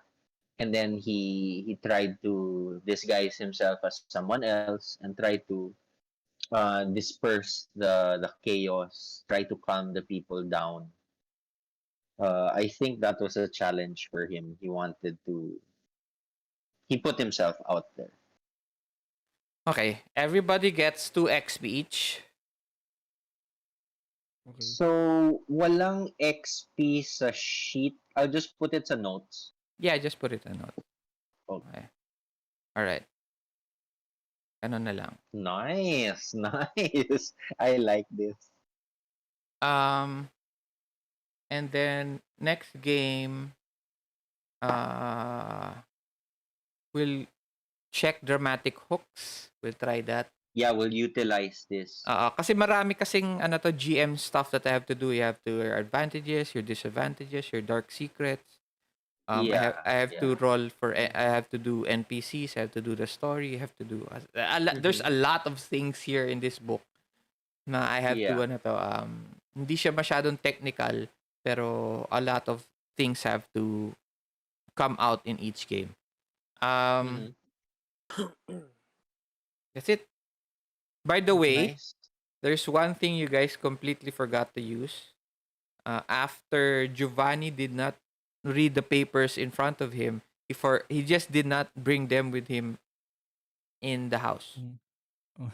S2: And then he tried to disguise himself as someone else and try to disperse the chaos, try to calm the people down. I think that was a challenge for him. He put himself out there.
S1: Okay. Everybody gets 2 XP each.
S3: Okay.
S2: So, walang XP sa sheet. I'll just put it sa notes.
S1: Yeah, just put it a note.
S2: Okay.
S1: Okay. Alright. Ano na lang.
S2: Nice, nice. I like this.
S1: And then next game, we'll check dramatic hooks. We'll try that.
S2: Yeah, we'll utilize this.
S1: Kasi marami kasing GM stuff that I have to do. You have to your advantages, your disadvantages, your dark secrets.
S2: Yeah,
S1: I have to
S2: yeah.
S1: roll for. I have to do NPCs. I have to do the story. You have to do. There's a lot of things here in this book na I have to
S2: Yeah.
S1: hindi siya masyadong technical, pero a lot of things have to come out in each game.
S2: Mhm.
S1: That's it. By the way,
S2: Nice.
S1: there's one thing you guys completely forgot to use. After Giovanni did not read the papers in front of him, he just did not bring them with him in the house.
S3: Oh.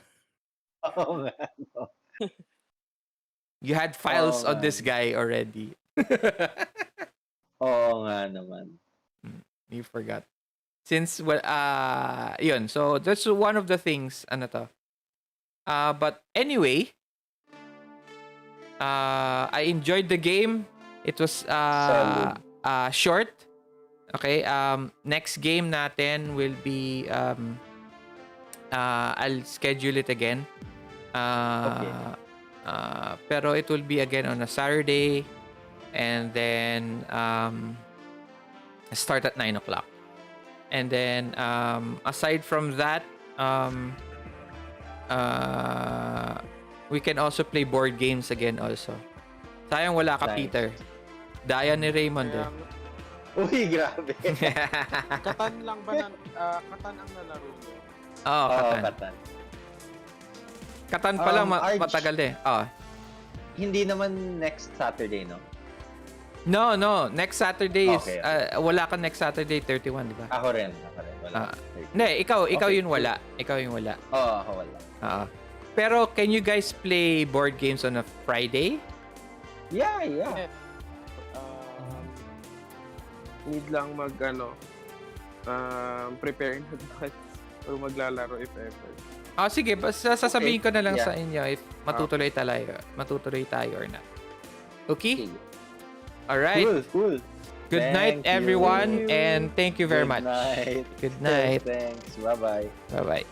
S2: Oo nga, no.
S1: You had
S2: Oo
S1: files on
S2: nga,
S1: this
S2: no.
S1: guy already.
S2: Oo nga naman.
S1: You forgot. Since yun. So that's one of the things but anyway, I enjoyed the game. It was
S2: Solid.
S1: short. Okay, next game natin will be I'll schedule it again.
S2: Okay.
S1: Pero it will be again on a Saturday, and then start at 9 o'clock. And then aside from that, we can also play board games again also. Sayang wala ka,
S2: Nice.
S1: Peter. Daya ni Raymond
S5: Kaya,
S2: Uy, grabe.
S5: Katan lang ba Katan ang nalaro niyo?
S1: Oo,
S2: Oo,
S1: Katan.
S2: Katan.
S1: Katan pa lang,
S2: Arj,
S1: matagal eh.
S2: Hindi naman next Saturday, no?
S1: No. Next Saturday is,
S2: Okay.
S1: wala ka next Saturday, 31, di ba?
S2: Ako rin. Wala.
S1: Hindi, ikaw
S2: Okay,
S1: yun wala. Ikaw yung wala.
S2: Oo, ako wala.
S1: Oo. Pero can you guys play board games on a Friday?
S2: Yeah.
S5: Need lang prepare in advance or maglalaro if ever.
S1: Sige, basta sasabihin ko na lang
S2: Yeah.
S1: sa inyo if matutuloy tayo or not. Okay?
S2: Sige.
S1: Alright.
S2: Cool.
S1: Good night,
S2: Thank you.
S1: everyone, and thank you very much.
S2: Night.
S1: Good night.
S2: Thanks. Bye-bye.
S1: Bye-bye.